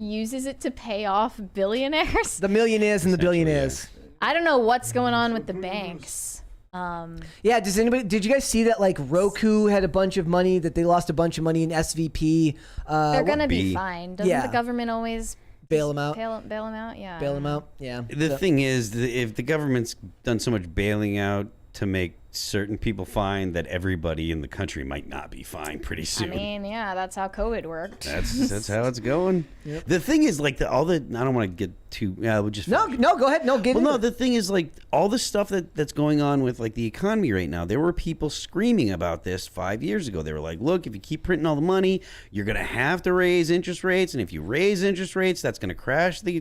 uses it to pay off billionaires. The millionaires and the billionaires. I don't know what's going on with the banks. Yeah, did you guys see that like Roku had a bunch of money, that they lost a bunch of money in SVP? They're gonna be fine. Doesn't Yeah. the government always Bail them out. bail them out? Yeah. Bail them out. Yeah. The thing is, if the government's done so much bailing out to make certain people fine, that everybody in the country might not be fine pretty I soon. mean, yeah, that's how COVID worked. That's how it's going. Yep. The thing is, like, I don't want to get too. We'll just No, go ahead. No, get Well, into no, it. the thing is, like, all the stuff that's going on with, like, the economy right now, there were people screaming about this 5 years ago. They were like, look, if you keep printing all the money, you're going to have to raise interest rates. And if you raise interest rates, that's going to crash the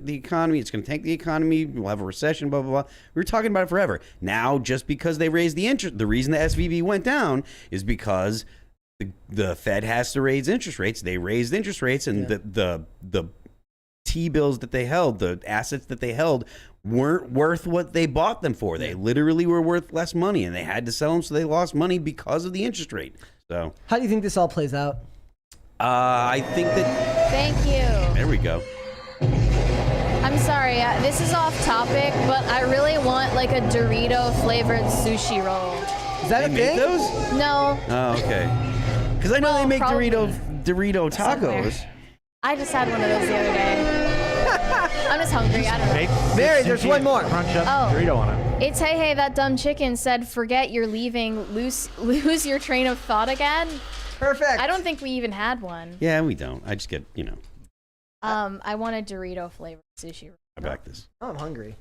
economy. It's going to tank the economy. We'll have a recession, blah, blah, blah. We were talking about it forever. Now, just because they raised the interest, the reason the SVB went down is because the Fed has to raise interest rates. They raised interest rates, and the T-bills that they held, the assets that they held, weren't worth what they bought them for. They literally were worth less money, and they had to sell them, so they lost money because of the interest rate. So, How do you think this all plays out? I think that... Thank you. There we go. I'm sorry, this is off topic, but I really want like a Dorito flavored sushi roll. Is that They a make thing? those? No, Oh, okay. Because I know Well, they make probably Dorito somewhere. tacos. I just had one of those the other day. I'm just hungry. I don't know. Make Mary, sushi there's one and more. Crunch up Oh. Dorito on it. It's hey, that dumb chicken said, forget you're leaving, lose your train of thought again. Perfect. I don't think we even had one. Yeah, we don't. I just get, I want a Dorito flavored sushi roll. I back this. Oh, I'm hungry.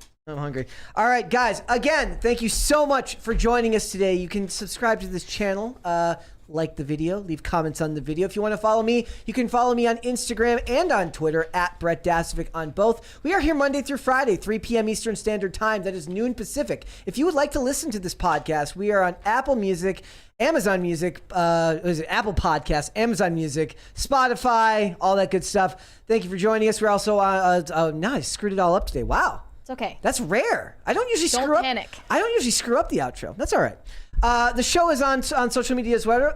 All right, guys. Again, thank you so much for joining us today. You can subscribe to this channel, like the video, leave comments on the video. If you want to follow me, you can follow me on Instagram and on Twitter at Brett Dasovic on both. We are here Monday through Friday, 3 p.m. Eastern Standard Time. That is noon Pacific. If you would like to listen to this podcast, we are on Apple Music, Amazon Music, Apple Podcasts, Amazon Music, Spotify, all that good stuff. Thank you for joining us. We're also on, no, I screwed it all up today. Wow. It's okay. That's rare. I don't usually Don't screw up. panic. I don't usually screw up the outro. That's all right. The show is on social media as well.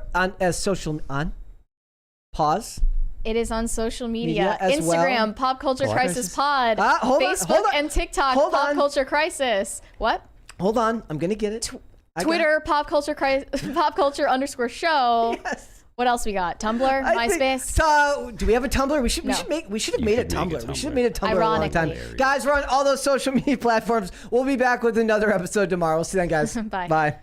Pause. It is on social media, Media as Instagram, well. Pop Culture Crisis Pod, Hold on, Facebook hold on. and TikTok, Hold Pop on. Culture Crisis. What? Hold on. I'm gonna get it. I got Twitter, Pop Culture _show. it. Yes. What else we got? Tumblr, I think- MySpace. do we have a Tumblr? We should No. have made a You Tumblr. could make a We should have Tumblr. made a Tumblr a long time. Ironically. Guys, we're on all those social media platforms. We'll be back with another episode tomorrow. We'll see you then, guys. Bye. Bye.